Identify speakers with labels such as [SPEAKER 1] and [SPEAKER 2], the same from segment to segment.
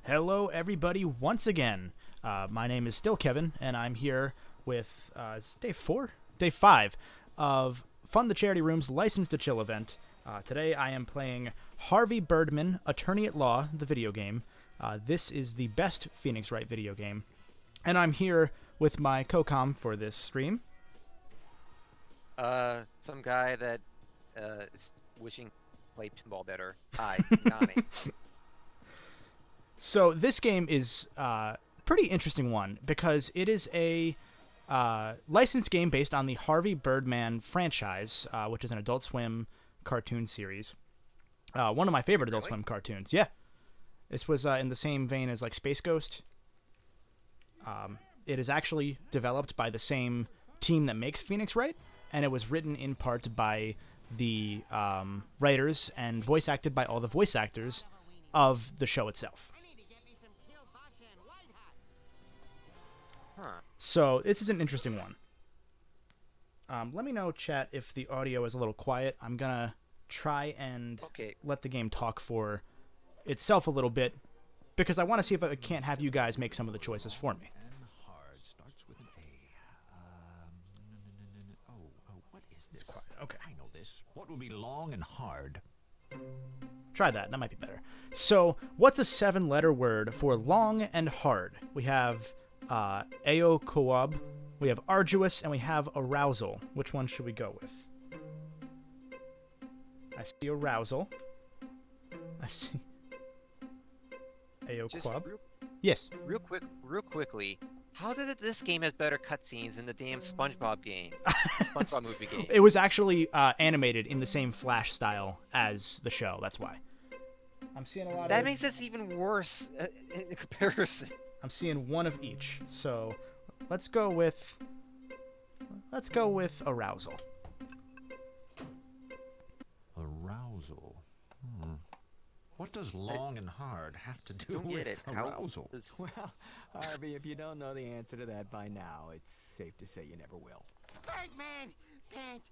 [SPEAKER 1] Hello, everybody, once again. My name is still Kevin, and I'm here with is day 4? Day 5 of Fund the Charity Room's License to Chill event. Today I am playing Harvey Birdman, Attorney at Law, the video game. This is the best Phoenix Wright video game. And I'm here with my co-com for this stream.
[SPEAKER 2] Some guy that is wishing play pinball better. Hi, Donnie.
[SPEAKER 1] So this game is a pretty interesting one because it is a licensed game based on the Harvey Birdman franchise, which is an Adult Swim cartoon series. One of my favorite Adult Swim cartoons. Yeah. This was in the same vein as like Space Ghost. It is actually developed by the same team that makes Phoenix Wright, and it was written in part by the writers and voice acted by all the voice actors of the show itself. So this is an interesting one. Let me know, chat, if the audio is a little quiet. I'm going to try and let the game talk for itself a little bit, because I want to see if I can't have you guys make some of the choices for me.
[SPEAKER 3] Hard starts with an A. What is this?
[SPEAKER 1] It's quiet. Okay.
[SPEAKER 3] I know this. What will be long and hard?
[SPEAKER 1] Try that. That might be better. So, what's a 7-letter word for long and hard? We have Aokoab, we have arduous, and we have arousal. Which one should we go with? I see arousal. I see Aokoab. Yes.
[SPEAKER 2] Real quickly. How did this game have better cutscenes than the damn SpongeBob game? SpongeBob movie game.
[SPEAKER 1] It was actually animated in the same Flash style as the show. That's why. I'm seeing a lot of...
[SPEAKER 2] That makes this even worse in comparison.
[SPEAKER 1] I'm seeing one of each. So let's go with arousal.
[SPEAKER 3] Arousal. What does long and hard have to do with arousal?
[SPEAKER 4] Well, Harvey, if you don't know the answer to that by now, it's safe to say you never will.
[SPEAKER 5] Birdman! Pant!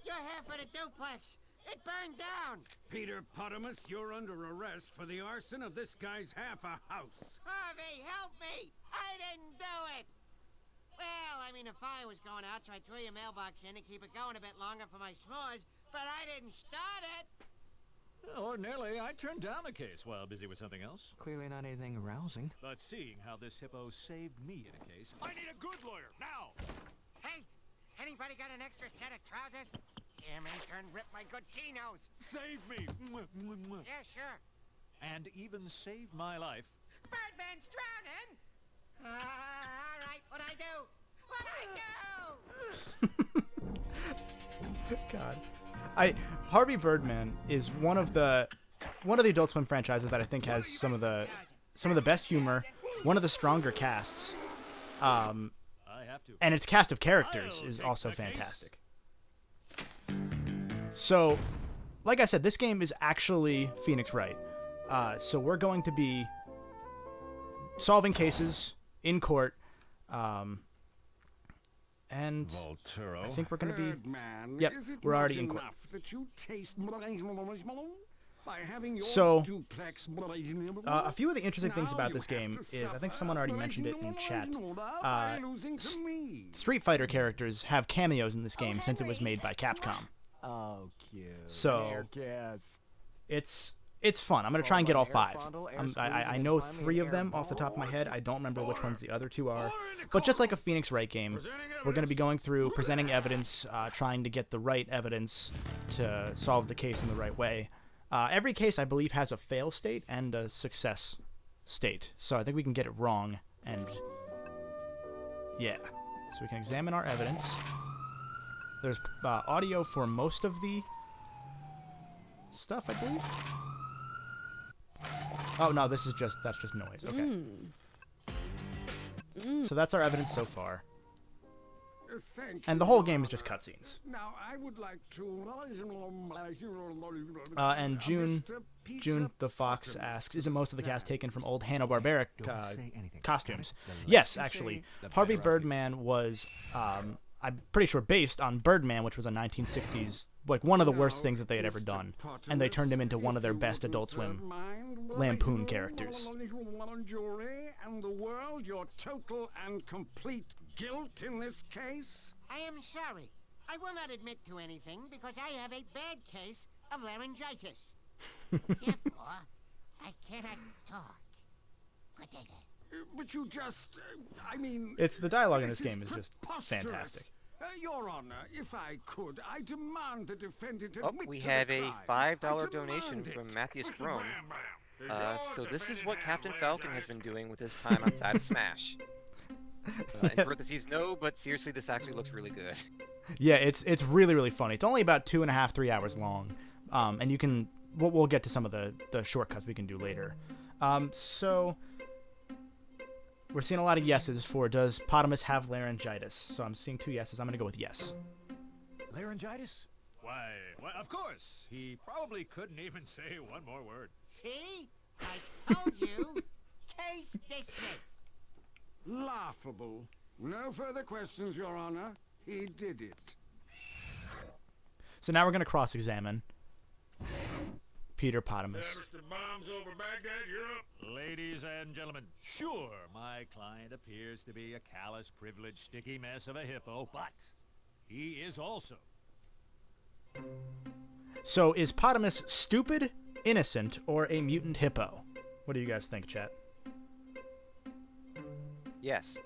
[SPEAKER 5] You're half of the duplex! It burned down!
[SPEAKER 6] Peter Potamus, you're under arrest for the arson of this guy's half a house.
[SPEAKER 5] Harvey, help me! I didn't do it! Well, I mean, if I was going out, so I'd throw your mailbox in and keep it going a bit longer for my s'mores, but I didn't start it!
[SPEAKER 6] Ordinarily, I turned down the case while busy with something else.
[SPEAKER 4] Clearly not anything arousing.
[SPEAKER 6] But seeing how this hippo saved me in a case, I need a good lawyer, now!
[SPEAKER 5] Hey, anybody got an extra set of trousers? Damn intern ripped my good chinos!
[SPEAKER 6] Save me!
[SPEAKER 5] Yeah, sure.
[SPEAKER 6] And even saved my life.
[SPEAKER 5] Birdman's drowning! All right, what'd I do?
[SPEAKER 1] God. Harvey Birdman is one of the Adult Swim franchises that I think has some of the best humor, one of the stronger casts, and its cast of characters is also fantastic. So, like I said, this game is actually Phoenix Wright. So we're going to be solving cases in court, and
[SPEAKER 3] Volturo.
[SPEAKER 1] I think we're going to be...
[SPEAKER 6] Birdman,
[SPEAKER 1] Yep,
[SPEAKER 6] is it
[SPEAKER 1] we're already
[SPEAKER 6] not
[SPEAKER 1] in court.
[SPEAKER 6] enough that you taste by having your
[SPEAKER 1] So,
[SPEAKER 6] duplex
[SPEAKER 1] a few of the interesting things
[SPEAKER 6] Now
[SPEAKER 1] about
[SPEAKER 6] you
[SPEAKER 1] this
[SPEAKER 6] have
[SPEAKER 1] game
[SPEAKER 6] to
[SPEAKER 1] is, I think someone already mentioned it in chat,
[SPEAKER 6] by losing to me.
[SPEAKER 1] Street Fighter characters have cameos in this game since it was made by Capcom.
[SPEAKER 4] Oh, cute.
[SPEAKER 1] So-
[SPEAKER 4] Air kiss.
[SPEAKER 1] It's fun. I'm going to try and get all 5.
[SPEAKER 4] fondle, air
[SPEAKER 1] I
[SPEAKER 4] squeeze,
[SPEAKER 1] know
[SPEAKER 4] and finally
[SPEAKER 1] 3 of
[SPEAKER 4] air
[SPEAKER 1] them off the top of my head.
[SPEAKER 4] ball.
[SPEAKER 1] I don't remember which ones the other 2 are. But just like a Phoenix Wright game, we're going to be going through, presenting evidence, trying to get the right evidence to solve the case in the right way. Every case, I believe, has a fail state and a success state. So I think we can get it wrong, and yeah. So we can examine our evidence. There's audio for most of the stuff, I believe. Oh no, that's just noise. Okay. So that's our evidence so far.
[SPEAKER 6] Thank
[SPEAKER 1] And the
[SPEAKER 6] you.
[SPEAKER 1] whole game is just cutscenes.
[SPEAKER 6] Now I would like to.
[SPEAKER 1] And June
[SPEAKER 6] Mr. Pizza
[SPEAKER 1] June the Fox asks, isn't most of the cast taken from old Hanna-Barbera
[SPEAKER 3] Don't say anything.
[SPEAKER 1] costumes?
[SPEAKER 3] The less
[SPEAKER 1] Yes,
[SPEAKER 3] you
[SPEAKER 1] actually.
[SPEAKER 3] say, the
[SPEAKER 1] Harvey
[SPEAKER 3] better I feel.
[SPEAKER 1] Birdman was, I'm pretty sure based on Birdman, which was a 1960s, like one of the worst things that they had ever done, and they turned him into one of their best Adult Swim Lampoon characters.
[SPEAKER 6] Jury and the world your total and complete guilt in this case?
[SPEAKER 5] I am sorry. I will not admit to anything because I have a bad case of laryngitis. Therefore, I cannot talk. Good day then.
[SPEAKER 6] But you just, I mean...
[SPEAKER 1] It's the dialogue in this
[SPEAKER 6] this
[SPEAKER 1] game is just
[SPEAKER 6] preposterous.
[SPEAKER 1] fantastic.
[SPEAKER 6] Your Honor, if I could, I demand the defendant
[SPEAKER 2] Oh,
[SPEAKER 6] admit
[SPEAKER 2] we
[SPEAKER 6] to
[SPEAKER 2] have
[SPEAKER 6] the
[SPEAKER 2] a
[SPEAKER 6] crime.
[SPEAKER 2] $5
[SPEAKER 6] I
[SPEAKER 2] donation
[SPEAKER 6] demand
[SPEAKER 2] from
[SPEAKER 6] it.
[SPEAKER 2] Matthew Sprone. So this is what Captain Falcon has been doing with his time outside of Smash. In parentheses, no, but seriously, this actually looks really good.
[SPEAKER 1] Yeah, it's really, really funny. It's only about 2.5, 3 hours long, and you can we'll get to some of the shortcuts we can do later. So we're seeing a lot of yeses for does Potamus have laryngitis? So I'm seeing 2 yeses. I'm gonna go with yes.
[SPEAKER 7] Laryngitis? Why, of course. He probably couldn't even say one more word.
[SPEAKER 5] See? I told you. Case dismissed.
[SPEAKER 6] Laughable. No further questions, Your Honor. He did it.
[SPEAKER 1] So now we're gonna cross-examine Peter Potamus.
[SPEAKER 8] Mr. Bombs over Baghdad, you're up.
[SPEAKER 7] Ladies and gentlemen, sure, my client appears to be a callous, privileged, sticky mess of a hippo, but he is also...
[SPEAKER 1] So is Potamus stupid, innocent, or a mutant hippo? What do you guys think, chat?
[SPEAKER 2] Yes.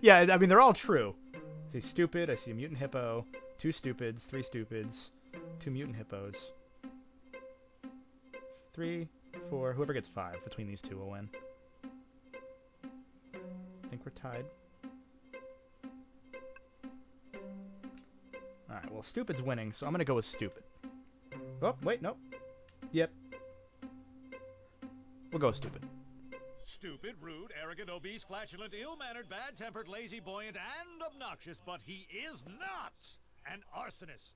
[SPEAKER 1] Yeah, I mean, they're all true. I see stupid, I see a mutant hippo, 2 stupids, 3 stupids, 2 mutant hippos. 3, 4, whoever gets 5 between these two will win. I think we're tied. Alright, well, stupid's winning, so I'm gonna go with stupid. Oh, wait, nope. Yep. We'll go with stupid.
[SPEAKER 7] Stupid, rude, arrogant, obese, flatulent, ill-mannered, bad-tempered, lazy, buoyant, and obnoxious, but he is not an arsonist.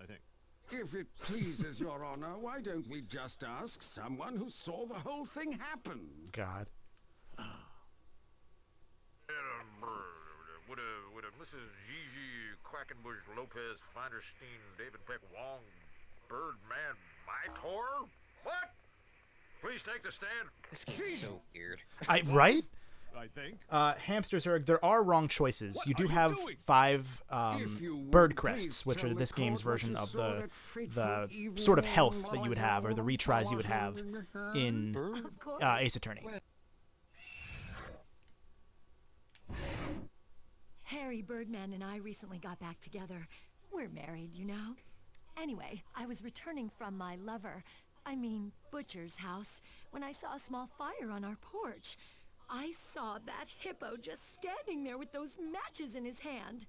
[SPEAKER 7] I think.
[SPEAKER 6] If it pleases Your Honor, why don't we just ask someone who saw the whole thing happen?
[SPEAKER 1] God.
[SPEAKER 8] Would a Mrs. Gigi Quackenbush Lopez Feinderstein David Peck Wong Birdman Mytor? What? Please take the stand.
[SPEAKER 2] This game's so weird.
[SPEAKER 1] Right?
[SPEAKER 7] I think.
[SPEAKER 1] Hamster Zerg, there are wrong choices.
[SPEAKER 7] What
[SPEAKER 1] you do
[SPEAKER 7] are you
[SPEAKER 1] have
[SPEAKER 7] doing?
[SPEAKER 1] 5
[SPEAKER 6] If you
[SPEAKER 1] bird
[SPEAKER 6] would
[SPEAKER 1] crests,
[SPEAKER 6] please
[SPEAKER 1] which
[SPEAKER 6] tell
[SPEAKER 1] are
[SPEAKER 6] the
[SPEAKER 1] this game's
[SPEAKER 6] court what
[SPEAKER 1] version
[SPEAKER 6] you
[SPEAKER 1] of
[SPEAKER 6] saw
[SPEAKER 1] the
[SPEAKER 6] that fateful
[SPEAKER 1] sort of
[SPEAKER 6] evening
[SPEAKER 1] health
[SPEAKER 6] when
[SPEAKER 1] that you would have, or the retries you would have in
[SPEAKER 9] Of course.
[SPEAKER 1] Ace Attorney.
[SPEAKER 9] Harry Birdman and I recently got back together. We're married, you know. Anyway, I was returning from my butcher's house, when I saw a small fire on our porch. I saw that hippo just standing there with those matches in his hand.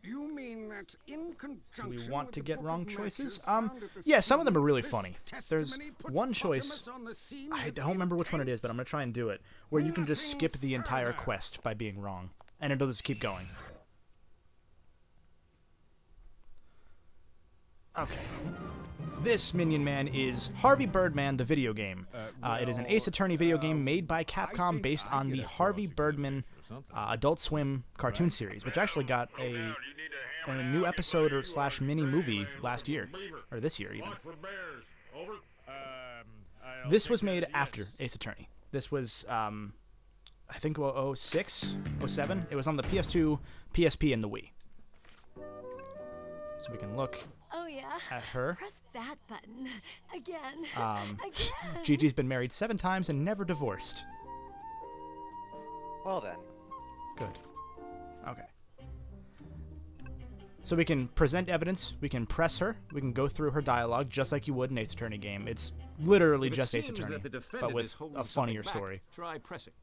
[SPEAKER 6] You mean that in
[SPEAKER 1] Do
[SPEAKER 6] conjunction
[SPEAKER 1] we want
[SPEAKER 6] with
[SPEAKER 1] to
[SPEAKER 6] the
[SPEAKER 1] get
[SPEAKER 6] book
[SPEAKER 1] wrong
[SPEAKER 6] of
[SPEAKER 1] choices?
[SPEAKER 6] matches found at the
[SPEAKER 1] Yeah, some of them are
[SPEAKER 6] scene,
[SPEAKER 1] really
[SPEAKER 6] this
[SPEAKER 1] funny. There's
[SPEAKER 6] testimony puts
[SPEAKER 1] one choice,
[SPEAKER 6] Potamus on the scene
[SPEAKER 1] I
[SPEAKER 6] with
[SPEAKER 1] don't remember which one it is, but I'm going to try and do it, where you can just
[SPEAKER 6] Nothing
[SPEAKER 1] skip the entire
[SPEAKER 6] further.
[SPEAKER 1] quest by being wrong, and it'll just keep going. Okay. This Minion Man is Harvey Birdman, the video game. It is an Ace Attorney video game made by Capcom based on the Harvey Birdman Adult Swim cartoon series, which actually got a new episode or / mini movie last year, or this year even.
[SPEAKER 8] Watch for bears. Over.
[SPEAKER 7] I
[SPEAKER 1] This was made after Ace Attorney. This was, I think, 06, 07. It was on the PS2, PSP, and the Wii. So we can look
[SPEAKER 9] Oh yeah.
[SPEAKER 1] at her.
[SPEAKER 9] Press that button. Again. Again.
[SPEAKER 1] Gigi's been married 7 times and never divorced.
[SPEAKER 2] Well then.
[SPEAKER 1] Good. Okay. So we can present evidence, we can press her, we can go through her dialogue just like you would in Ace Attorney game. It's literally just Ace Attorney, but with a funnier story.
[SPEAKER 4] Try pressing.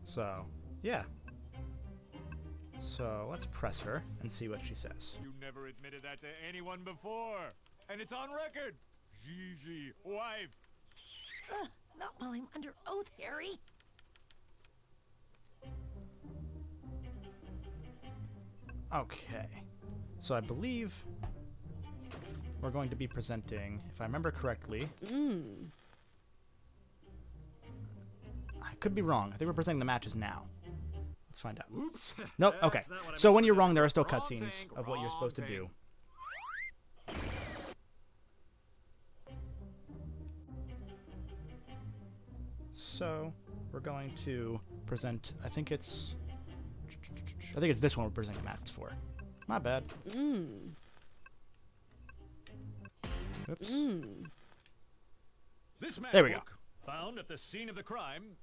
[SPEAKER 1] So, yeah. So let's press her and see what she says.
[SPEAKER 7] You never admitted that to anyone before, and it's on record. Gigi, wife.
[SPEAKER 9] Not while I'm under oath, Harry.
[SPEAKER 1] Okay. So I believe we're going to be presenting, if I remember correctly, could be wrong. I think we're presenting the matches now. Let's find out.
[SPEAKER 6] Oops.
[SPEAKER 1] Nope. Okay.
[SPEAKER 7] That's not what I
[SPEAKER 1] So
[SPEAKER 7] meant
[SPEAKER 1] when
[SPEAKER 7] to
[SPEAKER 1] you're
[SPEAKER 7] present.
[SPEAKER 1] wrong, there are still
[SPEAKER 7] Wrong
[SPEAKER 1] cutscenes
[SPEAKER 7] thing,
[SPEAKER 1] of what you're supposed to
[SPEAKER 7] wrong
[SPEAKER 1] do. So we're going to present. I think it's this one we're presenting matches for. My bad. Oops.
[SPEAKER 7] This
[SPEAKER 1] There we go.
[SPEAKER 7] matchbook, found at the scene of the crime,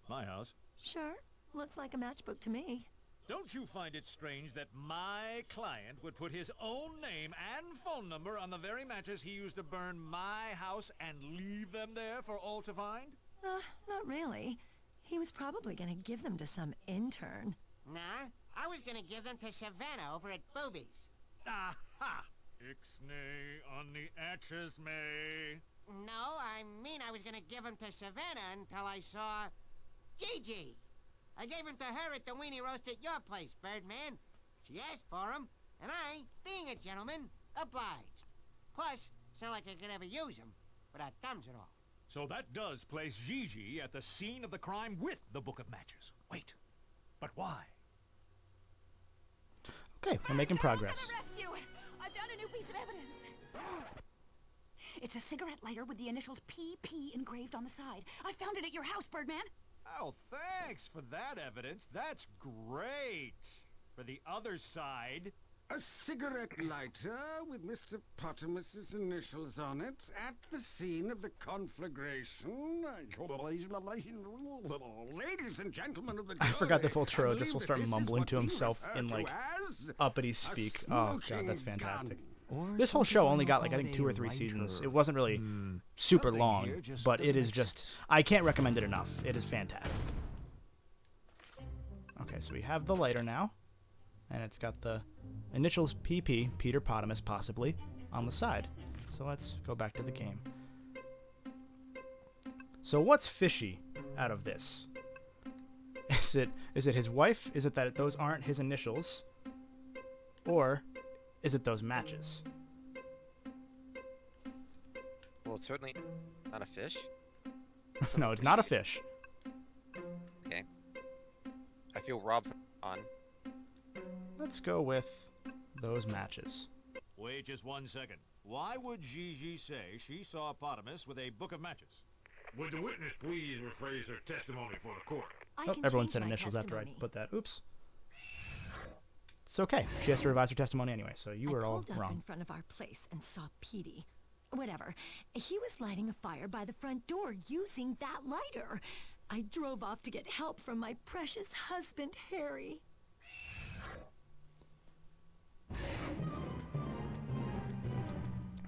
[SPEAKER 7] my house.
[SPEAKER 9] Sure. Looks like a matchbook to me.
[SPEAKER 7] Don't you find it strange that my client would put his own name and phone number on the very matches he used to burn my house and leave them there for all to find?
[SPEAKER 9] Not really. He was probably gonna give them to some intern.
[SPEAKER 5] Nah, I was gonna give them to Savannah over at Boobies.
[SPEAKER 7] Aha! Ixnay on the atches may.
[SPEAKER 5] No, I mean I was gonna give them to Savannah until I saw Gigi. I gave him to her at the weenie roast at your place, Birdman. She asked for him, and I, being a gentleman, obliged. Plus, it's not like I could ever use him without thumbs at all.
[SPEAKER 7] So that does place Gigi at the scene of the crime with the book of matches. Wait, but why?
[SPEAKER 1] Okay, we're making progress.
[SPEAKER 10] Rescue! I found a new piece of evidence. It's a cigarette lighter with the initials PP engraved on the side. I found it at your house, Birdman.
[SPEAKER 7] Oh, thanks for that evidence. That's great. For the other side...
[SPEAKER 6] A cigarette lighter with Mr. Pottermus's initials on it at the scene of the conflagration. Ladies and gentlemen of the
[SPEAKER 1] I forgot the
[SPEAKER 6] jury,
[SPEAKER 1] full
[SPEAKER 6] I
[SPEAKER 1] Turo.
[SPEAKER 6] believe
[SPEAKER 1] Just will
[SPEAKER 6] that
[SPEAKER 1] start
[SPEAKER 6] this is
[SPEAKER 1] mumbling
[SPEAKER 6] what
[SPEAKER 1] to
[SPEAKER 6] we
[SPEAKER 1] himself
[SPEAKER 6] refer
[SPEAKER 1] in
[SPEAKER 6] to
[SPEAKER 1] like
[SPEAKER 6] as
[SPEAKER 1] uppity
[SPEAKER 6] a
[SPEAKER 1] speak. Oh god,
[SPEAKER 6] smoking
[SPEAKER 1] that's fantastic.
[SPEAKER 6] gun.
[SPEAKER 1] This whole show only got like I think 2 or 3 seasons. It wasn't really super
[SPEAKER 4] Something
[SPEAKER 1] long,
[SPEAKER 4] here just
[SPEAKER 1] but it
[SPEAKER 4] doesn't
[SPEAKER 1] is
[SPEAKER 4] make
[SPEAKER 1] just I can't recommend it enough. It is fantastic. Okay, so we have the lighter now, and it's got the initials PP, Peter Potamus possibly, on the side. So let's go back to the game. So what's fishy out of this? Is it his wife? Is it that those aren't his initials? Or is it those matches?
[SPEAKER 2] Well, it's certainly not a fish.
[SPEAKER 1] No, it's not a fish.
[SPEAKER 2] Okay. I feel robbed on.
[SPEAKER 1] Let's go with those matches.
[SPEAKER 7] Wait just 1 second. Why would Gigi say she saw Potamus with a book of matches?
[SPEAKER 8] Would the witness please rephrase her testimony for the court?
[SPEAKER 9] I
[SPEAKER 1] Oh,
[SPEAKER 9] can
[SPEAKER 1] everyone
[SPEAKER 9] change
[SPEAKER 1] said
[SPEAKER 9] my
[SPEAKER 1] initials after I
[SPEAKER 9] testimony.
[SPEAKER 1] put that. Oops. It's okay. She has to revise her testimony anyway, so you were
[SPEAKER 9] I
[SPEAKER 1] all
[SPEAKER 9] pulled up in
[SPEAKER 1] wrong.
[SPEAKER 9] front of our place and saw Petey. Whatever. He was lighting a fire by the front door using that lighter. I drove off to get help from my precious husband, Harry.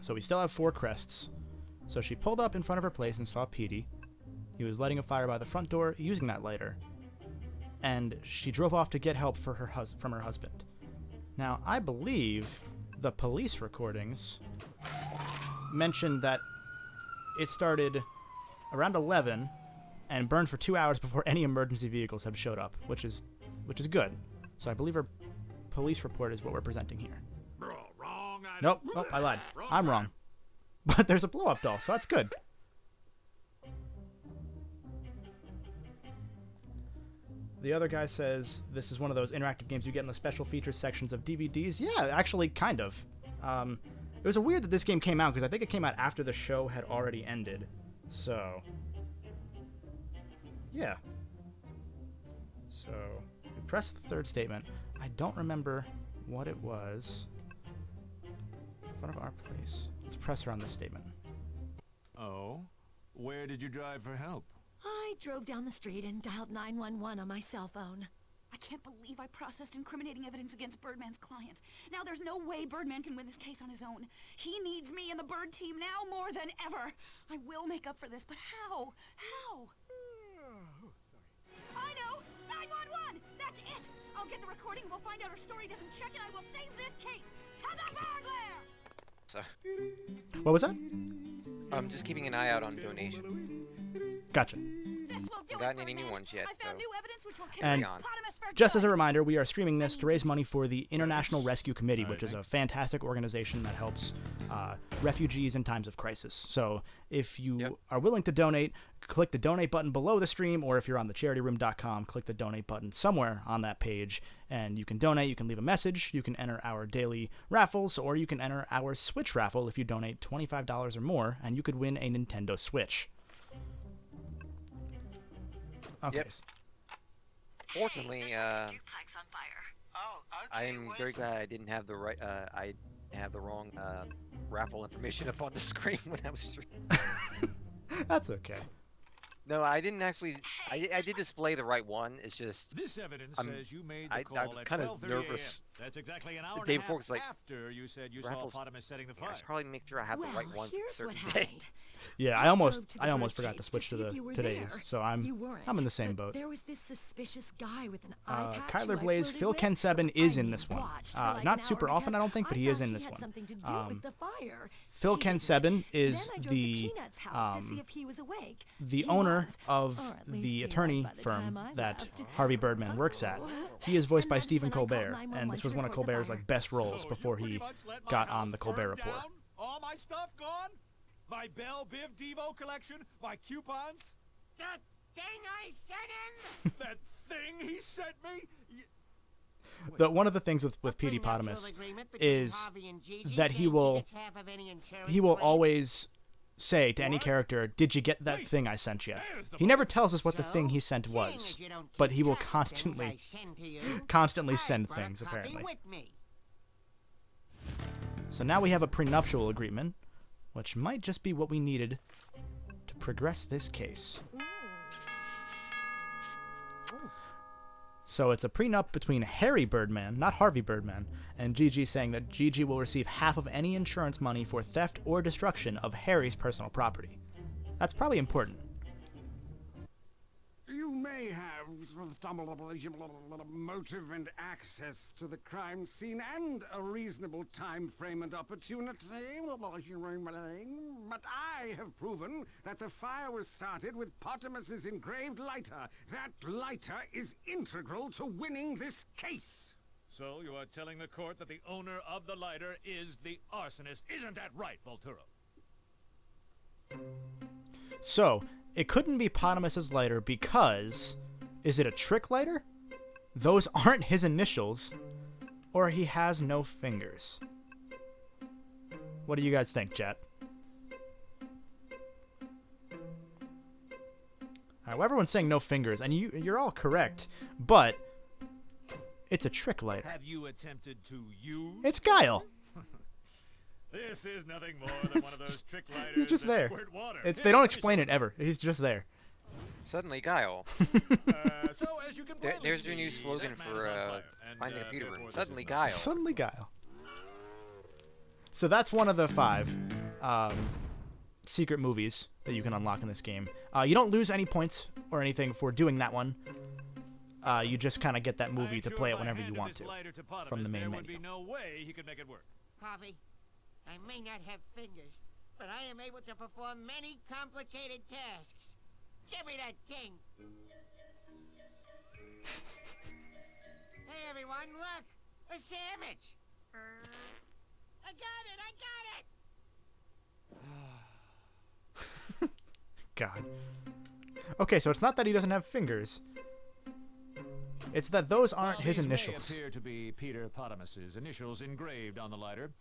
[SPEAKER 1] So we still have 4 crests. So she pulled up in front of her place and saw Petey. He was lighting a fire by the front door using that lighter. And she drove off to get help for from her husband. Now, I believe the police recordings mentioned that it started around 11 and burned for 2 hours before any emergency vehicles have showed up, which is good. So I believe her police report is what we're presenting here.
[SPEAKER 8] Wrong item.
[SPEAKER 1] Nope, I lied. I'm wrong. But there's a blow-up doll, so that's good. The other guy says this is one of those interactive games you get in the special features sections of DVDs. Yeah, actually, kind of. It was weird that this game came out, because I think it came out after the show had already ended. So, yeah. So, we pressed the third statement. I don't remember what it was. In front of our place. Let's press her on this statement.
[SPEAKER 7] Oh? Where did you drive for help?
[SPEAKER 9] I drove down the street and dialed 911 on my cell phone.
[SPEAKER 10] I can't believe I processed incriminating evidence against Birdman's client. Now there's no way Birdman can win this case on his own. He needs me and the Bird team now more than ever. I will make up for this, but how? How? I know! 911! That's it! I'll get the recording, we'll find out her story doesn't check, and I will save this case! To the burglar!
[SPEAKER 2] So,
[SPEAKER 1] What was that?
[SPEAKER 2] I'm just keeping an eye out on donation.
[SPEAKER 1] Gotcha.
[SPEAKER 10] This will
[SPEAKER 2] haven't gotten any new ones yet,
[SPEAKER 10] I found
[SPEAKER 2] so...
[SPEAKER 10] new evidence which will
[SPEAKER 1] And
[SPEAKER 10] convict Potamus for
[SPEAKER 1] just as a
[SPEAKER 10] good.
[SPEAKER 1] reminder, we are streaming this to raise money for the International Rescue Committee, which is a fantastic organization that helps refugees in times of crisis. So if you are willing to donate, click the donate button below the stream, or if you're on the charityroom.com, click the donate button somewhere on that page, and you can donate. You can leave a message. You can enter our daily raffles, or you can enter our Switch raffle if you donate $25 or more, and you could win a Nintendo Switch. Okay.
[SPEAKER 2] Yep. Fortunately, I'm very glad I didn't have the right. I have the wrong raffle information up on the screen when I was streaming.
[SPEAKER 1] That's okay.
[SPEAKER 2] No, I didn't actually. I did display the right one. It's just.
[SPEAKER 7] This evidence says you made the
[SPEAKER 2] I
[SPEAKER 7] call
[SPEAKER 2] was
[SPEAKER 7] at
[SPEAKER 2] kind of
[SPEAKER 7] 12:30
[SPEAKER 2] nervous.
[SPEAKER 7] a.m. That's exactly an hour
[SPEAKER 2] The
[SPEAKER 7] and
[SPEAKER 2] day
[SPEAKER 7] a
[SPEAKER 2] before
[SPEAKER 7] half
[SPEAKER 2] was like,
[SPEAKER 7] after you said you saw
[SPEAKER 2] raffles-
[SPEAKER 7] Potamus setting the
[SPEAKER 2] I
[SPEAKER 7] fire.
[SPEAKER 2] should probably make sure I have the right one for a
[SPEAKER 9] here's
[SPEAKER 2] certain
[SPEAKER 9] what
[SPEAKER 2] day.
[SPEAKER 9] happened.
[SPEAKER 1] Yeah, I
[SPEAKER 9] drove
[SPEAKER 1] almost
[SPEAKER 9] to the bird
[SPEAKER 1] forgot to
[SPEAKER 9] cage
[SPEAKER 1] switch to
[SPEAKER 9] see if
[SPEAKER 1] the
[SPEAKER 9] you were
[SPEAKER 1] today's.
[SPEAKER 9] there.
[SPEAKER 1] So
[SPEAKER 9] You weren't,
[SPEAKER 1] I'm in the same
[SPEAKER 9] but
[SPEAKER 1] boat.
[SPEAKER 9] There was this suspicious guy with an eye patch
[SPEAKER 1] Kyler
[SPEAKER 9] who I
[SPEAKER 1] Blaze,
[SPEAKER 9] flirted
[SPEAKER 1] Phil
[SPEAKER 9] with.
[SPEAKER 1] Ken Seven is in this one.
[SPEAKER 9] Watched for like
[SPEAKER 1] Not
[SPEAKER 9] an
[SPEAKER 1] super
[SPEAKER 9] hour
[SPEAKER 1] often, I don't think, but
[SPEAKER 9] because
[SPEAKER 1] he is
[SPEAKER 9] I
[SPEAKER 1] in
[SPEAKER 9] thought
[SPEAKER 1] this
[SPEAKER 9] he had
[SPEAKER 1] one.
[SPEAKER 9] something to do with the fire.
[SPEAKER 1] Phil
[SPEAKER 9] He
[SPEAKER 1] Ken
[SPEAKER 9] didn't.
[SPEAKER 1] Seven is
[SPEAKER 9] Then I drove to
[SPEAKER 1] the
[SPEAKER 9] Peanut's house to see if he was awake.
[SPEAKER 1] the
[SPEAKER 9] He
[SPEAKER 1] owner
[SPEAKER 9] was,
[SPEAKER 1] of
[SPEAKER 9] or at least
[SPEAKER 1] the
[SPEAKER 9] he was
[SPEAKER 1] attorney
[SPEAKER 9] by the
[SPEAKER 1] firm
[SPEAKER 9] time I
[SPEAKER 1] that
[SPEAKER 9] left.
[SPEAKER 1] Harvey Birdman works at.
[SPEAKER 9] Oh.
[SPEAKER 1] He is voiced
[SPEAKER 9] And
[SPEAKER 1] by
[SPEAKER 9] that's
[SPEAKER 1] Stephen
[SPEAKER 9] when I called
[SPEAKER 1] Colbert,
[SPEAKER 9] 911
[SPEAKER 1] and this was
[SPEAKER 9] to
[SPEAKER 1] one of
[SPEAKER 9] report the
[SPEAKER 1] Colbert's
[SPEAKER 9] fire.
[SPEAKER 1] like best roles
[SPEAKER 7] So
[SPEAKER 1] before
[SPEAKER 7] you
[SPEAKER 1] he
[SPEAKER 7] pretty much let my
[SPEAKER 1] got
[SPEAKER 7] house
[SPEAKER 1] on the Colbert
[SPEAKER 7] burn
[SPEAKER 1] Report.
[SPEAKER 7] down? All my stuff gone? My Bell Biv Devo collection? My coupons?
[SPEAKER 5] That thing I sent him!
[SPEAKER 7] That thing he sent me?
[SPEAKER 1] One of the things with Petey Potamus is that he will always say to any character, "Did you get that thing I sent you?" He never tells us what the thing he sent was, but he will constantly send things apparently. So now we have a prenuptial agreement, which might just be what we needed to progress this case. So it's a prenup between Harry Birdman, not Harvey Birdman, and Gigi, saying that Gigi will receive half of any insurance money for theft or destruction of Harry's personal property. That's probably important.
[SPEAKER 6] You may have motive and access to the crime scene and a reasonable time frame and opportunity, but I have proven that the fire was started with Potamus's engraved lighter. That lighter is integral to winning this case.
[SPEAKER 7] So you are telling the court that the owner of the lighter is the arsonist. Isn't that right, Volturo?
[SPEAKER 1] So, it couldn't be Potamus's lighter because... Is it a trick lighter? Those aren't his initials. Or he has no fingers. What do you guys think, chat? Alright, well, everyone's saying no fingers, and you're all correct, but it's a trick lighter.
[SPEAKER 7] Have you attempted to use?
[SPEAKER 1] It's Guile.
[SPEAKER 7] This is nothing more than one of those trick lighters
[SPEAKER 1] He's just
[SPEAKER 7] that
[SPEAKER 1] there.
[SPEAKER 7] squirt water.
[SPEAKER 1] They don't explain it ever. He's just there.
[SPEAKER 2] Suddenly, Guile.
[SPEAKER 7] So as you can plainly
[SPEAKER 2] There's your
[SPEAKER 7] see,
[SPEAKER 2] new slogan
[SPEAKER 7] that man
[SPEAKER 2] for
[SPEAKER 7] is on fire, and,
[SPEAKER 2] finding a computer
[SPEAKER 7] therefore
[SPEAKER 2] room.
[SPEAKER 7] this
[SPEAKER 2] Suddenly,
[SPEAKER 7] is
[SPEAKER 2] Guile.
[SPEAKER 1] Suddenly Guile. So that's one of the 5 secret movies that you can unlock in this game. You don't lose any points or anything for doing that one. You just kind of get that movie to play it whenever you want to from the main
[SPEAKER 7] there
[SPEAKER 1] menu.
[SPEAKER 7] would be no way he could make it work.
[SPEAKER 5] Harvey, I may not have fingers, but I am able to perform many complicated tasks. Give me that thing. Hey, everyone, look! A sandwich! I got it!
[SPEAKER 1] God. Okay, so it's not that he doesn't have fingers. It's that those aren't
[SPEAKER 7] While
[SPEAKER 1] his
[SPEAKER 7] these
[SPEAKER 1] initials.
[SPEAKER 7] may appear to be Peter Potamus's initials engraved on the lighter.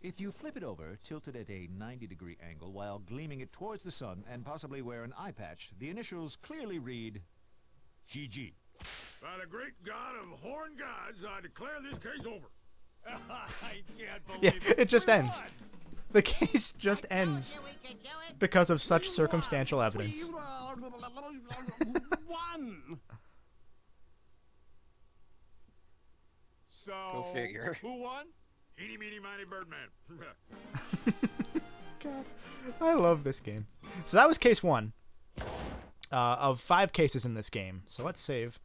[SPEAKER 7] If you flip it over, tilt it at a 90-degree angle while gleaming it towards the sun and possibly wear an eye patch, the initials clearly read GG.
[SPEAKER 8] By the great God of horn gods, I declare this case over.
[SPEAKER 7] I can't
[SPEAKER 1] Yeah,
[SPEAKER 7] believe
[SPEAKER 1] it just ends. The case just ends because of such circumstantial evidence.
[SPEAKER 6] One.
[SPEAKER 7] So,
[SPEAKER 2] Go figure.
[SPEAKER 7] who won?
[SPEAKER 8] Eeny, meeny, miny, Birdman.
[SPEAKER 1] God, I love this game. So that was case 1 of 5 cases in this game. So let's save,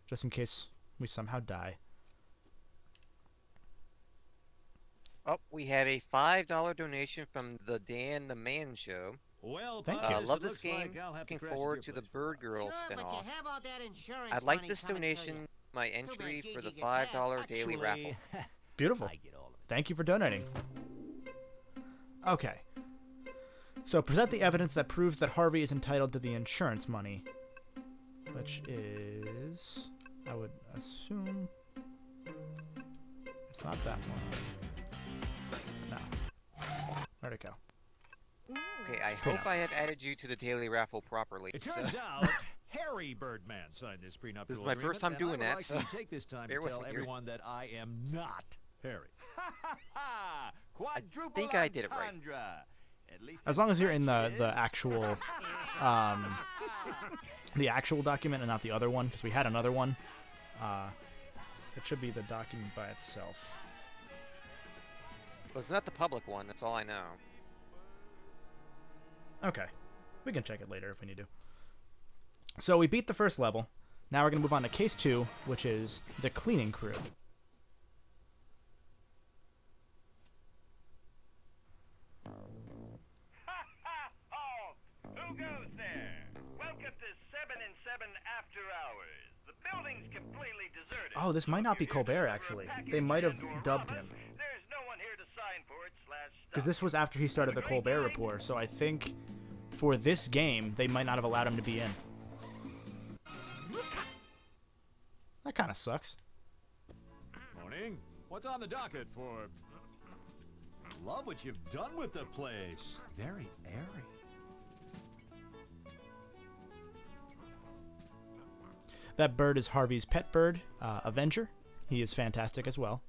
[SPEAKER 1] just in case we somehow die.
[SPEAKER 2] Oh, we have a $5 donation from the Dan the Man Show.
[SPEAKER 7] Well,
[SPEAKER 1] Thank
[SPEAKER 7] Puss,
[SPEAKER 1] you.
[SPEAKER 2] I love
[SPEAKER 7] it
[SPEAKER 2] this
[SPEAKER 7] looks
[SPEAKER 2] game.
[SPEAKER 7] like I'll have to
[SPEAKER 2] Looking
[SPEAKER 7] crash at
[SPEAKER 2] forward
[SPEAKER 7] your
[SPEAKER 2] to the
[SPEAKER 7] place for a
[SPEAKER 2] Bird Girl
[SPEAKER 5] Sure, but you
[SPEAKER 2] spinoff.
[SPEAKER 5] have all that insurance
[SPEAKER 2] I'd like
[SPEAKER 5] money
[SPEAKER 2] this
[SPEAKER 5] coming to you.
[SPEAKER 2] donation, my entry
[SPEAKER 5] bad
[SPEAKER 2] for the
[SPEAKER 5] Gigi gets
[SPEAKER 2] $5
[SPEAKER 5] mad.
[SPEAKER 2] daily raffle.
[SPEAKER 1] Beautiful.
[SPEAKER 4] I get all of it.
[SPEAKER 1] Thank you for donating. Okay. So present the evidence that proves that Harvey is entitled to the insurance money, which is, I would assume, it's not that one. No. Where'd it go?
[SPEAKER 2] Okay, I hope I have added you to the daily raffle properly.
[SPEAKER 7] It
[SPEAKER 2] so-
[SPEAKER 7] turns out Harry Birdman signed this prenuptial
[SPEAKER 2] This is my first time
[SPEAKER 7] agreement,
[SPEAKER 2] doing
[SPEAKER 7] and I
[SPEAKER 2] that,
[SPEAKER 7] would
[SPEAKER 2] so
[SPEAKER 7] like to take this time
[SPEAKER 2] bear
[SPEAKER 7] to
[SPEAKER 2] with
[SPEAKER 7] tell
[SPEAKER 2] me here.
[SPEAKER 7] everyone that I am not Harry. Quadruple
[SPEAKER 2] think I did it right.
[SPEAKER 7] entendre. At least
[SPEAKER 1] As long as you're in the actual document and not the other one, because we had another one. It should be the document by itself.
[SPEAKER 2] Well, it's not the public one, that's all I know.
[SPEAKER 1] Okay. We can check it later if we need to. So we beat the first level. Now we're going to move on to case 2, which is the cleaning crew.
[SPEAKER 11] Oh, who goes there? Welcome to 7 and 7 After Hours. The building's completely deserted.
[SPEAKER 1] Oh, this might not be Colbert, actually. They might have dubbed him.
[SPEAKER 11] There's no one here to sign for it
[SPEAKER 1] Because this was after he started the Colbert Report, so I think for this game, they might not have allowed him to be in. That kind of sucks.
[SPEAKER 7] Morning. What's on the docket for... Love what you've done with the place. Very airy.
[SPEAKER 1] That bird is Harvey's pet bird, Avenger. He is fantastic as well.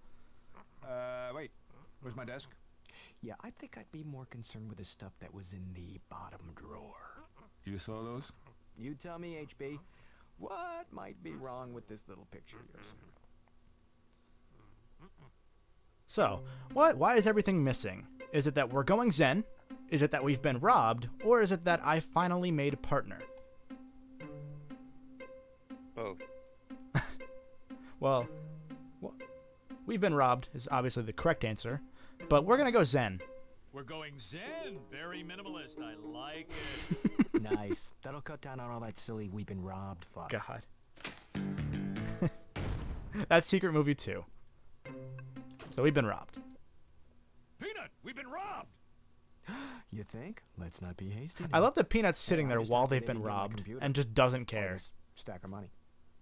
[SPEAKER 7] Wait. Where's my desk?
[SPEAKER 4] Yeah, I think I'd be more concerned with the stuff that was in the bottom drawer.
[SPEAKER 7] You saw those?
[SPEAKER 4] You tell me, HB. What might be wrong with this little picture of yours?
[SPEAKER 1] So, why is everything missing? Is it that we're going Zen? Is it that we've been robbed? Or is it that I finally made a partner?
[SPEAKER 2] Both.
[SPEAKER 1] Well, we've been robbed is obviously the correct answer, but we're going to go Zen.
[SPEAKER 7] We're going Zen. Very minimalist. I like it.
[SPEAKER 4] Nice. That'll cut down on all that silly "we've been robbed" fuss.
[SPEAKER 1] God. That's Secret Movie 2. So we've been robbed.
[SPEAKER 7] Peanut, we've been robbed.
[SPEAKER 4] You think? Let's not be hasty.
[SPEAKER 1] I love that Peanut's sitting
[SPEAKER 4] Yeah,
[SPEAKER 1] there
[SPEAKER 4] I'm just
[SPEAKER 1] while they've
[SPEAKER 4] activating
[SPEAKER 1] been
[SPEAKER 4] my
[SPEAKER 1] robbed
[SPEAKER 4] computer.
[SPEAKER 1] and just doesn't
[SPEAKER 4] All
[SPEAKER 1] care.
[SPEAKER 4] this stack of money.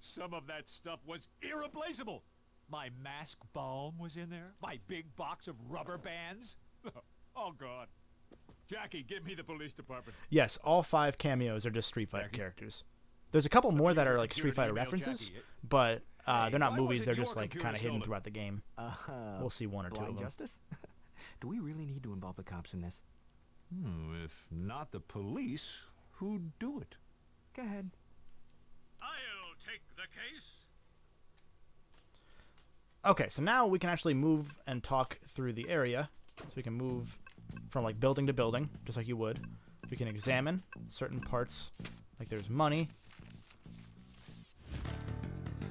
[SPEAKER 7] Some of that stuff was irreplaceable. My mask balm was in there. My big box of rubber bands. Oh, God. Jackie, give me the police department.
[SPEAKER 1] Yes, all 5 cameos are just Street Fighter characters. There's a couple more that are like Street Fighter references, but they're not
[SPEAKER 7] why
[SPEAKER 1] movies.
[SPEAKER 7] wasn't
[SPEAKER 1] They're
[SPEAKER 7] your
[SPEAKER 1] just like
[SPEAKER 7] computer
[SPEAKER 1] kind of hidden
[SPEAKER 7] stolen?
[SPEAKER 1] throughout the game. We'll see one or two of
[SPEAKER 4] Blind
[SPEAKER 1] them.
[SPEAKER 4] justice? Do we really need to involve the cops in this?
[SPEAKER 7] If not the police, who'd do it?
[SPEAKER 4] Go ahead.
[SPEAKER 11] I'll take the case.
[SPEAKER 1] Okay, so now we can actually move and talk through the area. So we can move from like building to building, just like you would. We can examine certain parts, like there's money,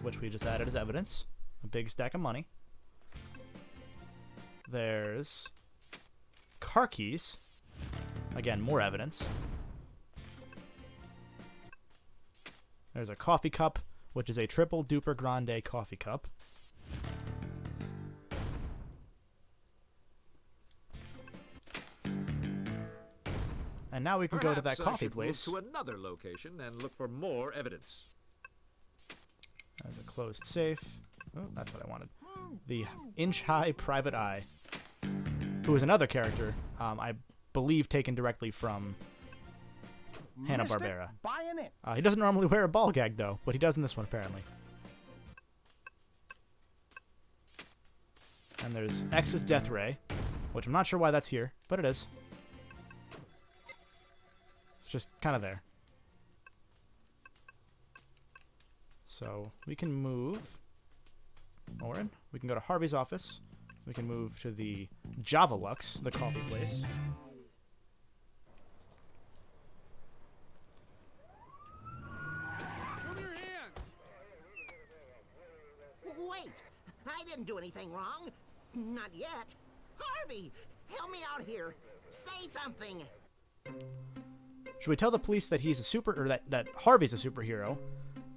[SPEAKER 1] which we just added as evidence. A big stack of money. There's car keys. Again, more evidence. There's a coffee cup, which is a triple duper grande coffee cup. And now we can go to that coffee place.
[SPEAKER 12] To another location and look for more evidence.
[SPEAKER 1] There's a closed safe. Oh, that's what I wanted. The inch-high private eye, who is another character, I believe taken directly from Hanna-Barbera.
[SPEAKER 6] Buying it.
[SPEAKER 1] He doesn't normally wear a ball gag, though, but he does in this one, apparently. And there's X's Death Ray, which I'm not sure why that's here, but it is. It's just kind of there. So we can move. Orin, we can go to Harvey's office. We can move to the Javalux, the coffee place.
[SPEAKER 6] Show me your hands.
[SPEAKER 5] Wait! I didn't do anything wrong. Not yet. Harvey! Help me out here. Say something.
[SPEAKER 1] Should we tell the police that he's that Harvey's a superhero,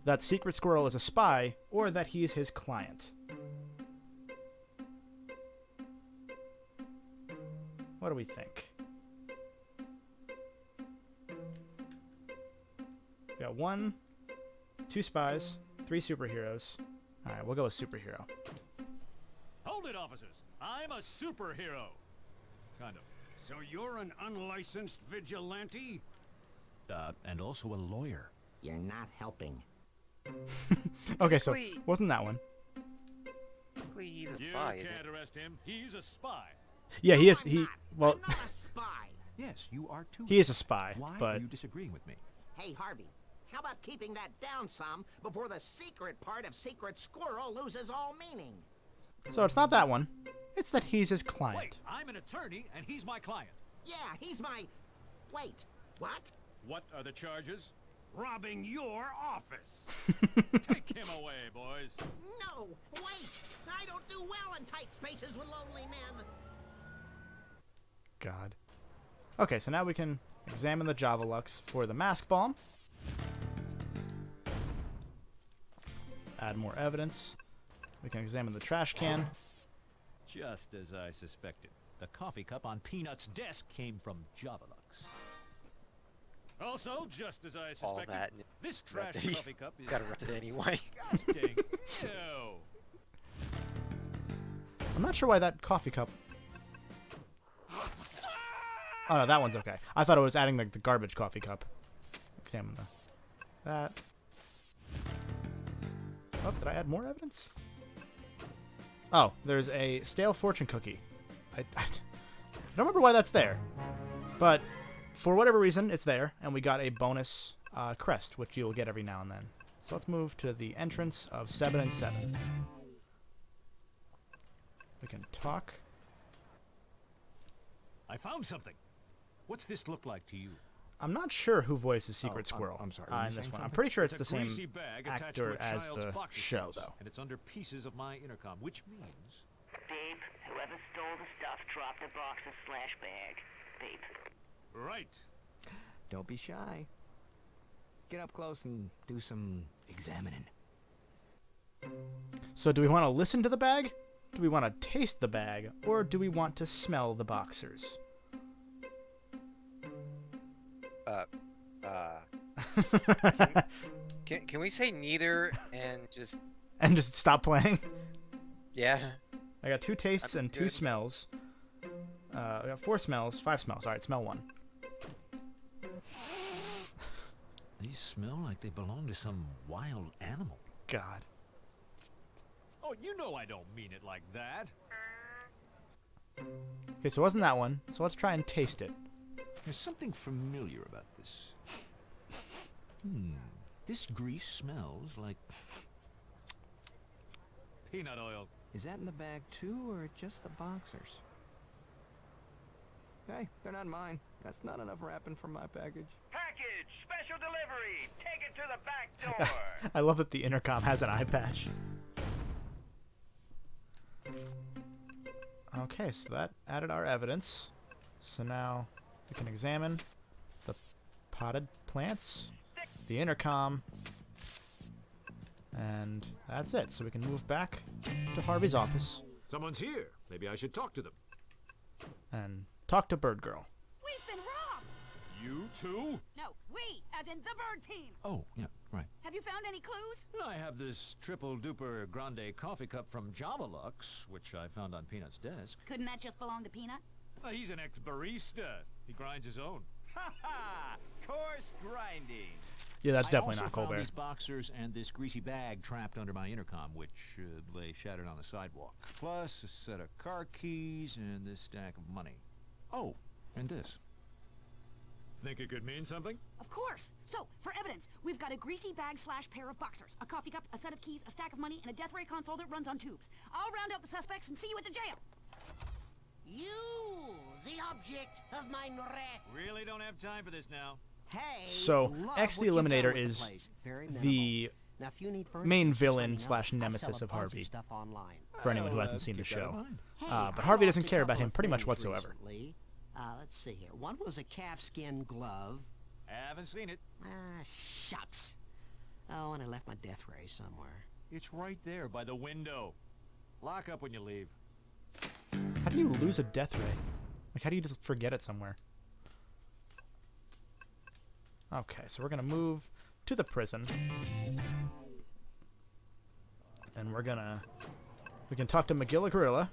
[SPEAKER 1] that Secret Squirrel is a spy, or that he's his client? What do we think? We got 1, 2 spies, 3 superheroes. All right, we'll go with superhero.
[SPEAKER 7] Hold it, officers. I'm a superhero. Kind of.
[SPEAKER 6] So you're an unlicensed vigilante?
[SPEAKER 7] And also a lawyer.
[SPEAKER 5] You're not helping.
[SPEAKER 1] Okay, so wasn't that one?
[SPEAKER 2] He's a
[SPEAKER 7] You
[SPEAKER 2] spy,
[SPEAKER 7] can't arrest him. He's a spy.
[SPEAKER 1] Yeah, he is. Well,
[SPEAKER 5] I'm not a spy.
[SPEAKER 7] Yes, you are too.
[SPEAKER 1] he is a spy,
[SPEAKER 7] Why
[SPEAKER 1] but
[SPEAKER 7] are you disagreeing with me?
[SPEAKER 5] Hey, Harvey, how about keeping that down some before the secret part of Secret Squirrel loses all meaning?
[SPEAKER 1] so it's not that one. It's that he's his client.
[SPEAKER 7] Wait, I'm an attorney and he's my client.
[SPEAKER 5] Yeah, he's my... Wait, what?
[SPEAKER 7] What are the charges?
[SPEAKER 6] Robbing your office.
[SPEAKER 7] Take him away, boys.
[SPEAKER 5] No, wait! I don't do well in tight spaces with lonely men.
[SPEAKER 1] God. Okay, so now we can examine the Javelux for the mask bomb. Add more evidence. We can examine the trash can.
[SPEAKER 7] Just as I suspected. The coffee cup on Peanut's desk came from Javelux. Also, just as I
[SPEAKER 2] All
[SPEAKER 7] suspected,
[SPEAKER 2] that.
[SPEAKER 7] this trash
[SPEAKER 2] that he
[SPEAKER 7] coffee cup is
[SPEAKER 2] got arrested anyway.
[SPEAKER 7] disgusting. Ew.
[SPEAKER 1] I'm not sure why that coffee cup... Oh, no, that one's okay. I thought it was adding the garbage coffee cup. Examine that. Oh, did I add more evidence? Oh, there's a stale fortune cookie. I don't remember why that's there. But for whatever reason, it's there. And we got a bonus crest, which you'll get every now and then. So let's move to the entrance of 7 and 7. We can talk.
[SPEAKER 7] I found something. What's this look like to you?
[SPEAKER 1] I'm not sure who voices Secret Squirrel
[SPEAKER 7] I'm sorry,
[SPEAKER 1] in this one. I'm pretty sure it's the same
[SPEAKER 7] greasy bag attached to
[SPEAKER 1] actor
[SPEAKER 7] a
[SPEAKER 1] as
[SPEAKER 7] child's
[SPEAKER 1] the
[SPEAKER 7] boxer
[SPEAKER 1] show,
[SPEAKER 7] shorts,
[SPEAKER 1] though.
[SPEAKER 7] And it's under pieces of my intercom, which means...
[SPEAKER 11] Babe, whoever stole the stuff dropped the box of slash bag. Babe.
[SPEAKER 7] Right.
[SPEAKER 4] Don't be shy. Get up close and do some examining.
[SPEAKER 1] So do we want to listen to the bag? Do we want to taste the bag? Or do we want to smell the boxers?
[SPEAKER 2] Can we say neither and just...
[SPEAKER 1] And just stop playing?
[SPEAKER 2] Yeah.
[SPEAKER 1] I got 2 tastes and 2
[SPEAKER 2] good.
[SPEAKER 1] smells. I got 4 smells, 5 smells. Alright, smell 1.
[SPEAKER 7] These smell like they belong to some wild animal.
[SPEAKER 1] God.
[SPEAKER 7] Oh, you know I don't mean it like that.
[SPEAKER 1] Okay, so it wasn't that one. So let's try and taste it.
[SPEAKER 7] There's something familiar about this. This grease smells like... peanut oil.
[SPEAKER 4] Is that in the bag too, or just the boxers? Hey, they're not mine. That's not enough wrapping for my package.
[SPEAKER 11] Package! Special delivery! Take it to the back door!
[SPEAKER 1] I love that the intercom has an eye patch. Okay, so that added our evidence. So now we can examine the potted plants, the intercom, and that's it. So we can move back to Harvey's office
[SPEAKER 12] Someone's here. Maybe I should talk to them.
[SPEAKER 1] and talk to Bird Girl.
[SPEAKER 10] We've been robbed!
[SPEAKER 7] You too?
[SPEAKER 10] No, we, as in the bird team.
[SPEAKER 7] Oh, yeah, right.
[SPEAKER 10] Have you found any clues?
[SPEAKER 7] I have this triple-duper grande coffee cup from Javelux, which I found on Peanut's desk.
[SPEAKER 10] Couldn't that just belong to Peanut?
[SPEAKER 7] He's an ex-barista. He grinds his own.
[SPEAKER 4] Ha ha! Coarse grinding.
[SPEAKER 1] Yeah, that's definitely
[SPEAKER 7] I
[SPEAKER 1] not
[SPEAKER 7] also found
[SPEAKER 1] Colbert.
[SPEAKER 7] these boxers and this greasy bag trapped under my intercom, which lay shattered on the sidewalk. Plus a set of car keys and this stack of money. Oh, and this.
[SPEAKER 12] Think it could mean something?
[SPEAKER 10] Of course. So, for evidence, we've got a greasy bag / pair of boxers, a coffee cup, a set of keys, a stack of money, and a death ray console that runs on tubes. I'll round up the suspects and see you at the jail.
[SPEAKER 5] You, the object of my wrath.
[SPEAKER 7] Really don't have time for this now.
[SPEAKER 5] Hey,
[SPEAKER 1] So,
[SPEAKER 5] love
[SPEAKER 1] X the
[SPEAKER 5] what you've done
[SPEAKER 1] Eliminator
[SPEAKER 5] with the
[SPEAKER 1] is
[SPEAKER 5] place. Very minimal.
[SPEAKER 1] the
[SPEAKER 5] Now, if you need
[SPEAKER 1] main
[SPEAKER 5] furniture,
[SPEAKER 1] villain
[SPEAKER 5] just let
[SPEAKER 1] /
[SPEAKER 5] me know. I
[SPEAKER 1] nemesis
[SPEAKER 5] sell a
[SPEAKER 1] of
[SPEAKER 5] bunch
[SPEAKER 1] Harvey.
[SPEAKER 5] Stuff online.
[SPEAKER 1] For anyone who hasn't seen the
[SPEAKER 7] keep that in
[SPEAKER 1] show.
[SPEAKER 7] mind.
[SPEAKER 5] Hey,
[SPEAKER 1] But
[SPEAKER 5] I
[SPEAKER 1] Harvey
[SPEAKER 5] lost
[SPEAKER 1] doesn't
[SPEAKER 5] a
[SPEAKER 1] care about
[SPEAKER 5] couple
[SPEAKER 1] him
[SPEAKER 5] of
[SPEAKER 1] pretty much
[SPEAKER 5] things
[SPEAKER 1] whatsoever.
[SPEAKER 5] recently. Let's see here. One was a calfskin glove,
[SPEAKER 7] Haven't seen it.
[SPEAKER 5] Ah, shucks. Oh, and I left my death ray somewhere.
[SPEAKER 7] It's right there by the window. Lock up when you leave.
[SPEAKER 1] How do you lose a death ray? Like, how do you just forget it somewhere? Okay, so we're gonna move to the prison. And we can talk to McGilla Gorilla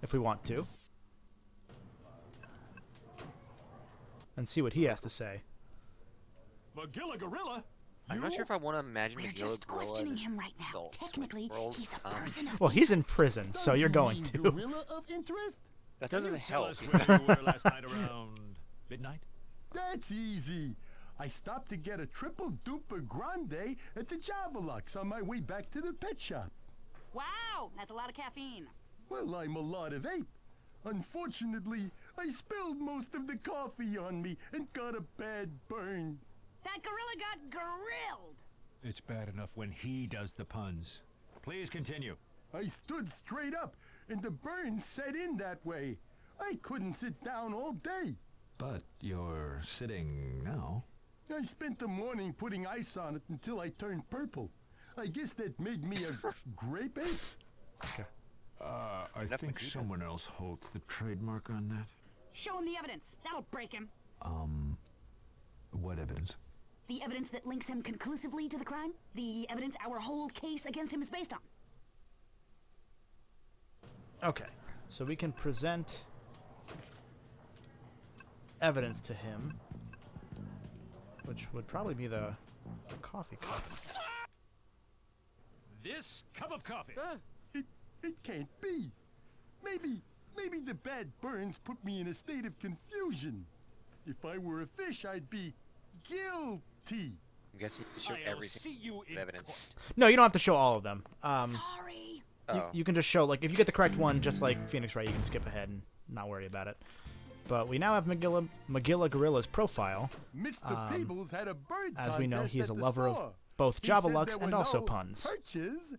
[SPEAKER 1] if we want to. And see what he has to say.
[SPEAKER 7] McGilla Gorilla?
[SPEAKER 2] I'm not sure if I want to imagine
[SPEAKER 10] We're
[SPEAKER 2] McGilla
[SPEAKER 10] just
[SPEAKER 2] Gorilla
[SPEAKER 10] questioning
[SPEAKER 2] as
[SPEAKER 10] him right now.
[SPEAKER 2] adults.
[SPEAKER 10] Technically, he's a person of
[SPEAKER 1] Well, he's in prison, so you're going to.
[SPEAKER 13] Gorilla of interest?
[SPEAKER 2] That doesn't
[SPEAKER 7] Tell
[SPEAKER 2] help.
[SPEAKER 7] us where you were last night around midnight?
[SPEAKER 13] That's easy. I stopped to get a triple duper grande at the Javelux on my way back to the pet shop.
[SPEAKER 10] Wow, that's a lot of caffeine.
[SPEAKER 13] Well, I'm a lot of ape. Unfortunately, I spilled most of the coffee on me and got a bad burn.
[SPEAKER 10] That gorilla got grilled.
[SPEAKER 7] It's bad enough when he does the puns. Please continue.
[SPEAKER 13] I stood straight up, and the burn set in that way. I couldn't sit down all day.
[SPEAKER 3] But you're sitting now.
[SPEAKER 13] I spent the morning putting ice on it until I turned purple. I guess that made me a grape ape.
[SPEAKER 1] Okay.
[SPEAKER 3] I think someone else holds the trademark on that.
[SPEAKER 10] Show him the evidence. That'll break him.
[SPEAKER 3] What evidence?
[SPEAKER 10] The evidence that links him conclusively to the crime. The evidence our whole case against him is based on.
[SPEAKER 1] Okay, so we can present evidence to him, which would probably be the coffee cup.
[SPEAKER 7] This cup of coffee.
[SPEAKER 13] It can't be. Maybe the bad burns put me in a state of confusion. If I were a fish, I'd be guilty.
[SPEAKER 2] I'm guessing you have to show
[SPEAKER 7] I'll
[SPEAKER 2] everything
[SPEAKER 7] see you
[SPEAKER 2] with
[SPEAKER 7] in
[SPEAKER 2] evidence.
[SPEAKER 1] No, you don't have to show all of them.
[SPEAKER 10] Sorry.
[SPEAKER 1] You can just show, like, if you get the correct one, just like Phoenix Wright, you can skip ahead and not worry about it. But we now have McGilla Gorilla's profile.
[SPEAKER 13] Mr. Peebles had a bird
[SPEAKER 1] As we know,
[SPEAKER 13] contest
[SPEAKER 1] he is a
[SPEAKER 13] at the
[SPEAKER 1] lover
[SPEAKER 13] store.
[SPEAKER 1] of both
[SPEAKER 13] He said
[SPEAKER 1] Javelux
[SPEAKER 13] there
[SPEAKER 1] and
[SPEAKER 13] were
[SPEAKER 1] also
[SPEAKER 13] no
[SPEAKER 1] puns.
[SPEAKER 13] Perches.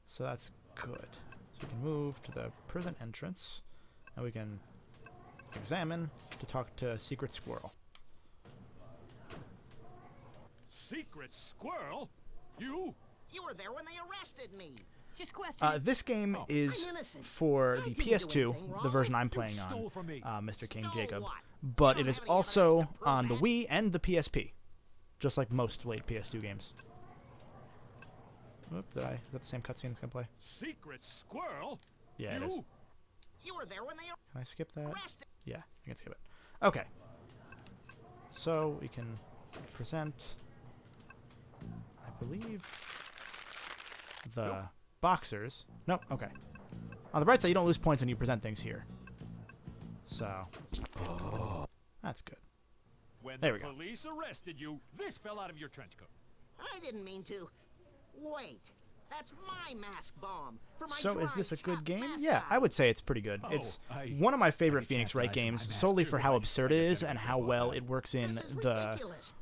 [SPEAKER 1] So that's good. So we can move to the prison entrance, and we can examine to talk to Secret Squirrel.
[SPEAKER 7] Secret Squirrel? You?
[SPEAKER 5] You were there when they arrested me.
[SPEAKER 10] Just question.
[SPEAKER 1] This game is
[SPEAKER 5] I'm innocent.
[SPEAKER 1] for
[SPEAKER 5] I
[SPEAKER 1] the
[SPEAKER 5] didn't do
[SPEAKER 1] PS2,
[SPEAKER 5] anything
[SPEAKER 1] the
[SPEAKER 5] wrong.
[SPEAKER 1] version I'm playing
[SPEAKER 7] stole from me.
[SPEAKER 1] on, Mr. King
[SPEAKER 5] Stole
[SPEAKER 1] Jacob.
[SPEAKER 5] what?
[SPEAKER 1] But
[SPEAKER 5] You
[SPEAKER 1] it
[SPEAKER 5] don't
[SPEAKER 1] is
[SPEAKER 5] have any
[SPEAKER 1] also
[SPEAKER 5] evidence to prove
[SPEAKER 1] on the
[SPEAKER 5] that.
[SPEAKER 1] Wii and the PSP, just like most late PS2 games. Oop, is that the same cutscene it's gonna play?
[SPEAKER 7] Secret Squirrel?
[SPEAKER 1] Yeah, it is.
[SPEAKER 7] You?
[SPEAKER 5] You were there when they
[SPEAKER 1] Can I skip that?
[SPEAKER 5] arrested.
[SPEAKER 1] Yeah, I can skip it. Okay. So we can present, I believe, the boxers. Nope, okay. On the bright side, you don't lose points when you present things here. So, that's good.
[SPEAKER 7] When
[SPEAKER 1] There
[SPEAKER 7] the
[SPEAKER 1] we go.
[SPEAKER 7] police arrested you, this fell out of your trench coat.
[SPEAKER 5] I didn't mean to. Wait. That's my mask bomb. For my
[SPEAKER 1] So is this a good
[SPEAKER 5] dry-chuck
[SPEAKER 1] game?
[SPEAKER 5] mascot.
[SPEAKER 1] Yeah, I would say it's pretty good.
[SPEAKER 7] Oh,
[SPEAKER 1] It's
[SPEAKER 7] I-
[SPEAKER 1] one of my favorite
[SPEAKER 7] I
[SPEAKER 1] Phoenix
[SPEAKER 7] can't
[SPEAKER 1] Wright
[SPEAKER 7] imagine
[SPEAKER 1] games,
[SPEAKER 7] my mask
[SPEAKER 1] solely
[SPEAKER 7] too.
[SPEAKER 1] for how
[SPEAKER 7] I
[SPEAKER 1] absurd
[SPEAKER 7] just
[SPEAKER 1] it is
[SPEAKER 7] never
[SPEAKER 1] and
[SPEAKER 7] did
[SPEAKER 1] how
[SPEAKER 7] well
[SPEAKER 1] well
[SPEAKER 7] about
[SPEAKER 1] it works in
[SPEAKER 5] This is
[SPEAKER 1] the
[SPEAKER 5] ridiculous.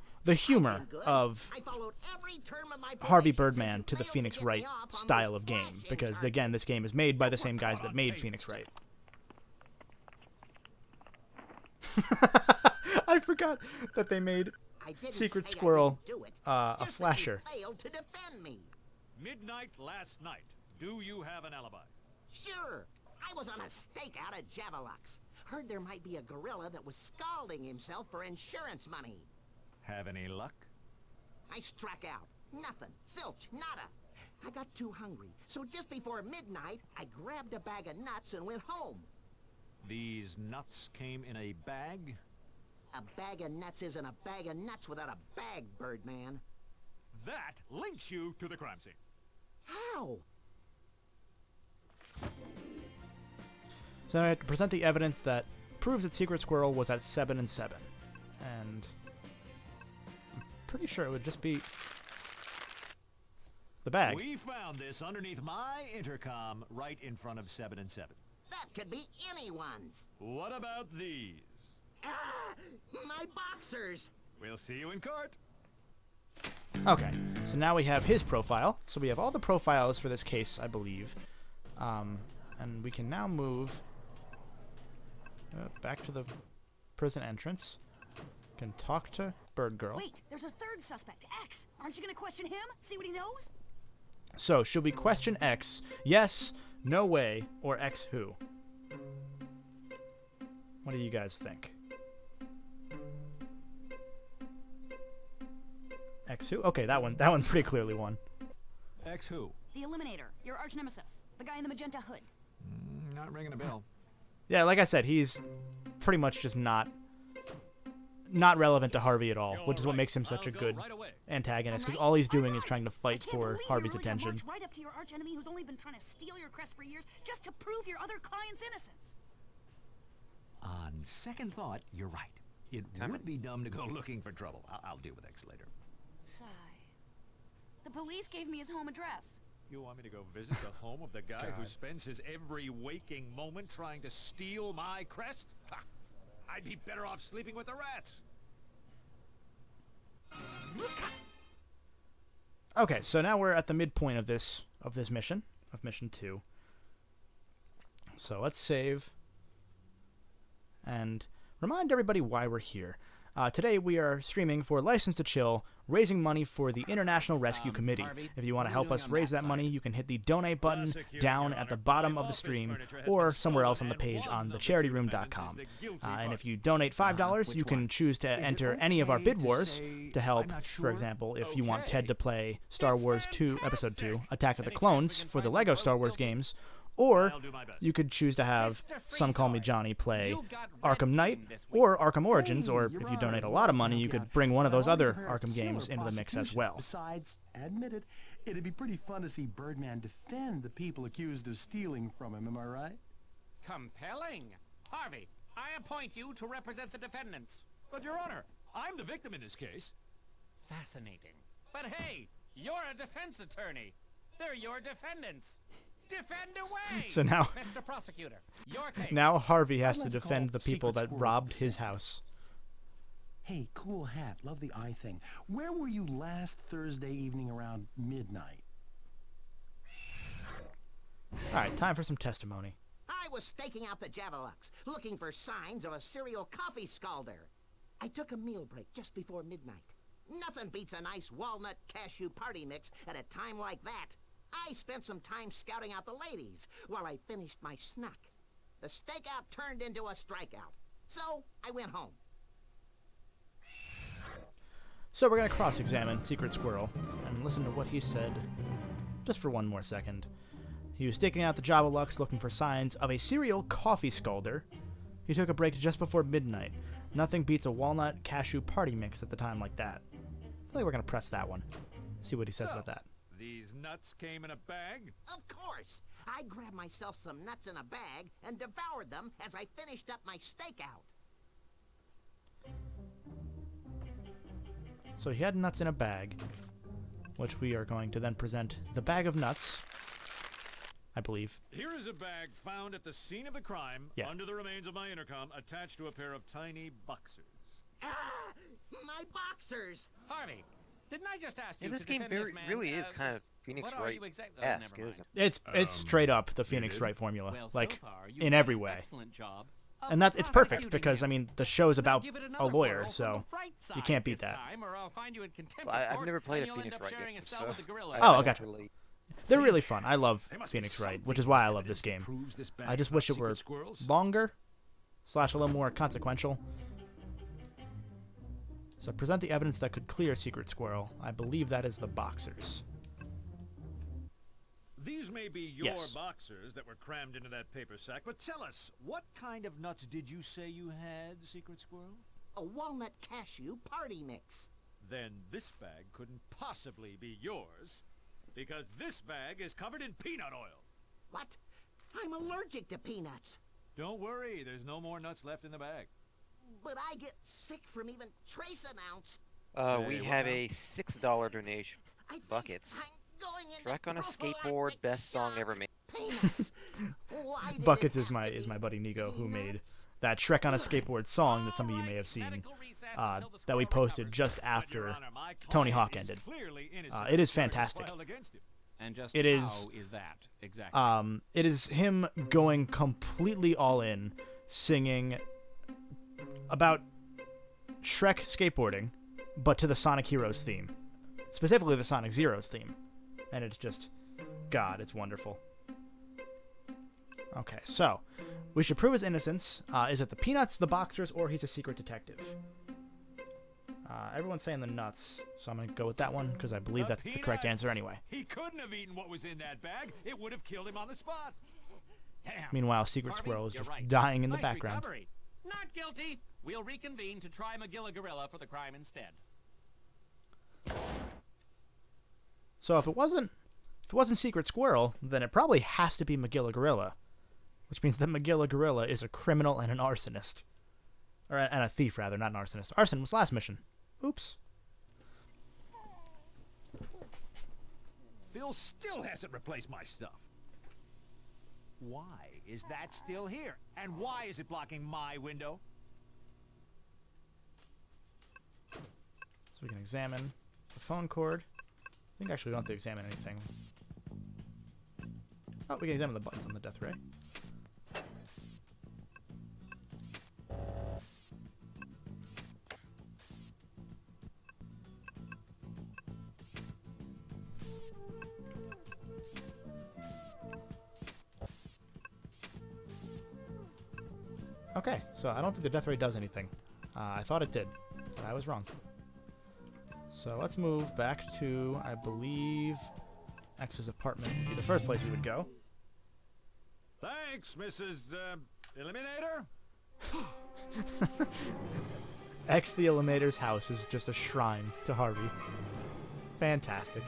[SPEAKER 1] humor
[SPEAKER 5] I've been good.
[SPEAKER 1] of
[SPEAKER 5] I followed every term of my
[SPEAKER 1] Harvey
[SPEAKER 5] probations
[SPEAKER 1] Birdman
[SPEAKER 5] and
[SPEAKER 1] to the
[SPEAKER 5] failed
[SPEAKER 1] Phoenix
[SPEAKER 5] get me
[SPEAKER 1] Wright
[SPEAKER 5] off on
[SPEAKER 1] style
[SPEAKER 5] those
[SPEAKER 1] of game,
[SPEAKER 5] flashing
[SPEAKER 1] because
[SPEAKER 5] charges.
[SPEAKER 1] again, this game is made by the same guys that made Phoenix Wright. I forgot that they made
[SPEAKER 5] I didn't
[SPEAKER 1] Secret
[SPEAKER 5] say I
[SPEAKER 1] Squirrel
[SPEAKER 5] didn't do it,
[SPEAKER 1] a
[SPEAKER 5] just that you
[SPEAKER 1] flasher.
[SPEAKER 5] failed to defend me.
[SPEAKER 7] Midnight last night. Do you have an alibi?
[SPEAKER 5] Sure, I was on a stakeout at Javelux. Heard there might be a gorilla that was scalding himself for insurance money.
[SPEAKER 7] Have any luck?
[SPEAKER 5] I struck out. Nothing. Filch. Nada. I got too hungry, so just before midnight, I grabbed a bag of nuts and went home.
[SPEAKER 7] These nuts came in a bag?
[SPEAKER 5] A bag of nuts isn't a bag of nuts without a bag, Birdman.
[SPEAKER 7] That links you to the crime scene.
[SPEAKER 5] How?
[SPEAKER 1] So I have to present the evidence that proves that Secret Squirrel was at 7 and 7. And I'm pretty sure it would just be the bag.
[SPEAKER 7] We found this underneath my intercom right in front of 7 and 7.
[SPEAKER 5] That could be anyone's.
[SPEAKER 7] What about these?
[SPEAKER 5] Ah, my boxers.
[SPEAKER 7] We'll see you in court.
[SPEAKER 1] Okay, so now we have his profile. So we have all the profiles for this case, I believe. And we can now move back to the prison entrance. Can talk to Bird Girl.
[SPEAKER 10] Wait, there's a third suspect, X. Aren't you gonna question him? See what he knows?
[SPEAKER 1] So, should we question X? Yes, no way, or X who? What do you guys think? X who? Okay, that one pretty clearly won.
[SPEAKER 7] X who?
[SPEAKER 10] The Eliminator, your arch nemesis. The guy in the magenta hood.
[SPEAKER 7] Not ringing a bell.
[SPEAKER 1] Yeah, like I said, he's pretty much just not relevant to Harvey at all, which is what makes him such a good antagonist, because all he's doing is trying to fight for Harvey's attention.
[SPEAKER 10] Right up to your arch enemy who's only been trying to steal your crest for years just to prove your other client's innocence.
[SPEAKER 7] On second thought, you're right. It would be dumb to go looking for trouble. I'll deal with X later.
[SPEAKER 10] Sigh. The police gave me his home address.
[SPEAKER 12] You want me to go visit the home of the guy who spends his every waking moment trying to steal my crest? Ha! I'd be better off sleeping with the rats.
[SPEAKER 1] Okay, so now we're at the midpoint of this mission, of mission 2. So let's save and remind everybody why we're here. Today we are streaming for License to Chill, raising money for the International Rescue Committee.
[SPEAKER 14] Harvey,
[SPEAKER 1] If you want to
[SPEAKER 14] what are
[SPEAKER 1] help
[SPEAKER 14] you
[SPEAKER 1] us
[SPEAKER 14] doing on
[SPEAKER 1] raise
[SPEAKER 14] that
[SPEAKER 1] that money, you can hit the donate button down at the bottom of the stream or somewhere else on the page on thecharityroom.com. And if you donate $5, you can choose to enter any of our bid wars to help. For example, if you want Ted to play Star Wars 2, Episode 2, Attack of the Clones for the LEGO Star Wars games, or you could choose to have Some Call Me Johnny play Arkham Knight or Arkham Origins, or if you donate a lot of money, you could bring one of those other Arkham games into the mix as well.
[SPEAKER 13] Besides, admit it, it'd be pretty fun to see Birdman defend the people accused of stealing from him, am I right?
[SPEAKER 14] Compelling. Harvey, I appoint you to represent the defendants.
[SPEAKER 7] But, Your Honor, I'm the victim in this case.
[SPEAKER 14] Fascinating. But hey, you're a defense attorney. They're your defendants. Defend away!
[SPEAKER 1] So now,
[SPEAKER 14] Mr. Prosecutor, your case.
[SPEAKER 1] now Harvey has to defend the people that robbed his house.
[SPEAKER 13] Hey, cool hat. Love the eye thing. Where were you last Thursday evening around midnight?
[SPEAKER 1] Alright, time for some testimony.
[SPEAKER 5] I was staking out the Javelux, looking for signs of a serial coffee scalder. I took a meal break just before midnight. Nothing beats a nice walnut cashew party mix at a time like that. I spent some time scouting out the ladies while I finished my snack. The stakeout turned into a strikeout, so I went home.
[SPEAKER 1] So we're going to cross-examine Secret Squirrel and listen to what he said just for one more second. He was staking out the Java Lux looking for signs of a serial coffee scalder. He took a break just before midnight. Nothing beats a walnut cashew party mix at the time like that. I feel like we're going to press that one. See what he says about that.
[SPEAKER 12] These nuts came in a bag?
[SPEAKER 5] Of course. I grabbed myself some nuts in a bag and devoured them as I finished up my stakeout.
[SPEAKER 1] So he had nuts in a bag, which we are going to then present the bag of nuts, I believe.
[SPEAKER 12] Here is a bag found at the scene of the crime, under the remains of my intercom, attached to a pair of tiny boxers.
[SPEAKER 5] Ah! My boxers!
[SPEAKER 14] Harvey, didn't I just ask you
[SPEAKER 2] this
[SPEAKER 14] to
[SPEAKER 2] game
[SPEAKER 14] defend this man?
[SPEAKER 2] really is kind of Phoenix
[SPEAKER 14] what are you exactly?
[SPEAKER 2] Wright-esque, isn't it?
[SPEAKER 1] It's straight up the Phoenix Wright formula,
[SPEAKER 14] Well,
[SPEAKER 1] like
[SPEAKER 14] so far,
[SPEAKER 1] in every way.
[SPEAKER 14] Excellent job.
[SPEAKER 1] And it's perfect because I mean the show's about a lawyer, so you can't beat that.
[SPEAKER 2] Well, I've never played a Phoenix Wright game, so
[SPEAKER 1] Oh, gotcha. They're really fun. I love Phoenix Wright, which is why I love this game. I just wish it were longer, / a little more consequential. So present the evidence that could clear Secret Squirrel. I believe that is the boxers.
[SPEAKER 12] These may be your
[SPEAKER 1] Yes.
[SPEAKER 12] boxers that were crammed into that paper sack, but tell us, what kind of nuts did you say you had, Secret Squirrel?
[SPEAKER 5] A walnut cashew party mix.
[SPEAKER 12] Then this bag couldn't possibly be yours, because this bag is covered in peanut oil.
[SPEAKER 5] What? I'm allergic to peanuts.
[SPEAKER 7] Don't worry, there's no more nuts left in the bag.
[SPEAKER 5] But I get sick from even trace an ounce.
[SPEAKER 2] We have a $6 donation. Buckets. Shrek on a skateboard, best song ever made.
[SPEAKER 1] Buckets is my buddy Nico, who made that Shrek on a skateboard song that some of you may have seen, that we posted just after Tony Hawk ended. It is fantastic.
[SPEAKER 14] And just
[SPEAKER 1] it is,
[SPEAKER 14] how is that exactly?
[SPEAKER 1] It is him going completely all in, singing about Shrek skateboarding, but to the Sonic Heroes theme. Specifically the Sonic Zeros theme. And it's just, God, it's wonderful. Okay, so, we should prove his innocence. Is it the Peanuts, the Boxers, or he's a secret detective? Everyone's saying the nuts, so I'm going to go with that one, because I believe that's the correct answer anyway.
[SPEAKER 12] He couldn't have eaten what was in that bag. It would have killed him on the spot. Damn.
[SPEAKER 1] Meanwhile, Secret
[SPEAKER 14] Harvey,
[SPEAKER 1] Squirrel is
[SPEAKER 14] you're
[SPEAKER 1] just
[SPEAKER 14] right.
[SPEAKER 1] dying in the
[SPEAKER 14] Nice
[SPEAKER 1] background.
[SPEAKER 14] recovery. Not guilty. We'll reconvene to try Magilla Gorilla for the crime instead.
[SPEAKER 1] So if it wasn't Secret Squirrel, then it probably has to be Magilla Gorilla, which means that Magilla Gorilla is a criminal and an arsonist. And a thief, rather, not an arsonist. Arson was last mission. Oops.
[SPEAKER 7] Phil still hasn't replaced my stuff. Why is that still here? And why is it blocking my window?
[SPEAKER 1] So we can examine the phone cord. I think actually we don't have to examine anything. Oh, we can examine the buttons on the death ray. Okay, so I don't think the death ray does anything. I thought it did, but I was wrong. So let's move back to, I believe, X's apartment would be the first place we would go.
[SPEAKER 12] Thanks, Mrs. Eliminator.
[SPEAKER 1] X the Eliminator's house is just a shrine to Harvey. Fantastic.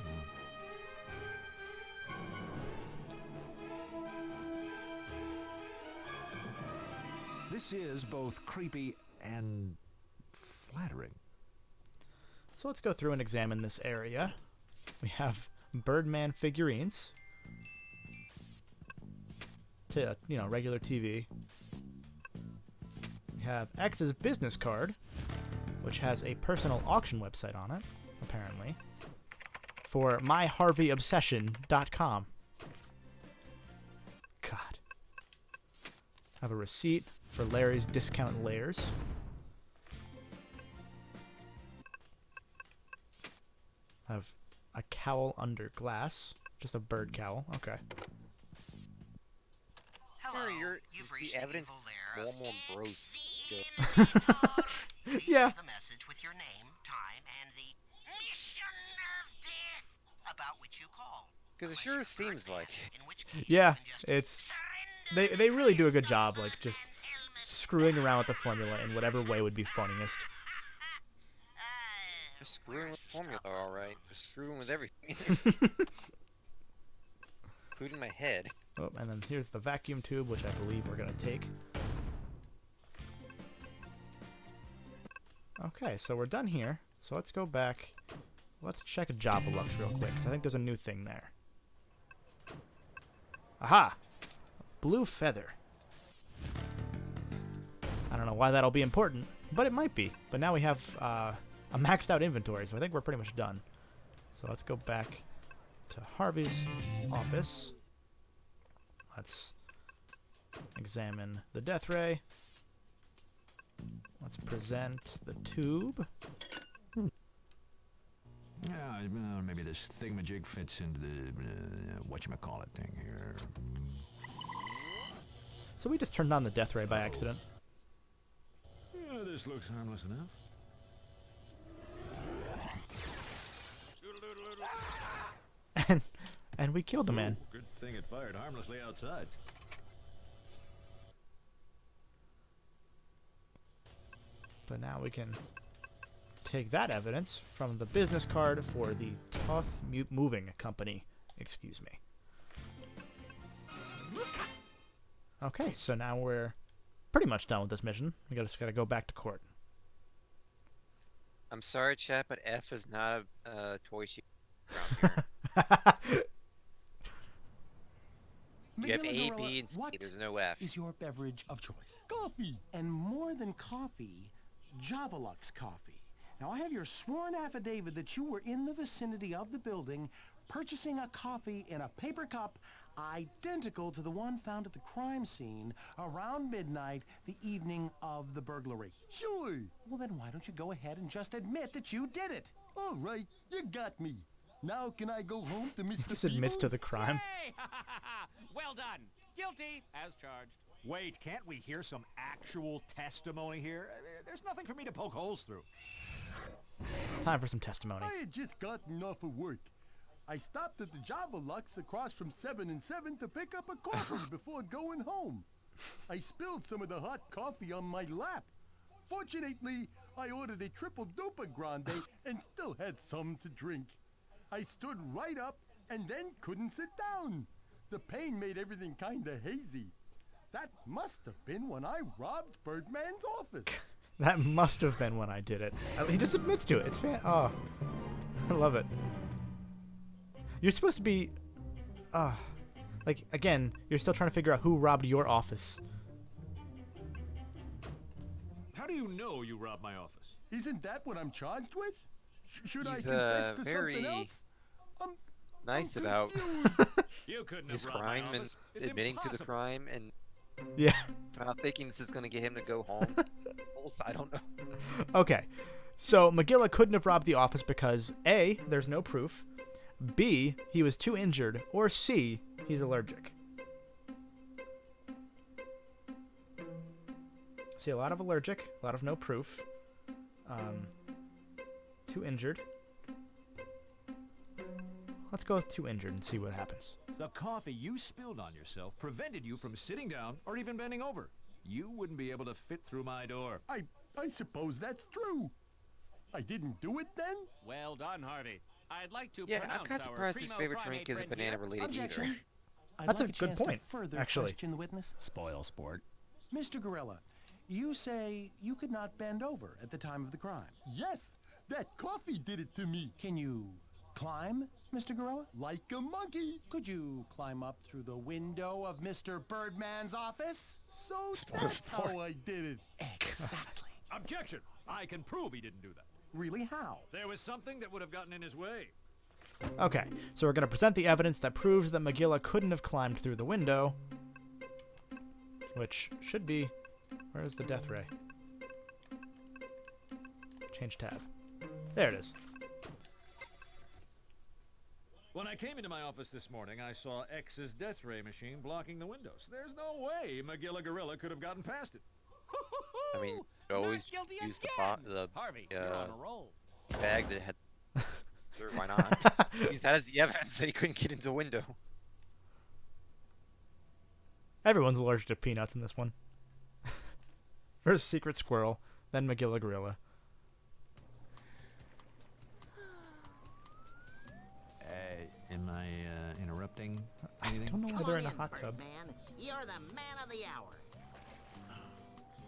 [SPEAKER 7] This is both creepy and flattering.
[SPEAKER 1] So let's go through and examine this area. We have Birdman figurines. Regular TV. We have X's business card, which has a personal auction website on it, apparently, for myharveyobsession.com. God. I have a receipt for Larry's Discount Layers. I have a cowl under glass. Just a bird cowl. Okay.
[SPEAKER 2] Hello, is the evidence more gross?
[SPEAKER 1] Yeah.
[SPEAKER 5] The message with your name, time, and the mission of death about which you call.
[SPEAKER 2] Because it sure seems like.
[SPEAKER 1] Yeah, it's they really do a good job, like just screwing around with the formula in whatever way would be funniest.
[SPEAKER 2] They're screwing with formula, all right. They're screwing with everything, including my head.
[SPEAKER 1] Oh, and then here's the vacuum tube, which I believe we're gonna take. Okay, so we're done here. So let's go back. Let's check Jabalux real quick, because I think there's a new thing there. Aha! Blue feather. I don't know why that'll be important, but it might be. But now we have a maxed out inventory, so I think we're pretty much done. So let's go back to Harvey's office. Let's examine the death ray. Let's present the tube.
[SPEAKER 7] Yeah, maybe this thingamajig fits into the whatchamacallit thing here.
[SPEAKER 1] So we just turned on the death ray by accident.
[SPEAKER 7] Yeah, this looks harmless enough.
[SPEAKER 1] And we killed the man.
[SPEAKER 7] Ooh, good thing it fired harmlessly outside.
[SPEAKER 1] But now we can take that evidence from the business card for the Toth Moving Company. Excuse me. Okay, so now we're pretty much done with this mission. We just gotta go back to court.
[SPEAKER 2] I'm sorry, chat, but F is not a toy sheet. You have A, B, and C. There's no F.
[SPEAKER 13] Is your beverage of choice? Coffee. And more than coffee, Jabalux coffee. Now, I have your sworn affidavit that you were in the vicinity of the building purchasing a coffee in a paper cup identical to the one found at the crime scene around midnight the evening of the burglary. Sure. Well, then why don't you go ahead and just admit that you did it? All right, you got me. Now can I go home to Mr.
[SPEAKER 1] He just admits to the crime.
[SPEAKER 14] Yay! Well done. Guilty as charged.
[SPEAKER 7] Wait, can't we hear some actual testimony here? There's nothing for me to poke holes through.
[SPEAKER 1] Time for some testimony.
[SPEAKER 13] I had just gotten off of work. I stopped at the Java Lux across from 7 and 7 to pick up a coffee before going home. I spilled some of the hot coffee on my lap. Fortunately, I ordered a triple duper grande and still had some to drink. I stood right up and then couldn't sit down. The pain made everything kinda hazy. That must have been when I robbed Birdman's office.
[SPEAKER 1] That must have been when I did it. He just admits to it. It's oh, I love it. You're supposed to be, like, again, you're still trying to figure out who robbed your office.
[SPEAKER 7] How do you know you robbed my office?
[SPEAKER 13] Isn't that what I'm charged with? Should I
[SPEAKER 2] He's
[SPEAKER 13] confess to
[SPEAKER 2] very
[SPEAKER 13] something else?
[SPEAKER 2] nice about
[SPEAKER 7] You couldn't
[SPEAKER 2] his
[SPEAKER 7] have robbed
[SPEAKER 2] crime
[SPEAKER 7] my
[SPEAKER 2] and
[SPEAKER 7] office. It's
[SPEAKER 2] admitting to the
[SPEAKER 7] impossible.
[SPEAKER 2] crime and
[SPEAKER 1] Yeah.
[SPEAKER 2] thinking this is going to get him to go home. Also, I don't know.
[SPEAKER 1] Okay, so McGilla couldn't have robbed the office because A, there's no proof, B, he was too injured, or C, he's allergic. See, a lot of allergic, a lot of no proof, too injured. Let's go with too injured and see what happens.
[SPEAKER 7] The coffee you spilled on yourself prevented you from sitting down or even bending over. You wouldn't be able to fit through my door.
[SPEAKER 13] I suppose that's true. I didn't do it then?
[SPEAKER 14] Well done, Harvey. I'd like to
[SPEAKER 2] Yeah,
[SPEAKER 14] pronounce
[SPEAKER 2] I'm kind of
[SPEAKER 14] our
[SPEAKER 2] surprised his
[SPEAKER 14] primo
[SPEAKER 2] favorite
[SPEAKER 14] primate
[SPEAKER 2] drink isn't
[SPEAKER 14] friend
[SPEAKER 2] banana
[SPEAKER 14] here.
[SPEAKER 2] related
[SPEAKER 13] Objection.
[SPEAKER 2] either.
[SPEAKER 13] I'd
[SPEAKER 1] That's
[SPEAKER 13] like
[SPEAKER 1] a good
[SPEAKER 13] chance to
[SPEAKER 1] point,
[SPEAKER 13] further
[SPEAKER 1] actually.
[SPEAKER 13] question the witness.
[SPEAKER 4] Spoil sport.
[SPEAKER 13] Mr. Gorilla, you say you could not bend over at the time of the crime. Yes, that coffee did it to me. Can you climb, Mr. Gorilla? Like a monkey. Could you climb up through the window of Mr. Birdman's office? So that's how I did it. Exactly.
[SPEAKER 7] Objection! I can prove he didn't do that.
[SPEAKER 13] Really, how?
[SPEAKER 7] There was something that would have gotten in his way.
[SPEAKER 1] Okay, so we're going to present the evidence that proves that McGilla couldn't have climbed through the window, which should be... Where's the death ray? Change tab. There it is.
[SPEAKER 7] When I came into my office this morning, I saw X's death ray machine blocking the windows. There's no way McGilla Gorilla could have gotten past it.
[SPEAKER 2] I mean, you always use the
[SPEAKER 14] Harvey, you're on a roll.
[SPEAKER 2] bag that had. Sure, why not? Use that as the evidence that he couldn't get into the window.
[SPEAKER 1] Everyone's allergic to peanuts in this one. First Secret Squirrel, then McGilla Gorilla.
[SPEAKER 4] Am I interrupting anything?
[SPEAKER 1] I don't know why they're in a hot tub.
[SPEAKER 5] Birdman. You're the man of the hour.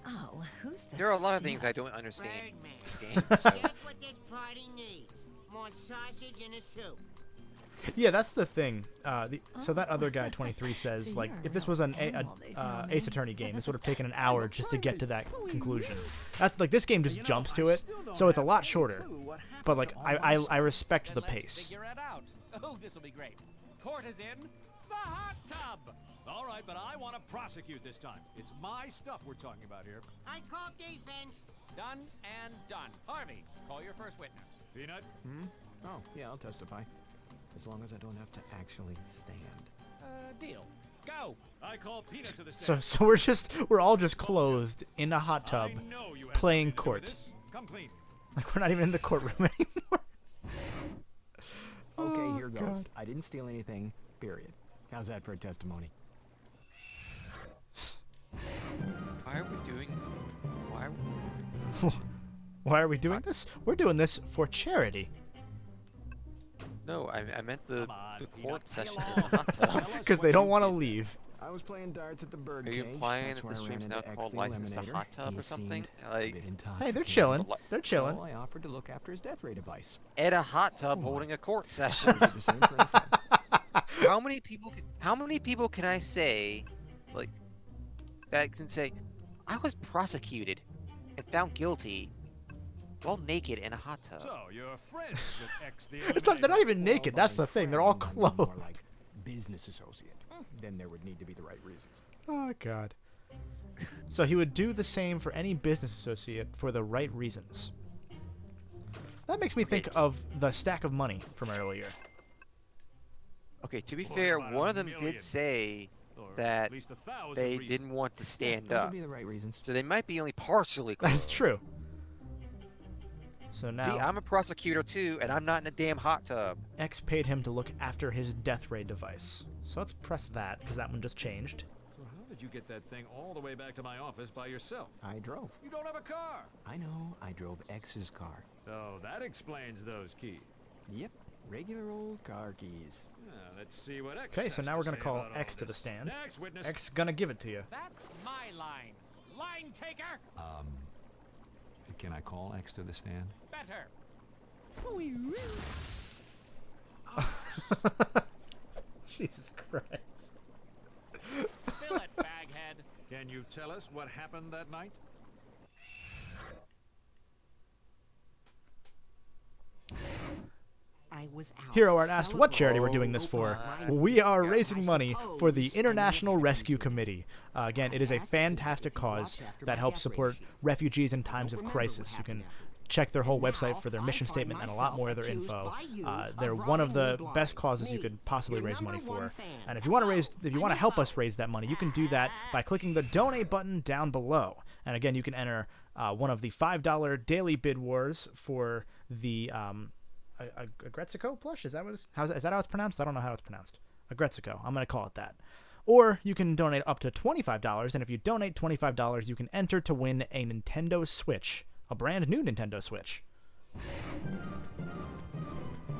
[SPEAKER 9] Oh, who's the
[SPEAKER 2] There are a lot of
[SPEAKER 9] stiff?
[SPEAKER 2] things I don't understand in
[SPEAKER 5] Birdman.
[SPEAKER 2] this game. So.
[SPEAKER 5] That's what this party needs. More sausage in a soup.
[SPEAKER 1] Yeah, that's the thing. So that other guy, 23, says,
[SPEAKER 9] So
[SPEAKER 1] like,
[SPEAKER 9] you're
[SPEAKER 1] if
[SPEAKER 9] a
[SPEAKER 1] this was an Ace Attorney game, this would have taken an hour just to get to that conclusion. That's like, this game just jumps to it, so it's a lot shorter. But like, I respect the
[SPEAKER 14] Then let's
[SPEAKER 1] pace.
[SPEAKER 14] figure it out. Oh, this will be great. Court is in the hot tub.
[SPEAKER 7] All right, but I want to prosecute this time. It's my stuff we're talking about here.
[SPEAKER 5] I call defense.
[SPEAKER 14] Done and done. Harvey, call your first witness.
[SPEAKER 7] Peanut?
[SPEAKER 4] Oh, yeah, I'll testify. As long as I don't have to actually stand.
[SPEAKER 14] Deal. Go.
[SPEAKER 7] I call Peanut to the
[SPEAKER 1] So
[SPEAKER 7] stand.
[SPEAKER 1] we're all just clothed in a hot tub,
[SPEAKER 7] I know you had
[SPEAKER 1] playing
[SPEAKER 7] something to do with
[SPEAKER 1] court.
[SPEAKER 7] this. Come clean.
[SPEAKER 1] Like, we're not even in the courtroom anymore.
[SPEAKER 4] Okay, here goes.
[SPEAKER 1] God.
[SPEAKER 4] I didn't steal anything, period. How's that for a testimony?
[SPEAKER 2] Why are we doing? Why?
[SPEAKER 1] Why are we doing this? We're doing this for charity.
[SPEAKER 2] No, I meant the court session
[SPEAKER 7] along.
[SPEAKER 2] in the hot tub.
[SPEAKER 1] Because they don't want to leave.
[SPEAKER 4] I was playing darts at the bird
[SPEAKER 2] Are
[SPEAKER 4] cage.
[SPEAKER 2] you implying
[SPEAKER 4] That's
[SPEAKER 2] that
[SPEAKER 4] where
[SPEAKER 2] the
[SPEAKER 4] I
[SPEAKER 2] stream's
[SPEAKER 4] ran
[SPEAKER 2] now
[SPEAKER 4] into X
[SPEAKER 2] called
[SPEAKER 4] the
[SPEAKER 2] License to
[SPEAKER 4] Eliminator.
[SPEAKER 2] Hot Tub
[SPEAKER 4] He
[SPEAKER 2] or something?
[SPEAKER 4] seemed a
[SPEAKER 2] Like,
[SPEAKER 4] bit
[SPEAKER 1] Hey, they're
[SPEAKER 4] intoxicated.
[SPEAKER 1] chilling. They're chilling.
[SPEAKER 4] So I offered to look after his death ray device.
[SPEAKER 2] at a hot tub holding a court session.
[SPEAKER 4] I did the same for a friend.
[SPEAKER 2] How many people can I say, like, that can say, I was prosecuted and found guilty while naked in a hot tub?
[SPEAKER 7] So, you're friends with X the
[SPEAKER 1] It's not, they're not
[SPEAKER 7] Eliminator.
[SPEAKER 1] even naked. That's the thing. They're all
[SPEAKER 4] Friend, I mean more
[SPEAKER 1] clothed.
[SPEAKER 4] like business associate. Then there would need to be the right reasons.
[SPEAKER 1] Oh, God. So he would do the same for any business associate for the right reasons. That makes me think of the stack of money from earlier.
[SPEAKER 2] Okay, to be fair, one of them did say that they didn't want to stand
[SPEAKER 4] those
[SPEAKER 2] up.
[SPEAKER 4] would be the right reasons.
[SPEAKER 2] So they might be only partially closed.
[SPEAKER 1] That's true. So now...
[SPEAKER 2] See, I'm a prosecutor too, and I'm not in a damn hot tub.
[SPEAKER 1] X paid him to look after his death ray device. So let's press that, because that one just changed.
[SPEAKER 12] So how did you get that thing all the way back to my office by yourself?
[SPEAKER 4] I drove.
[SPEAKER 12] You don't have a car.
[SPEAKER 4] I know. I drove X's car.
[SPEAKER 12] So that explains those keys.
[SPEAKER 4] Yep. Regular old car keys.
[SPEAKER 12] Let's see what X
[SPEAKER 1] Okay, so
[SPEAKER 12] has
[SPEAKER 1] now
[SPEAKER 12] to
[SPEAKER 1] we're going
[SPEAKER 12] say
[SPEAKER 1] to call
[SPEAKER 12] about all
[SPEAKER 1] X to the
[SPEAKER 12] this.
[SPEAKER 1] stand.
[SPEAKER 12] Next witness.
[SPEAKER 1] X gonna give it to you.
[SPEAKER 14] That's my line. Line taker.
[SPEAKER 3] Can I call X to the stand?
[SPEAKER 14] Better.
[SPEAKER 1] Jesus Christ.
[SPEAKER 14] Spill it, baghead.
[SPEAKER 12] Can you tell us what happened that night?
[SPEAKER 5] I was out
[SPEAKER 1] Hero Art asked what charity we're doing
[SPEAKER 5] celebrating
[SPEAKER 1] this for.
[SPEAKER 5] Open
[SPEAKER 1] We are
[SPEAKER 5] Mind.
[SPEAKER 1] raising
[SPEAKER 5] I
[SPEAKER 1] money for the
[SPEAKER 5] suppose
[SPEAKER 1] International
[SPEAKER 5] I need
[SPEAKER 1] Rescue
[SPEAKER 5] to
[SPEAKER 1] Committee. Again, it is a fantastic cause that helps support refugees in times of crisis. You can check their whole website for their mission statement and a lot more of their info. They're one of the best causes you could possibly raise money for. And if you want to help us raise that money, you can do that by clicking the donate button down below. And again, you can enter one of the $5 daily bid wars for the a Gretzko plush. Is that how it's pronounced? I don't know how it's pronounced. A Gretzko. I'm going to call it that. Or you can donate up to $25, and if you donate $25, you can enter to win a Nintendo Switch. A brand new Nintendo Switch.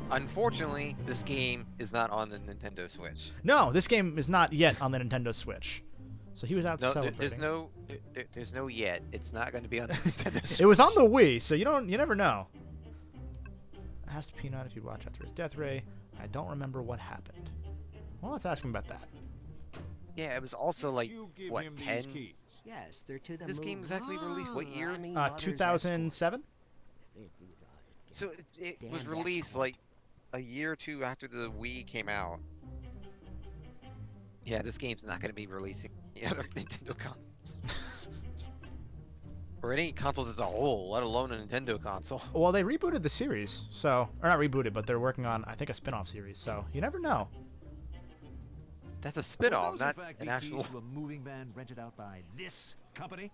[SPEAKER 2] Unfortunately, this game is not on the Nintendo Switch.
[SPEAKER 1] No, this game is not yet on the Nintendo Switch. So he was out celebrating.
[SPEAKER 2] There's no yet. It's not going to be on the Nintendo Switch.
[SPEAKER 1] It was on the Wii, so you never know. Asked Peanut if he'd watch after his death ray. I don't remember what happened. Well, let's ask him about that.
[SPEAKER 2] Yeah, it was also like, what, 10?
[SPEAKER 5] Yes, they're to the
[SPEAKER 2] This game was actually released what year?
[SPEAKER 1] 2007?
[SPEAKER 2] So it was released like a year or two after the Wii came out. Yeah, this game's not going to be releasing the other Nintendo consoles. Or any consoles as a whole, let alone a Nintendo console.
[SPEAKER 1] Well, they rebooted the series, so... Or not rebooted, but they're working on, I think, a spin-off series, so you never know.
[SPEAKER 2] That's a spin-off, not an actual...
[SPEAKER 7] a moving van rented out by this company?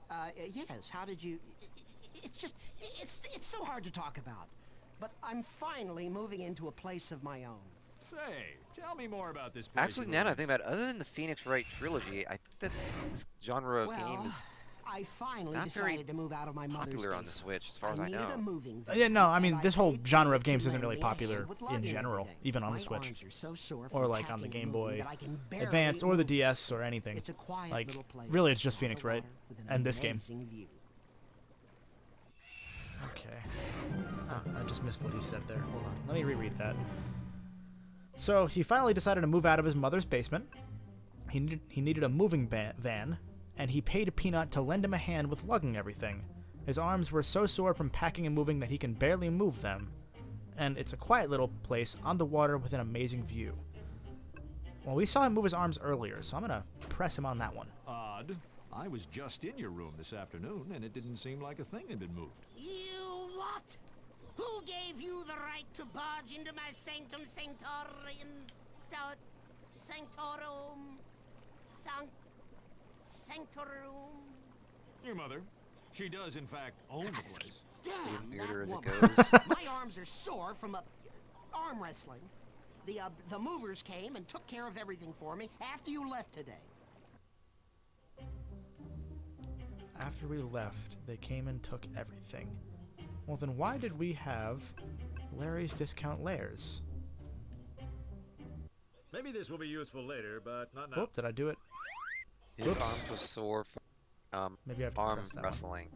[SPEAKER 5] Yes, how did you... It's just... It's so hard to talk about. But I'm finally moving into a place of my own.
[SPEAKER 12] Say, tell me more about this place.
[SPEAKER 2] Actually, now that I think about it, other than the Phoenix Wright trilogy, I think that this genre of game is...
[SPEAKER 5] I finally
[SPEAKER 2] not
[SPEAKER 5] decided to move out of my mother's
[SPEAKER 2] popular on the Switch, as far as I know.
[SPEAKER 1] Yeah, no, I mean, this whole genre of games isn't really popular in general, even on the Switch. Or, like, on the Game Boy Advance or the DS or anything. Like, really, it's just Phoenix Wright and this game. Okay. Oh, I just missed what he said there. Hold on. Let me reread that. So, he finally decided to move out of his mother's basement. He needed a moving van, and he paid Peanut to lend him a hand with lugging everything. His arms were so sore from packing and moving that he can barely move them. And it's a quiet little place on the water with an amazing view. Well, we saw him move his arms earlier, so I'm going to press him on that one.
[SPEAKER 7] Odd. I was just in your room this afternoon, and it didn't seem like a thing had been moved.
[SPEAKER 5] You what? Who gave you the right to barge into my sanctum sanctorum? Sanctorum? Sanctorum?
[SPEAKER 7] Your mother. She does, in fact, own the place.
[SPEAKER 5] Damn,
[SPEAKER 2] weirder as
[SPEAKER 5] that
[SPEAKER 2] it
[SPEAKER 5] woman.
[SPEAKER 2] goes.
[SPEAKER 5] My arms are sore from arm wrestling. The movers came and took care of everything for me after you left today.
[SPEAKER 1] After we left, they came and took everything. Well, then why did we have Larry's Discount Lairs?
[SPEAKER 12] Maybe this will be useful later, but not now.
[SPEAKER 1] Oop, did I do it?
[SPEAKER 2] His arms were sore from
[SPEAKER 1] Maybe I have to
[SPEAKER 2] arm
[SPEAKER 1] press that
[SPEAKER 2] wrestling.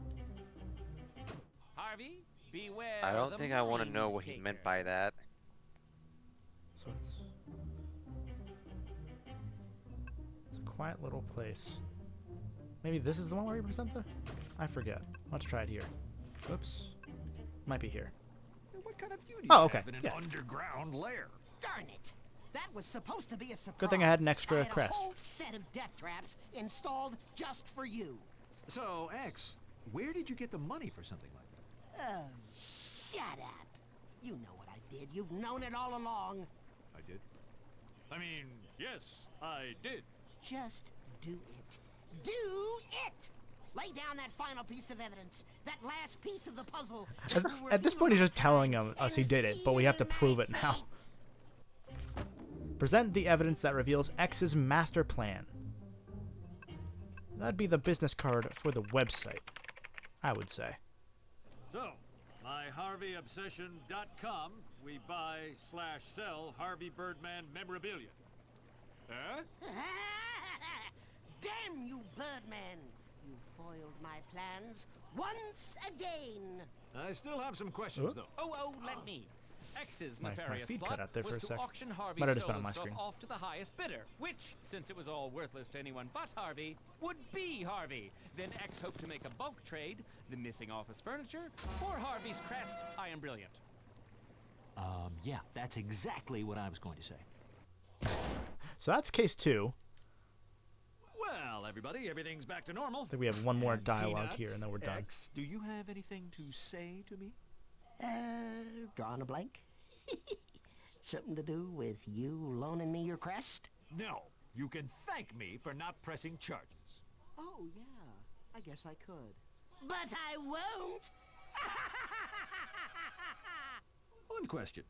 [SPEAKER 14] Harvey, beware.
[SPEAKER 2] I don't
[SPEAKER 14] the
[SPEAKER 2] think I want to
[SPEAKER 14] mind
[SPEAKER 2] know what he
[SPEAKER 14] taker.
[SPEAKER 2] meant by that.
[SPEAKER 1] So it's a quiet little place. Maybe this is the one where we present the... I forget. Let's try it here. Oops. Might be here.
[SPEAKER 7] What kind of view do you
[SPEAKER 1] Oh, okay.
[SPEAKER 7] have in an
[SPEAKER 1] Yeah.
[SPEAKER 7] underground lair?
[SPEAKER 5] Darn it! That was supposed to be a surprise.
[SPEAKER 1] Good thing I had an extra
[SPEAKER 5] I had
[SPEAKER 1] crest.
[SPEAKER 5] a whole set of death traps installed just for you.
[SPEAKER 7] So, X, where did you get the money for something like that?
[SPEAKER 5] Oh, shut up. You know what I did. You've known it all along.
[SPEAKER 7] I did?
[SPEAKER 12] I mean, yes, I did.
[SPEAKER 5] Just do it. Do it! Lay down that final piece of evidence. That last piece of the puzzle.
[SPEAKER 1] At this point, he's just telling us he did it, but we have to prove it now. Present the evidence that reveals X's master plan. That'd be the business card for the website, I would say.
[SPEAKER 12] So, myharveyobsession.com, we buy/sell Harvey Birdman memorabilia. Huh?
[SPEAKER 5] Damn you, Birdman! You foiled my plans once again.
[SPEAKER 7] I still have some questions, though.
[SPEAKER 14] Oh, let me. X's
[SPEAKER 1] My
[SPEAKER 14] nefarious
[SPEAKER 1] feed cut
[SPEAKER 14] plot
[SPEAKER 1] out there for
[SPEAKER 14] was
[SPEAKER 1] a
[SPEAKER 14] to
[SPEAKER 1] sec.
[SPEAKER 14] auction Harvey's
[SPEAKER 1] Might have just been on
[SPEAKER 14] stolen
[SPEAKER 1] my
[SPEAKER 14] stuff
[SPEAKER 1] screen.
[SPEAKER 14] off to the highest bidder, which, since it was all worthless to anyone but Harvey, would be Harvey. Then X hoped to make a bulk trade, the missing office furniture, or Harvey's crest. I am brilliant.
[SPEAKER 7] Yeah, that's exactly what I was going to say.
[SPEAKER 1] So that's case 2.
[SPEAKER 7] Well, everybody, everything's back to normal.
[SPEAKER 1] I think we have one more
[SPEAKER 7] And
[SPEAKER 1] dialogue
[SPEAKER 7] Peanuts,
[SPEAKER 1] here, and then we're done.
[SPEAKER 7] X, do you have anything to say to me?
[SPEAKER 5] Drawing a blank? Something to do with you loaning me your crest?
[SPEAKER 7] No, you can thank me for not pressing charges.
[SPEAKER 5] Oh, yeah. I guess I could. But I won't!
[SPEAKER 7] One question.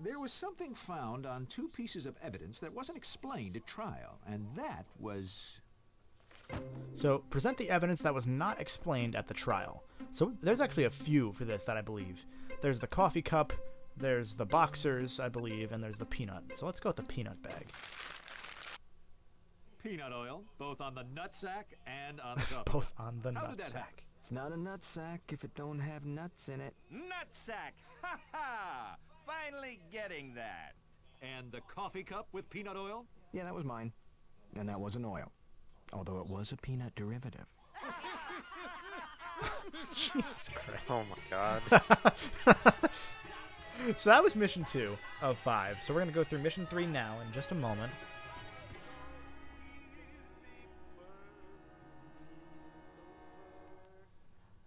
[SPEAKER 7] There was something found on 2 pieces of evidence that wasn't explained at trial, and that was...
[SPEAKER 1] So, present the evidence that was not explained at the trial. So, there's actually a few for this that I believe. There's the coffee cup, there's the boxers, I believe, and there's the peanut. So let's go with the peanut bag.
[SPEAKER 7] Peanut oil, both on the nutsack and on the coffee.
[SPEAKER 1] Both on the
[SPEAKER 7] How did that
[SPEAKER 1] nutsack.
[SPEAKER 7] happen?
[SPEAKER 4] It's not a nutsack if it don't have nuts in it.
[SPEAKER 11] Nutsack! Ha ha! Finally getting that.
[SPEAKER 7] And the coffee cup with peanut oil?
[SPEAKER 4] Yeah, that was mine. And that wasn't oil. Although it was a peanut derivative.
[SPEAKER 1] Jesus Christ.
[SPEAKER 2] Oh my god.
[SPEAKER 1] So that was mission 2 of 5. So we're going to go through mission 3 now in just a moment.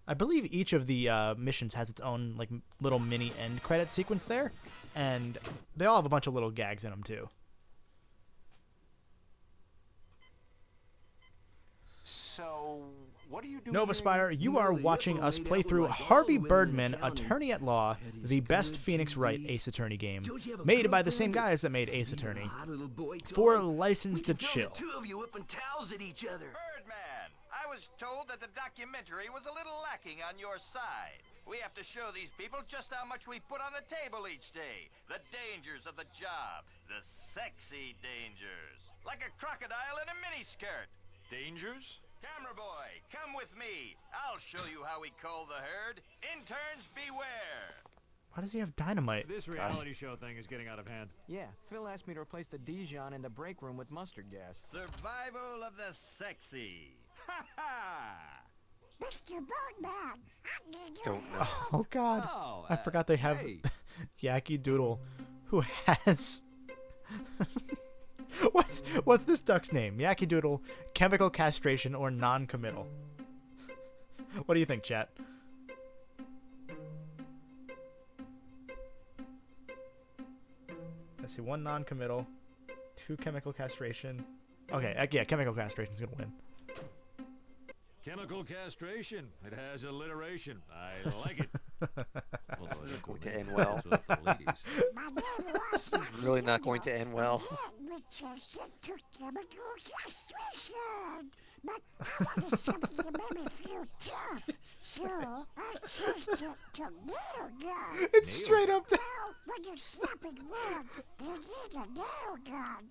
[SPEAKER 1] I believe each of the missions has its own like little mini end credit sequence there, and they all have a bunch of little gags in them too.
[SPEAKER 7] So, what are you doing?
[SPEAKER 1] Nova Spire, you are watching us play through Harvey Birdman, Attorney at Law, the best Phoenix Wright Ace Attorney game, made by the same guys that made Ace Attorney, for License to Chill.
[SPEAKER 11] Two of you whipping towels at each other. Birdman, I was told that the documentary was a little lacking on your side. We have to show these people just how much we put on the table each day. The dangers of the job. The sexy dangers. Like a crocodile in a miniskirt.
[SPEAKER 12] Dangers?
[SPEAKER 11] Camera boy, come with me. I'll show you how we cull the herd. Interns, beware.
[SPEAKER 1] Why does he have dynamite?
[SPEAKER 7] This reality show thing is getting out of hand.
[SPEAKER 4] Yeah, Phil asked me to replace the Dijon in the break room with mustard gas.
[SPEAKER 11] Survival of the sexy. Ha ha!
[SPEAKER 5] Mr. Birdman,
[SPEAKER 2] Don't know.
[SPEAKER 1] Oh God,
[SPEAKER 7] Oh,
[SPEAKER 1] I forgot they have
[SPEAKER 7] hey.
[SPEAKER 1] Yaki Doodle, who has what's this duck's name? Yaki Doodle, chemical castration or non-committal. What do you think, chat? I see 1 non-committal, 2 chemical castration. Okay, yeah, chemical castration's gonna win.
[SPEAKER 12] Chemical castration. It has alliteration. I like it.
[SPEAKER 2] This isn't going to end well. This is really not going to end well.
[SPEAKER 5] But I wanted something to make me feel tough, so I changed it to nail gun.
[SPEAKER 1] It's straight up to...
[SPEAKER 5] Now, when you're snapping wood, you need a nail gun.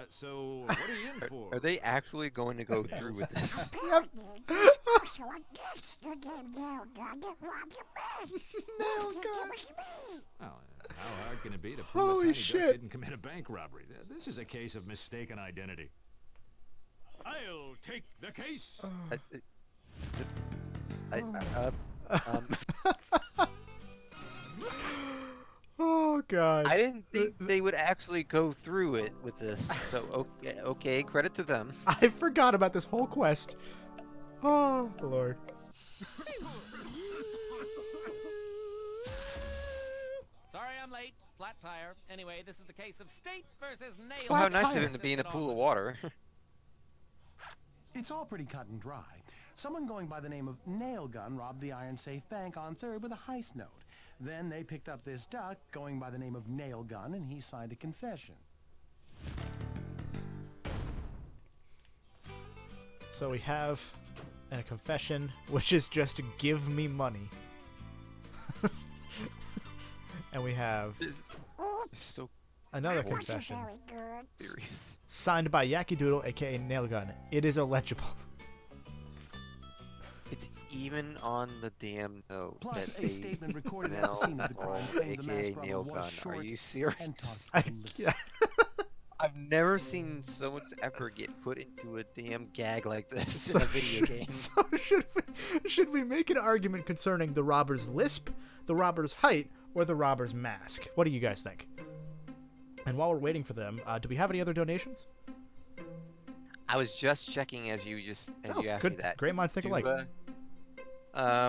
[SPEAKER 12] So what are you in for?
[SPEAKER 2] Are they actually going to go through with this?
[SPEAKER 5] Apparently, there's also a gangster named Nail Gun that robbed a bank.
[SPEAKER 1] Nail
[SPEAKER 5] It
[SPEAKER 1] Gun.
[SPEAKER 5] was me.
[SPEAKER 7] Well, how hard can it be to prove
[SPEAKER 1] Holy
[SPEAKER 7] a tiny
[SPEAKER 1] shit.
[SPEAKER 7] duck didn't commit a bank robbery? This is a case of mistaken identity.
[SPEAKER 12] I'll take the case.
[SPEAKER 1] Oh God.
[SPEAKER 2] I didn't think they would actually go through it with this. So okay, credit to them.
[SPEAKER 1] I forgot about this whole quest. Oh, Lord.
[SPEAKER 14] Sorry I'm late. Flat tire. Anyway, this is the case of State versus Nail.
[SPEAKER 2] Well, how nice of him to be in a pool of water.
[SPEAKER 15] It's all pretty cut and dry. Someone going by the name of Nail Gun robbed the Iron Safe Bank on 3rd with a heist note. Then they picked up this duck going by the name of Nail Gun, and he signed a confession.
[SPEAKER 1] So we have a confession, which is just give me money. And we have another confession. Signed by Yacky Doodle, aka Nail Gun. It is illegible.
[SPEAKER 2] It's even on the damn note.
[SPEAKER 15] Plus,
[SPEAKER 2] that
[SPEAKER 15] a statement recorded at the scene of the crime claimed the masked robber
[SPEAKER 2] Nail
[SPEAKER 15] was
[SPEAKER 2] Gun.
[SPEAKER 15] short
[SPEAKER 2] Are you
[SPEAKER 15] and
[SPEAKER 2] serious?
[SPEAKER 15] talked
[SPEAKER 2] I've never seen so much effort get put into a damn gag like this in a video game.
[SPEAKER 1] So should we make an argument concerning the robber's lisp, the robber's height, or the robber's mask? What do you guys think? And while we're waiting for them, do we have any other donations?
[SPEAKER 2] I was just checking as you asked me that.
[SPEAKER 1] Great minds think alike.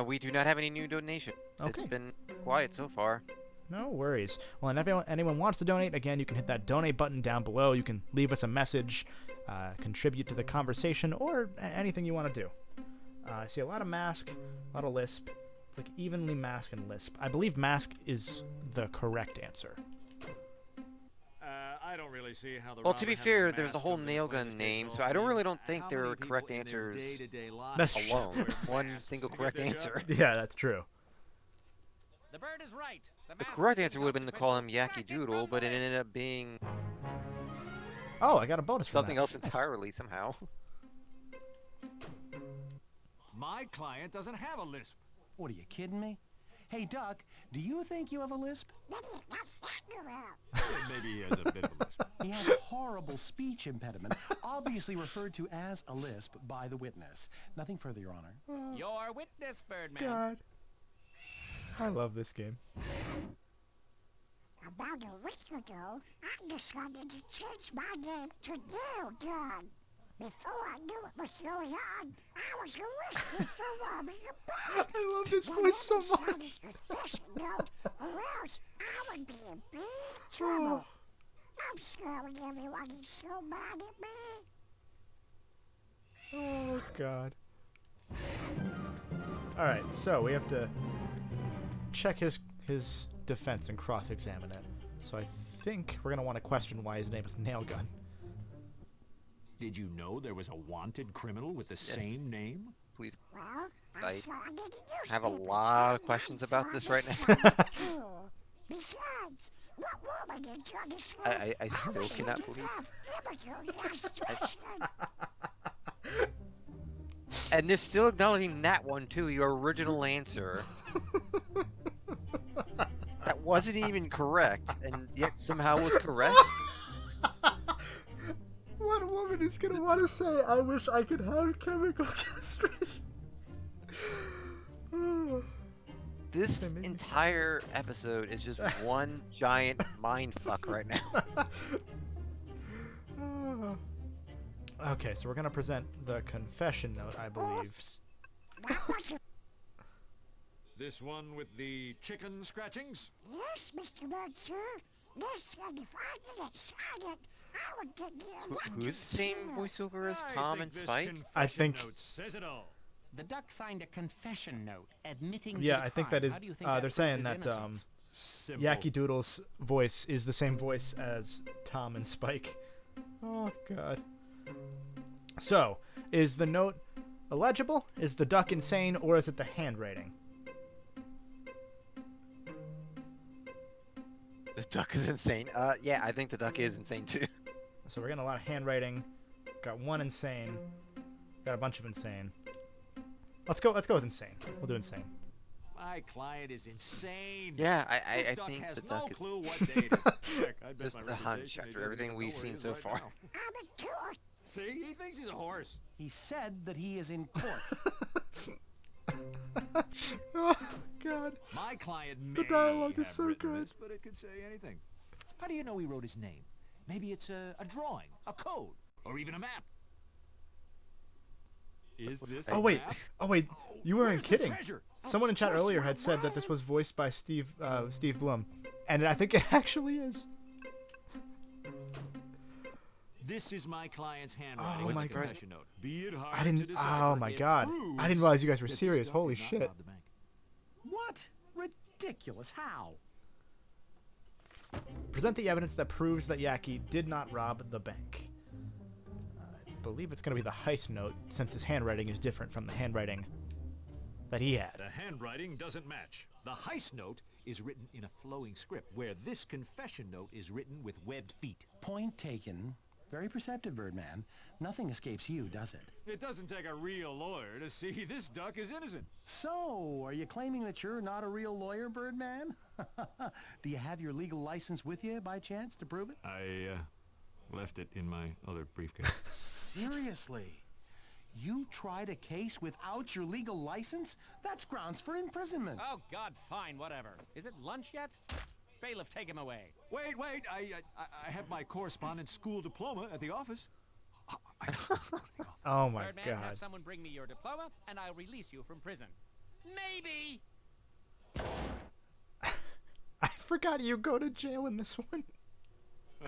[SPEAKER 2] We do not have any new donation.
[SPEAKER 1] Okay.
[SPEAKER 2] It's been quiet so far.
[SPEAKER 1] No worries. Well, and if anyone wants to donate, again, you can hit that donate button down below. You can leave us a message, contribute to the conversation, or anything you want to do. I see a lot of mask, a lot of lisp. It's like evenly mask and lisp. I believe mask is the correct answer.
[SPEAKER 12] I don't really see how the
[SPEAKER 2] Well, to be fair, there's a whole Nail Gun name, so I don't think there are correct answers alone. One single correct answer.
[SPEAKER 1] Yeah, that's true.
[SPEAKER 14] The bird is right.
[SPEAKER 2] The correct answer would have been to call him Yacky Doodle, but it ended up being
[SPEAKER 1] Oh, I got a bonus for
[SPEAKER 2] something else entirely somehow.
[SPEAKER 7] My client doesn't have a lisp.
[SPEAKER 15] What, are you kidding me? Hey, Duck, do you think you have a lisp?
[SPEAKER 7] Maybe he has a bit of a lisp.
[SPEAKER 15] He has a horrible speech impediment, obviously referred to as a lisp by the witness. Nothing further, Your Honor.
[SPEAKER 14] Your witness, Birdman.
[SPEAKER 1] God. I love this game.
[SPEAKER 5] About a week ago, I decided to change my name to Nail Gun. Before I knew what was going on, I was arrested for robbing a bank.
[SPEAKER 1] I love this voice so much.
[SPEAKER 5] Note, or else I would be in big trouble. I'm sorry everyone is so mad at me.
[SPEAKER 1] Oh, God. Alright, so we have to check his defense and cross-examine it. So I think we're going to want to question why his name is Nail Gun.
[SPEAKER 7] Did you know there was a wanted criminal with the same name?
[SPEAKER 2] Please.
[SPEAKER 5] Well,
[SPEAKER 2] I have a lot of questions about this right now.
[SPEAKER 5] Besides, what woman is going to say
[SPEAKER 2] I still cannot believe. And they're still acknowledging that one too, your original answer. That wasn't even correct, and yet somehow was correct.
[SPEAKER 1] What woman is going to want to say, I wish I could have chemical castration?
[SPEAKER 2] This entire episode is just one giant mindfuck right now.
[SPEAKER 1] Okay, so we're going to present the confession note, I believe.
[SPEAKER 12] This one with the chicken scratchings?
[SPEAKER 5] Yes, Mr. Bird, sir. Yes, and if I could get signed, I would get the
[SPEAKER 2] Who's the same voiceover as Tom and Spike?
[SPEAKER 1] I think.
[SPEAKER 12] Says it all.
[SPEAKER 14] The duck signed a confession note admitting
[SPEAKER 1] Yeah,
[SPEAKER 14] to the
[SPEAKER 1] I think
[SPEAKER 14] crime.
[SPEAKER 1] that is.
[SPEAKER 14] How do you think
[SPEAKER 1] They're
[SPEAKER 14] proves
[SPEAKER 1] saying
[SPEAKER 14] his
[SPEAKER 1] that
[SPEAKER 14] innocence?
[SPEAKER 1] Yacky Doodle's voice is the same voice as Tom and Spike. Oh, God. So, is the note illegible? Is the duck insane? Or is it the handwriting?
[SPEAKER 2] The duck is insane. Yeah, I think the duck is insane too.
[SPEAKER 1] So we're getting a lot of handwriting. Got one insane. Got a bunch of insane. Let's go with insane. We'll do insane.
[SPEAKER 7] My client is insane.
[SPEAKER 2] Yeah, I
[SPEAKER 7] This duck
[SPEAKER 2] think
[SPEAKER 7] has
[SPEAKER 2] the
[SPEAKER 7] no
[SPEAKER 2] duck is
[SPEAKER 7] clue what day it is. Heck, I bet
[SPEAKER 2] just
[SPEAKER 7] my
[SPEAKER 2] the hunch
[SPEAKER 7] reputation he
[SPEAKER 2] after
[SPEAKER 7] doesn't
[SPEAKER 2] everything
[SPEAKER 7] even
[SPEAKER 2] we've
[SPEAKER 7] know where
[SPEAKER 2] seen
[SPEAKER 7] he is
[SPEAKER 2] so
[SPEAKER 7] right
[SPEAKER 2] far.
[SPEAKER 7] now. See, he thinks he's a horse.
[SPEAKER 15] He said that he is in court.
[SPEAKER 1] Oh, god.
[SPEAKER 7] My client
[SPEAKER 1] The
[SPEAKER 7] may
[SPEAKER 1] dialogue is
[SPEAKER 7] have
[SPEAKER 1] so
[SPEAKER 7] written
[SPEAKER 1] good.
[SPEAKER 7] this, but it could say anything. How do you know he wrote his name? Maybe it's a drawing, a code, or even a map. Is this
[SPEAKER 1] Oh
[SPEAKER 7] a
[SPEAKER 1] wait.
[SPEAKER 7] map?
[SPEAKER 1] Oh wait. You weren't
[SPEAKER 7] Where's the
[SPEAKER 1] kidding.
[SPEAKER 7] treasure?
[SPEAKER 1] Someone in chat
[SPEAKER 7] Of course
[SPEAKER 1] earlier
[SPEAKER 7] we're
[SPEAKER 1] had said that this
[SPEAKER 7] right.
[SPEAKER 1] was voiced by Steve Blum, and I think it actually is.
[SPEAKER 7] This is my client's handwriting
[SPEAKER 1] Oh
[SPEAKER 7] in
[SPEAKER 1] my
[SPEAKER 7] the
[SPEAKER 1] god.
[SPEAKER 7] confession note. Be it hard
[SPEAKER 1] I didn't.
[SPEAKER 7] to decipher,
[SPEAKER 1] Oh my
[SPEAKER 7] it
[SPEAKER 1] god.
[SPEAKER 7] proves
[SPEAKER 1] I didn't realize you guys were
[SPEAKER 7] that this
[SPEAKER 1] serious.
[SPEAKER 7] duck
[SPEAKER 1] Holy
[SPEAKER 7] did not
[SPEAKER 1] shit.
[SPEAKER 7] rob the bank.
[SPEAKER 15] What? Ridiculous. How?
[SPEAKER 1] Present the evidence that proves that Yaki did not rob the bank. I believe it's going to be the heist note, since his handwriting is different from the handwriting that he had.
[SPEAKER 7] The handwriting doesn't match. The heist note is written in a flowing script, where this confession note is written with webbed feet.
[SPEAKER 15] Point taken. Very perceptive, Birdman. Nothing escapes you, does it?
[SPEAKER 7] It doesn't take a real lawyer to see this duck is innocent.
[SPEAKER 15] So, are you claiming that you're not a real lawyer, Birdman? Do you have your legal license with you, by chance, to prove it?
[SPEAKER 7] I left it in my other briefcase.
[SPEAKER 15] Seriously? You tried a case without your legal license? That's grounds for imprisonment.
[SPEAKER 14] Oh, God, fine, whatever. Is it lunch yet? Bailiff, take him away.
[SPEAKER 7] Wait, I have my correspondence school diploma at the office.
[SPEAKER 1] Oh my
[SPEAKER 14] Birdman,
[SPEAKER 1] god.
[SPEAKER 14] have someone bring me your diploma, and I'll release you from prison. Maybe.
[SPEAKER 1] I forgot you go to jail in this one.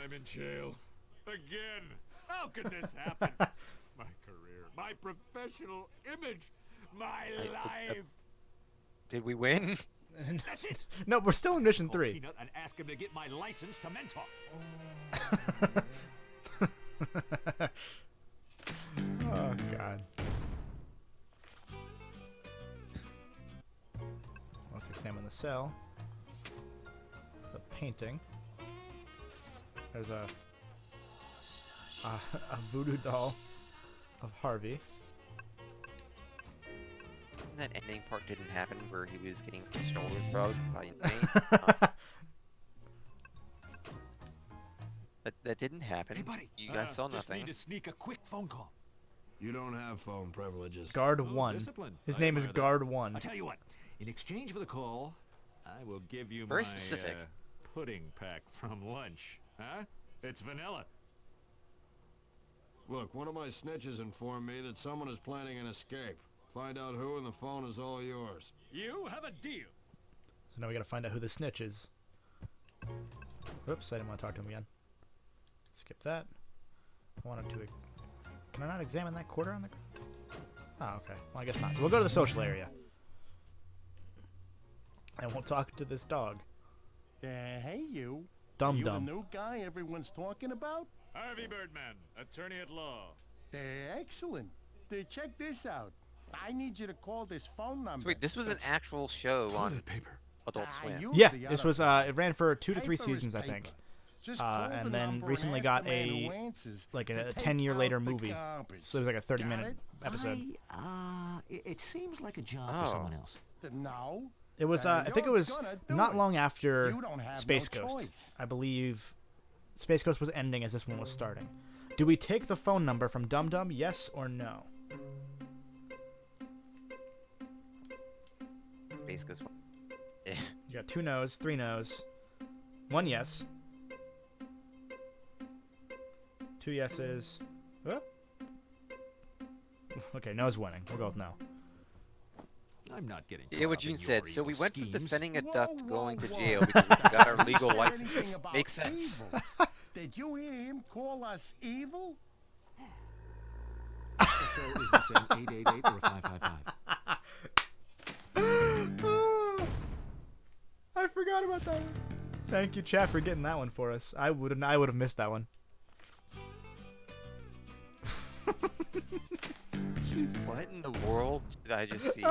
[SPEAKER 12] I'm in jail. Again. How could this happen? My career, my professional image, my life.
[SPEAKER 2] Did we win?
[SPEAKER 7] That's it.
[SPEAKER 1] No, we're still in mission
[SPEAKER 7] Call
[SPEAKER 1] 3.
[SPEAKER 7] Peanut and ask him to get my license to mentor.
[SPEAKER 1] Oh god. Let's examine the cell. It's a painting. There's a voodoo doll of Harvey.
[SPEAKER 2] That ending part didn't happen where he was getting his shoulder shrugged by Nate. That didn't happen.
[SPEAKER 7] Hey, buddy.
[SPEAKER 2] You guys saw
[SPEAKER 7] Just
[SPEAKER 2] nothing.
[SPEAKER 7] need to sneak a quick phone call.
[SPEAKER 16] You don't have phone privileges.
[SPEAKER 1] Guard
[SPEAKER 7] Oh,
[SPEAKER 1] 1.
[SPEAKER 7] discipline.
[SPEAKER 1] His
[SPEAKER 7] I
[SPEAKER 1] name is
[SPEAKER 7] admire that.
[SPEAKER 1] Guard 1.
[SPEAKER 7] I'll tell you what. In exchange for the call, I will give you
[SPEAKER 2] Very
[SPEAKER 7] my
[SPEAKER 2] specific.
[SPEAKER 7] pudding pack from lunch. Huh? It's vanilla.
[SPEAKER 16] Look, one of my snitches informed me that someone is planning an escape. Find out who, and the phone is all yours.
[SPEAKER 12] You have a deal.
[SPEAKER 1] So now we gotta find out who the snitch is. Whoops, I didn't want to talk to him again. Skip that. I wanted to... Can I not examine that quarter on the ground? Oh, okay. Well, I guess not. So we'll go to the social area. And we'll talk to this dog.
[SPEAKER 13] Hey, you.
[SPEAKER 1] Dum
[SPEAKER 13] You the
[SPEAKER 1] Dum.
[SPEAKER 13] new guy everyone's talking about?
[SPEAKER 12] Harvey Birdman, attorney at law.
[SPEAKER 13] Excellent. Check this out. I need you to call this phone number.
[SPEAKER 2] So wait, this was an actual show on Adult Swim.
[SPEAKER 1] Yeah, this was, it ran for 2 to 3 seasons, I think. And then recently got a, like a 10-year later movie. So it was like a 30-minute episode.
[SPEAKER 3] It seems like a job
[SPEAKER 2] Oh.
[SPEAKER 3] for someone else.
[SPEAKER 13] No.
[SPEAKER 1] It was, I think it was not long after
[SPEAKER 13] You don't have
[SPEAKER 1] Space
[SPEAKER 13] no
[SPEAKER 1] Ghost.
[SPEAKER 13] choice.
[SPEAKER 1] I believe Space Ghost was ending as this one was starting. Do we take the phone number from Dum Dum, yes or no?
[SPEAKER 2] Space Ghost.
[SPEAKER 1] You got 2 no's, 3 no's, 1 yes. 2 yeses. Oh. Okay, no's winning. We'll go with no.
[SPEAKER 7] I'm not getting
[SPEAKER 2] Yeah, what
[SPEAKER 7] caught up in
[SPEAKER 2] June said.
[SPEAKER 7] your
[SPEAKER 2] So we
[SPEAKER 7] evil
[SPEAKER 2] went from
[SPEAKER 7] schemes.
[SPEAKER 2] defending a duck to going to
[SPEAKER 13] whoa,
[SPEAKER 2] jail
[SPEAKER 13] whoa.
[SPEAKER 2] because we forgot our
[SPEAKER 13] I
[SPEAKER 2] legal
[SPEAKER 13] didn't say
[SPEAKER 2] license.
[SPEAKER 13] anything about
[SPEAKER 2] Makes sense.
[SPEAKER 13] evil. Did you hear him call us evil?
[SPEAKER 7] So is this an 888 or a 555?
[SPEAKER 1] I forgot about that one. Thank you, chat, for getting that one for us. I would have missed that one. Jesus.
[SPEAKER 2] What in the world did I just see?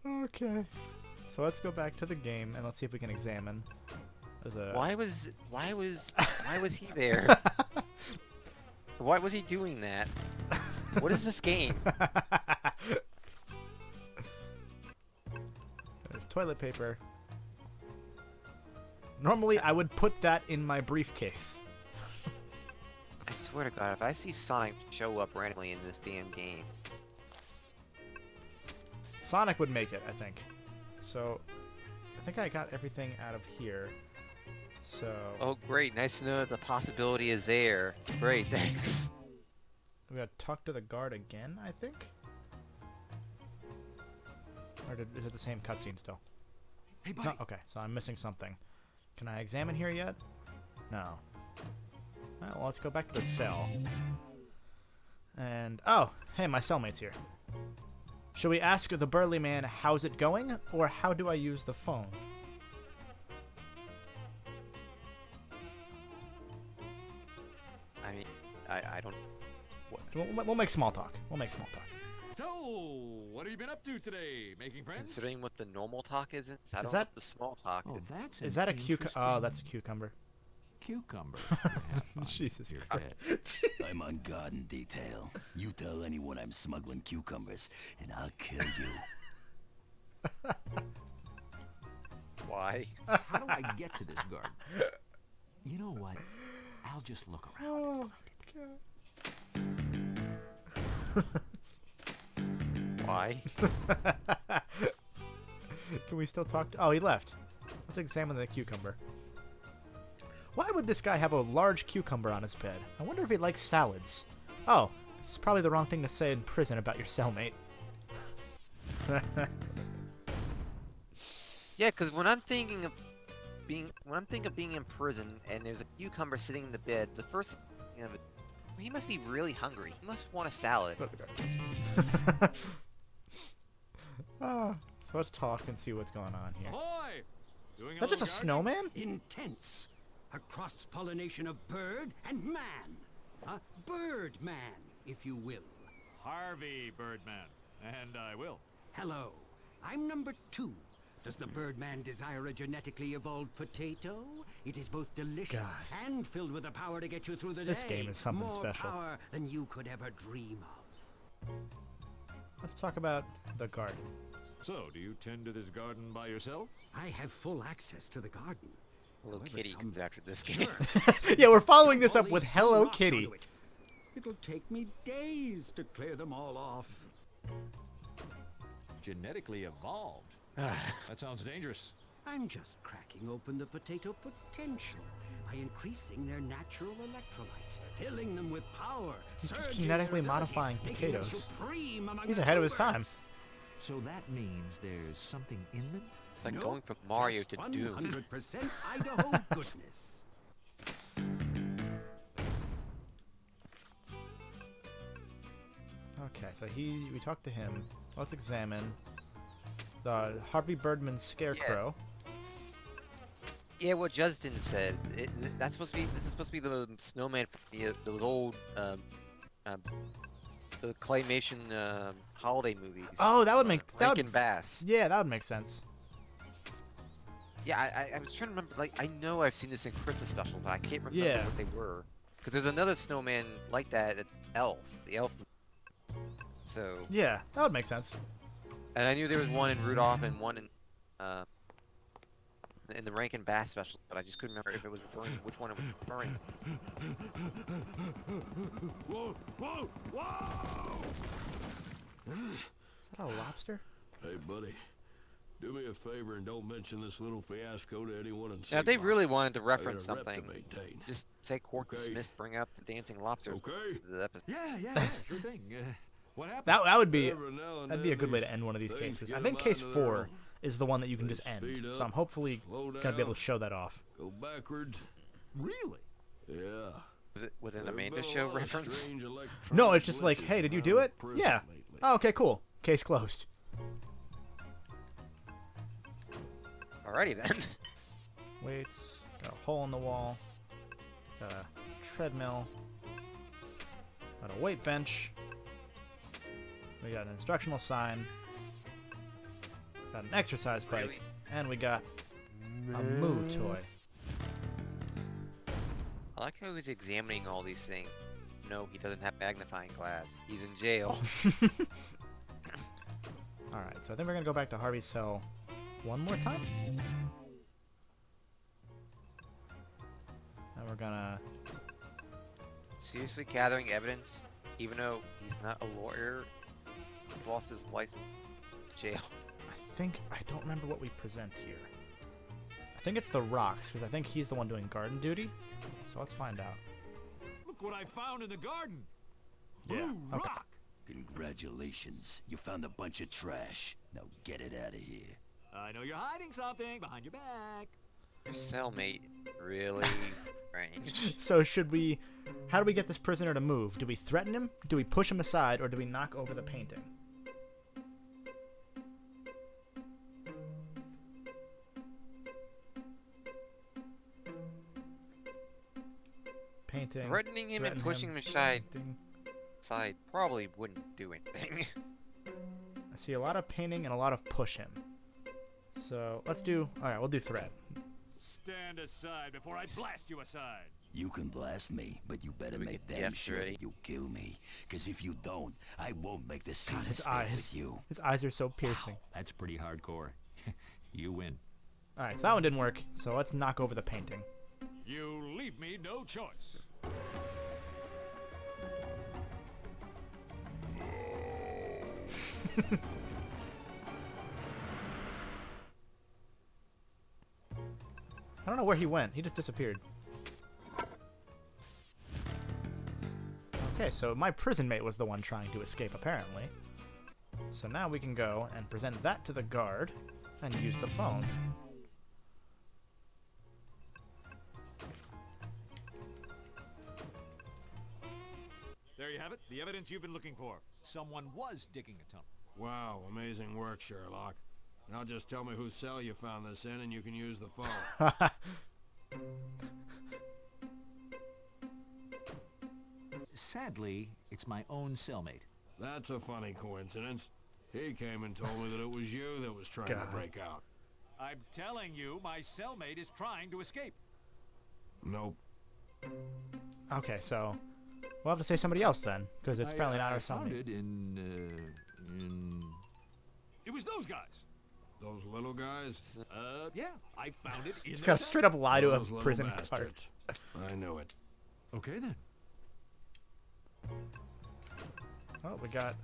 [SPEAKER 1] Okay. So let's go back to the game and let's see if we can examine. There's a...
[SPEAKER 2] Why was he there? Why was he doing that? What is this game?
[SPEAKER 1] There's toilet paper. Normally, I would put that in my briefcase.
[SPEAKER 2] I swear to God, if I see Sonic show up randomly in this damn game.
[SPEAKER 1] Sonic would make it, I think. So, I think I got everything out of here. So.
[SPEAKER 2] Oh, great. Nice to know that the possibility is there. Great, thanks.
[SPEAKER 1] We gotta talk to the guard again, I think? Or is it the same cutscene still?
[SPEAKER 6] Hey, buddy.
[SPEAKER 1] No, okay, so I'm missing something. Can I examine here yet? No. Alright, well, let's go back to the cell. And, oh, hey, my cellmate's here. Should we ask the burly man, how's it going? Or how do I use the phone?
[SPEAKER 2] I mean, I don't...
[SPEAKER 1] We'll make small talk. We'll make small talk.
[SPEAKER 12] So, what have you been up to today? Making friends?
[SPEAKER 2] Considering what the normal talk is, I don't
[SPEAKER 1] that-
[SPEAKER 2] know the small talk.
[SPEAKER 3] Oh, that's
[SPEAKER 1] Is that a cucumber? Oh, that's a cucumber.
[SPEAKER 3] Cucumber.
[SPEAKER 1] Jesus
[SPEAKER 3] Christ.
[SPEAKER 17] I'm on garden detail. You tell anyone I'm smuggling cucumbers, and I'll kill you.
[SPEAKER 2] Why?
[SPEAKER 3] How do I get to this garden? You know what? I'll just look around.
[SPEAKER 1] Oh, God.
[SPEAKER 2] Why?
[SPEAKER 1] Can we still talk to... Oh, he left. Let's examine the cucumber. Why would this guy have a large cucumber on his bed? I wonder if he likes salads. Oh, this is probably the wrong thing to say in prison about your cellmate.
[SPEAKER 2] Yeah, because when I'm thinking of being in prison and there's a cucumber sitting in the bed, the first thing you know, he must be really hungry. He must want a salad.
[SPEAKER 1] So let's talk and see what's going on here.
[SPEAKER 6] Ahoy! Doing
[SPEAKER 1] Is that just a snowman?
[SPEAKER 6] Intense. A cross-pollination of bird and man. A Birdman, if you will.
[SPEAKER 12] Harvey Birdman. And I will.
[SPEAKER 6] Hello. I'm number 2. Does the Birdman desire a genetically evolved potato? It is both delicious
[SPEAKER 1] God.
[SPEAKER 6] and filled with the power to get you through the
[SPEAKER 1] This
[SPEAKER 6] day.
[SPEAKER 1] game is something
[SPEAKER 6] More
[SPEAKER 1] special.
[SPEAKER 6] power than you could ever dream of.
[SPEAKER 1] Let's talk about the garden.
[SPEAKER 12] So, do you tend to this garden by yourself?
[SPEAKER 6] I have full access to the garden.
[SPEAKER 2] Little
[SPEAKER 6] However,
[SPEAKER 2] kitty
[SPEAKER 6] some
[SPEAKER 2] comes after this game.
[SPEAKER 1] Yeah, we're following this up
[SPEAKER 6] all
[SPEAKER 1] with
[SPEAKER 6] these
[SPEAKER 1] Hello
[SPEAKER 6] rocks
[SPEAKER 1] Kitty.
[SPEAKER 6] onto it. It'll take me days to clear them all off.
[SPEAKER 12] Genetically evolved? That sounds dangerous.
[SPEAKER 6] I'm just cracking open the potato potential by increasing their natural electrolytes, filling them with power,
[SPEAKER 1] He's just
[SPEAKER 6] surging
[SPEAKER 1] genetically
[SPEAKER 6] their abilities,
[SPEAKER 1] modifying
[SPEAKER 6] making them
[SPEAKER 1] potatoes.
[SPEAKER 6] supreme among
[SPEAKER 1] He's
[SPEAKER 6] the
[SPEAKER 1] ahead of his
[SPEAKER 6] tubers.
[SPEAKER 1] time.
[SPEAKER 3] So that means there's something in them?
[SPEAKER 2] It's like
[SPEAKER 6] Nope,
[SPEAKER 2] going from Mario
[SPEAKER 6] just
[SPEAKER 2] to Doom.
[SPEAKER 6] 100% Idaho goodness.
[SPEAKER 1] Okay, so we talked to him. Let's examine the Harvey Birdman scarecrow.
[SPEAKER 2] Yeah, what Justin said. This is supposed to be the snowman from those old the claymation holiday movies.
[SPEAKER 1] Oh, that would make
[SPEAKER 2] Rankin Bass.
[SPEAKER 1] Yeah, that would make sense.
[SPEAKER 2] Yeah, I was trying to remember. Like, I know I've seen this in Christmas specials, but I can't remember
[SPEAKER 1] Yeah.
[SPEAKER 2] what they were. Because there's another snowman like that, Elf, the Elf. So.
[SPEAKER 1] Yeah, that would make sense.
[SPEAKER 2] And I knew there was one in Rudolph and one in the Rankin Bass special, but I just couldn't remember if it was referring to which one it was referring to.
[SPEAKER 6] Whoa, whoa, whoa!
[SPEAKER 1] Is that a lobster?
[SPEAKER 16] Hey, buddy. Do me a favor and don't mention this little fiasco to anyone in
[SPEAKER 2] Now, if they
[SPEAKER 16] Sigma.
[SPEAKER 2] really wanted to
[SPEAKER 16] I
[SPEAKER 2] reference
[SPEAKER 16] got a rep to
[SPEAKER 2] something,
[SPEAKER 16] maintain.
[SPEAKER 2] just say Corky
[SPEAKER 16] Okay.
[SPEAKER 2] Smith bring up the dancing lobsters.
[SPEAKER 16] Okay.
[SPEAKER 2] The episode.
[SPEAKER 12] Yeah, sure thing. What happened?
[SPEAKER 1] That would be
[SPEAKER 16] Every now and
[SPEAKER 1] that'd be a
[SPEAKER 16] then
[SPEAKER 1] good way to
[SPEAKER 16] these
[SPEAKER 1] end one of these
[SPEAKER 16] things
[SPEAKER 1] cases.
[SPEAKER 16] get
[SPEAKER 1] I think
[SPEAKER 16] 'em
[SPEAKER 1] case
[SPEAKER 16] out of their
[SPEAKER 1] 4
[SPEAKER 16] own.
[SPEAKER 1] is the one that you can
[SPEAKER 16] They
[SPEAKER 1] just end.
[SPEAKER 16] speed
[SPEAKER 1] So I'm
[SPEAKER 16] up,
[SPEAKER 1] hopefully
[SPEAKER 16] slow
[SPEAKER 1] gonna be able
[SPEAKER 16] down,
[SPEAKER 1] to show that off.
[SPEAKER 16] Go backwards.
[SPEAKER 12] Really?
[SPEAKER 16] Yeah.
[SPEAKER 2] Was it with an
[SPEAKER 16] There's
[SPEAKER 2] Amanda
[SPEAKER 16] been a
[SPEAKER 2] Show
[SPEAKER 16] lot of
[SPEAKER 2] reference?
[SPEAKER 16] strange electronic
[SPEAKER 1] No, it's just like,
[SPEAKER 16] glitches
[SPEAKER 1] hey, did you
[SPEAKER 16] around
[SPEAKER 1] do
[SPEAKER 16] the
[SPEAKER 1] it?
[SPEAKER 16] prison
[SPEAKER 1] Yeah.
[SPEAKER 16] lately.
[SPEAKER 1] Oh, okay, cool. Case closed.
[SPEAKER 2] Alrighty then.
[SPEAKER 1] Weights. Got a hole in the wall. Got a treadmill. Got a weight bench. We got an instructional sign. Got an exercise bike.
[SPEAKER 2] Really?
[SPEAKER 1] And we got a Moo toy.
[SPEAKER 2] I like how he's examining all these things. No, he doesn't have magnifying glass. He's in jail.
[SPEAKER 1] Alright, so I think we're gonna go back to Harvey's cell one more time. And we're gonna...
[SPEAKER 2] Seriously gathering evidence, even though he's not a lawyer. He's lost his license. jail.
[SPEAKER 1] I don't remember what we present here. I think it's the rocks, because I think he's the one doing garden duty. So let's find out.
[SPEAKER 12] Look what I found in the garden.
[SPEAKER 1] Yeah,
[SPEAKER 12] Blue
[SPEAKER 1] okay.
[SPEAKER 12] rock.
[SPEAKER 17] Congratulations. You found a bunch of trash. Now get it out of here.
[SPEAKER 12] I know you're hiding something behind your back.
[SPEAKER 2] Your cellmate really strange.
[SPEAKER 1] So how do we get this prisoner to move? Do we threaten him? Do we push him aside? Or do we knock over the painting? Painting.
[SPEAKER 2] Threatening him and pushing him aside probably wouldn't do anything.
[SPEAKER 1] I see a lot of painting and a lot of push him. So we'll do threat.
[SPEAKER 12] Stand aside before I blast you aside.
[SPEAKER 17] You can blast me, but you better make damn sure that you kill me. Because if you don't, I won't make the scene stay with you.
[SPEAKER 1] His eyes are so piercing.
[SPEAKER 7] Wow, that's pretty hardcore. You win.
[SPEAKER 1] Alright, so that one didn't work. So let's knock over the painting.
[SPEAKER 12] You leave me no choice.
[SPEAKER 1] I don't know where he went. He just disappeared. Okay, so my prison mate was the one trying to escape, apparently. So now we can go and present that to the guard and use the phone.
[SPEAKER 12] There you have it. The evidence you've been looking for. Someone was digging a tunnel.
[SPEAKER 16] Wow, amazing work, Sherlock. Now just tell me whose cell you found this in and you can use the phone.
[SPEAKER 7] Sadly, it's my own cellmate.
[SPEAKER 16] That's a funny coincidence. He came and told me that it was you that was trying to break out.
[SPEAKER 12] I'm telling you, my cellmate is trying to escape.
[SPEAKER 16] Nope.
[SPEAKER 1] Okay, so we'll have to say somebody else then, because it's apparently not our
[SPEAKER 7] found
[SPEAKER 1] cellmate.
[SPEAKER 7] it in...
[SPEAKER 12] It was those guys.
[SPEAKER 16] Those little guys?
[SPEAKER 12] Yeah, I found it in
[SPEAKER 1] He's
[SPEAKER 12] the
[SPEAKER 1] got to
[SPEAKER 12] cell.
[SPEAKER 1] straight up lie to a
[SPEAKER 16] Those little
[SPEAKER 1] prison
[SPEAKER 16] bastards.
[SPEAKER 1] guard.
[SPEAKER 16] I knew it.
[SPEAKER 7] Okay, then.
[SPEAKER 1] Well, we got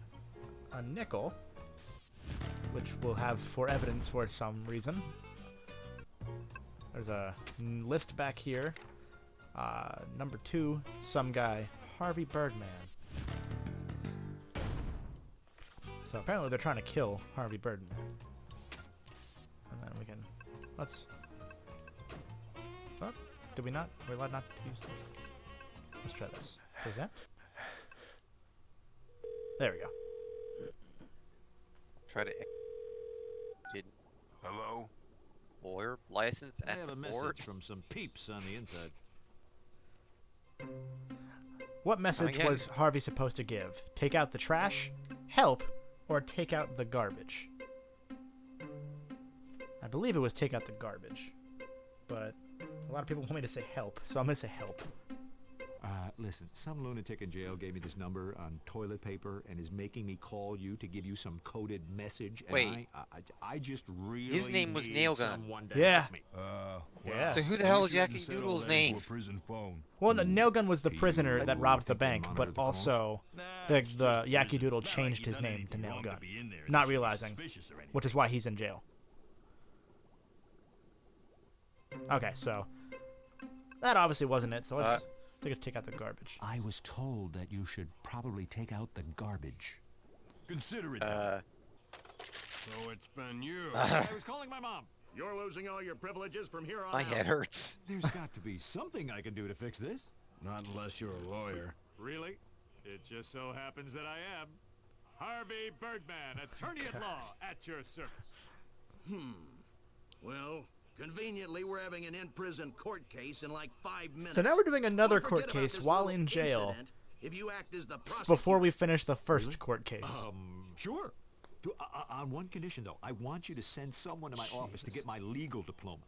[SPEAKER 1] a nickel, which we'll have for evidence for some reason. There's a list back here. Number 2, some guy, Harvey Birdman. So apparently they're trying to kill Harvey Birdman. And then we can... Let's... Oh, did we not? We're allowed not to use... Let's try this. Present. There we go.
[SPEAKER 2] Try to... Didn't.
[SPEAKER 8] Hello?
[SPEAKER 2] Lawyer licensed
[SPEAKER 7] I
[SPEAKER 2] at
[SPEAKER 7] have
[SPEAKER 2] the
[SPEAKER 7] a
[SPEAKER 2] court.
[SPEAKER 7] message from some peeps on the inside.
[SPEAKER 1] What message
[SPEAKER 2] Again.
[SPEAKER 1] was Harvey supposed to give? Take out the trash, help, or take out the garbage? I believe it was take out the garbage. But a lot of people want me to say help, so I'm going to say help.
[SPEAKER 7] Listen, some lunatic in jail gave me this number on toilet paper and is making me call you to give you some coded message. And
[SPEAKER 2] Wait.
[SPEAKER 7] I just really
[SPEAKER 2] His name was
[SPEAKER 7] need
[SPEAKER 2] Nailgun.
[SPEAKER 7] someone to
[SPEAKER 1] Yeah.
[SPEAKER 7] help me.
[SPEAKER 1] Yeah.
[SPEAKER 2] So who the hell is Jackie Doodle's name?
[SPEAKER 17] Prison phone.
[SPEAKER 1] Well, no, Nailgun was the prisoner that robbed the bank, but also the Yaki Doodle changed his name to Nailgun, not realizing, which is why he's in jail. Okay, so that obviously wasn't it, so let's take out the garbage.
[SPEAKER 7] I was told that you should probably take out the garbage.
[SPEAKER 17] Consider it.
[SPEAKER 16] So it's been you.
[SPEAKER 12] I was calling my mom.
[SPEAKER 11] You're losing all your privileges from here on
[SPEAKER 2] My
[SPEAKER 11] out.
[SPEAKER 2] head hurts.
[SPEAKER 7] There's got to be something I can do to fix this.
[SPEAKER 16] Not unless you're a lawyer.
[SPEAKER 12] Really? It just so happens that I am. Harvey Birdman, attorney at law, at your service.
[SPEAKER 11] Well, conveniently, we're having an in-prison court case in like 5 minutes.
[SPEAKER 1] So now we're doing another
[SPEAKER 11] Don't
[SPEAKER 1] court
[SPEAKER 11] forget about
[SPEAKER 1] case
[SPEAKER 11] this
[SPEAKER 1] while
[SPEAKER 11] little
[SPEAKER 1] in jail
[SPEAKER 11] incident if you act as the
[SPEAKER 1] before we finish the first court case.
[SPEAKER 7] Sure. On one condition, though. I want you to send someone to my office to get my legal diploma.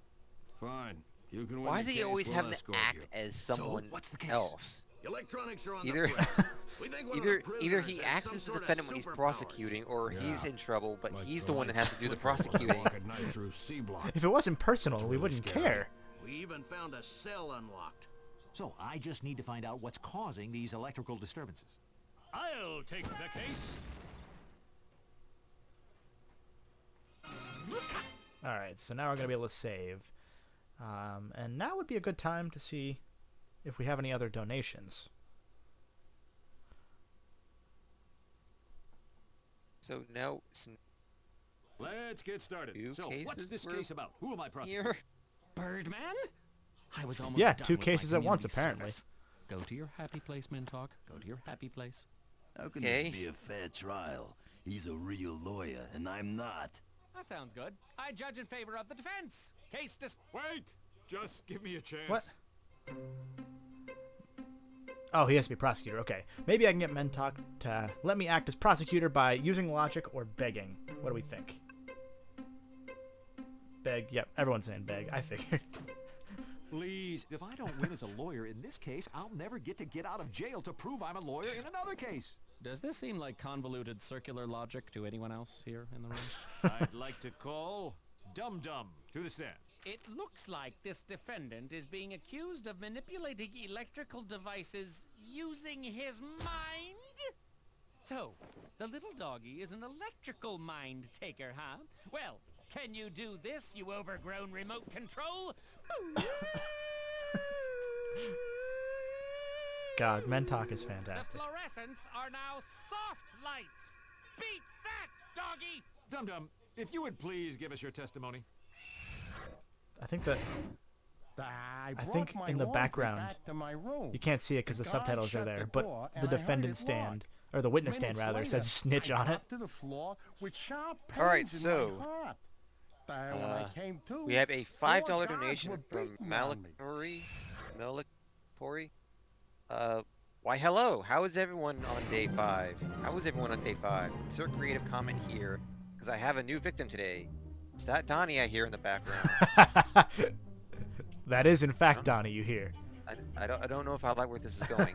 [SPEAKER 16] Fine. You can win
[SPEAKER 2] Why
[SPEAKER 16] the
[SPEAKER 2] does he
[SPEAKER 16] case,
[SPEAKER 2] always
[SPEAKER 16] we'll
[SPEAKER 2] have to
[SPEAKER 16] escort
[SPEAKER 2] act
[SPEAKER 16] you.
[SPEAKER 2] as someone
[SPEAKER 7] what's the case?
[SPEAKER 2] else?
[SPEAKER 11] Electronics are on
[SPEAKER 2] Either,
[SPEAKER 11] the press. We think one of the
[SPEAKER 2] either
[SPEAKER 11] prisoners
[SPEAKER 2] he
[SPEAKER 11] has
[SPEAKER 2] acts
[SPEAKER 11] some
[SPEAKER 2] as the
[SPEAKER 11] sort of
[SPEAKER 2] defendant when he's
[SPEAKER 11] superpowers.
[SPEAKER 2] prosecuting, or he's
[SPEAKER 16] Yeah.
[SPEAKER 2] in trouble, but
[SPEAKER 16] Like
[SPEAKER 2] he's
[SPEAKER 16] the
[SPEAKER 2] the one that has to do the
[SPEAKER 16] lights flicker
[SPEAKER 2] prosecuting.
[SPEAKER 16] walk at night through C-block.
[SPEAKER 1] If it wasn't personal,
[SPEAKER 16] It's
[SPEAKER 1] we
[SPEAKER 16] really
[SPEAKER 1] wouldn't
[SPEAKER 16] scary.
[SPEAKER 1] care.
[SPEAKER 11] We even found a cell unlocked.
[SPEAKER 7] So I just need to find out what's causing these electrical disturbances.
[SPEAKER 12] I'll take the case.
[SPEAKER 1] All right, so now we're going to be able to save. And now would be a good time to see if we have any other donations.
[SPEAKER 2] So now...
[SPEAKER 12] Let's get started. So, what's this case about? Who am I prosecuting?
[SPEAKER 2] Here.
[SPEAKER 14] Birdman? I was almost
[SPEAKER 1] Yeah,
[SPEAKER 14] done
[SPEAKER 1] 2
[SPEAKER 14] with my
[SPEAKER 1] cases at once,
[SPEAKER 14] community
[SPEAKER 1] apparently.
[SPEAKER 14] service. Go to your happy place, Mintalk. Go to your happy place.
[SPEAKER 17] How can this be a fair trial? He's a real lawyer, and I'm not.
[SPEAKER 14] That sounds good. I judge in favor of the defense. Case
[SPEAKER 12] Wait! Just give me a chance.
[SPEAKER 1] What? Oh, he has to be prosecutor. Okay. Maybe I can get Mentalk to let me act as prosecutor by using logic or begging. What do we think? Beg. Yep, everyone's saying beg. I figured.
[SPEAKER 7] Please, if I don't win as a lawyer in this case, I'll never get out of jail to prove I'm a lawyer in another case.
[SPEAKER 14] Does this seem like convoluted circular logic to anyone else here in the room?
[SPEAKER 12] I'd like to call Dum Dum to the stand.
[SPEAKER 14] It looks like this defendant is being accused of manipulating electrical devices using his mind? So, the little doggy is an electrical mind taker, huh? Well, can you do this, you overgrown remote control?
[SPEAKER 1] God, Mentalk is
[SPEAKER 14] The
[SPEAKER 1] fantastic.
[SPEAKER 14] fluorescents are now soft lights. Beat that, doggy!
[SPEAKER 12] Dum Dum, if you would please give us your testimony.
[SPEAKER 1] I think that...
[SPEAKER 13] I
[SPEAKER 1] think in the background,
[SPEAKER 13] back to my room.
[SPEAKER 1] you can't see it because the
[SPEAKER 13] guard
[SPEAKER 1] subtitles are
[SPEAKER 13] shut
[SPEAKER 1] there,
[SPEAKER 13] the
[SPEAKER 1] but
[SPEAKER 13] door,
[SPEAKER 1] the
[SPEAKER 13] and I heard
[SPEAKER 1] defendant
[SPEAKER 13] it
[SPEAKER 1] stand,
[SPEAKER 13] lock.
[SPEAKER 1] or the witness stand
[SPEAKER 13] Minutes
[SPEAKER 1] rather,
[SPEAKER 13] later,
[SPEAKER 1] says snitch
[SPEAKER 13] I
[SPEAKER 1] on it.
[SPEAKER 13] dropped to the floor with sharp pains
[SPEAKER 2] All right,
[SPEAKER 13] in
[SPEAKER 2] so
[SPEAKER 13] my heart. When I came to,
[SPEAKER 2] we have a
[SPEAKER 13] four
[SPEAKER 2] $5
[SPEAKER 13] guards
[SPEAKER 2] donation
[SPEAKER 13] were
[SPEAKER 2] from
[SPEAKER 13] beating on me.
[SPEAKER 2] Malakori. Why hello, how is everyone on day 5? How is everyone on day 5? Insert creative comment here, because I have a new victim today. Is that Donnie I hear in the background?
[SPEAKER 1] That is, in fact, Donnie, you hear.
[SPEAKER 2] I don't know if I like where this is going.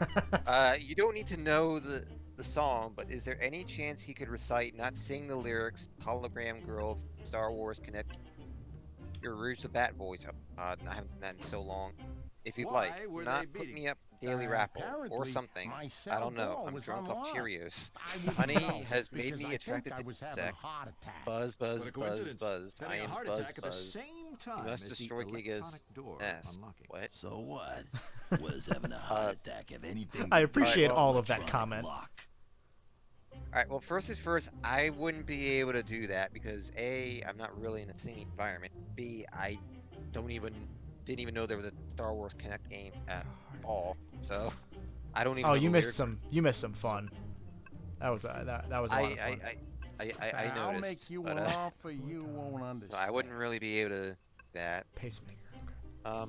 [SPEAKER 2] You don't need to know the song, but is there any chance he could recite, not sing the lyrics, Hologram Girl, Star Wars Connect, your Rouge the Bat voice? I haven't done that in so long. If you'd like, not put me up Daily Raffle or something. I don't know. I'm drunk off Cheerios. Honey has made me attracted to sex. Buzz, buzz, buzz, buzz. I am Buzz, Buzz. You must destroy Giga's nest. What?
[SPEAKER 17] So what? Was having a heart attack have anything?
[SPEAKER 1] I appreciate all of that comment.
[SPEAKER 2] Alright, well, first is first, I wouldn't be able to do that because A, I'm not really in a singing environment. B, I didn't even know there was a Star Wars Connect game at all. So I don't even.
[SPEAKER 1] Oh,
[SPEAKER 2] know
[SPEAKER 1] you
[SPEAKER 2] the
[SPEAKER 1] missed
[SPEAKER 2] lyrics.
[SPEAKER 1] some fun. That was that was a lot of fun.
[SPEAKER 2] I noticed.
[SPEAKER 13] I'll make you an offer you won't understand.
[SPEAKER 2] So I wouldn't really be able to that.
[SPEAKER 1] Pacemaker.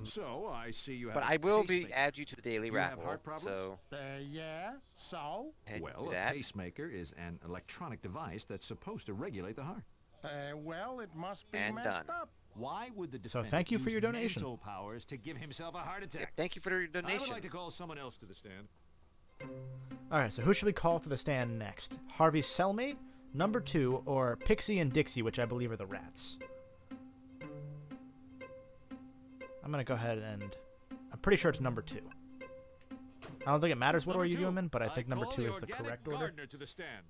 [SPEAKER 12] So I see you have.
[SPEAKER 2] But
[SPEAKER 12] a
[SPEAKER 2] I will
[SPEAKER 12] pacemaker.
[SPEAKER 2] add you to the daily
[SPEAKER 12] You
[SPEAKER 2] raffle.
[SPEAKER 12] have heart problems?
[SPEAKER 2] So
[SPEAKER 13] yeah. So.
[SPEAKER 7] Well, a pacemaker is an electronic device that's supposed to regulate the heart.
[SPEAKER 13] Well, it must be
[SPEAKER 2] And
[SPEAKER 13] messed
[SPEAKER 2] done.
[SPEAKER 13] up.
[SPEAKER 7] Why would the
[SPEAKER 1] So
[SPEAKER 7] defendant
[SPEAKER 1] thank you for
[SPEAKER 7] use
[SPEAKER 1] your donation.
[SPEAKER 7] mental powers to give himself a heart attack?
[SPEAKER 2] thank you for your
[SPEAKER 12] I would
[SPEAKER 2] donation.
[SPEAKER 12] like to call someone else to the stand.
[SPEAKER 1] All right, so who should we call to the stand next? Harvey's cellmate, number 2, or Pixie and Dixie, which I believe are the rats? I'm gonna go ahead and I'm pretty sure it's number 2. I don't think it matters what order you do them in, but I think number 2 is the correct order.
[SPEAKER 12] Gardener to the stand.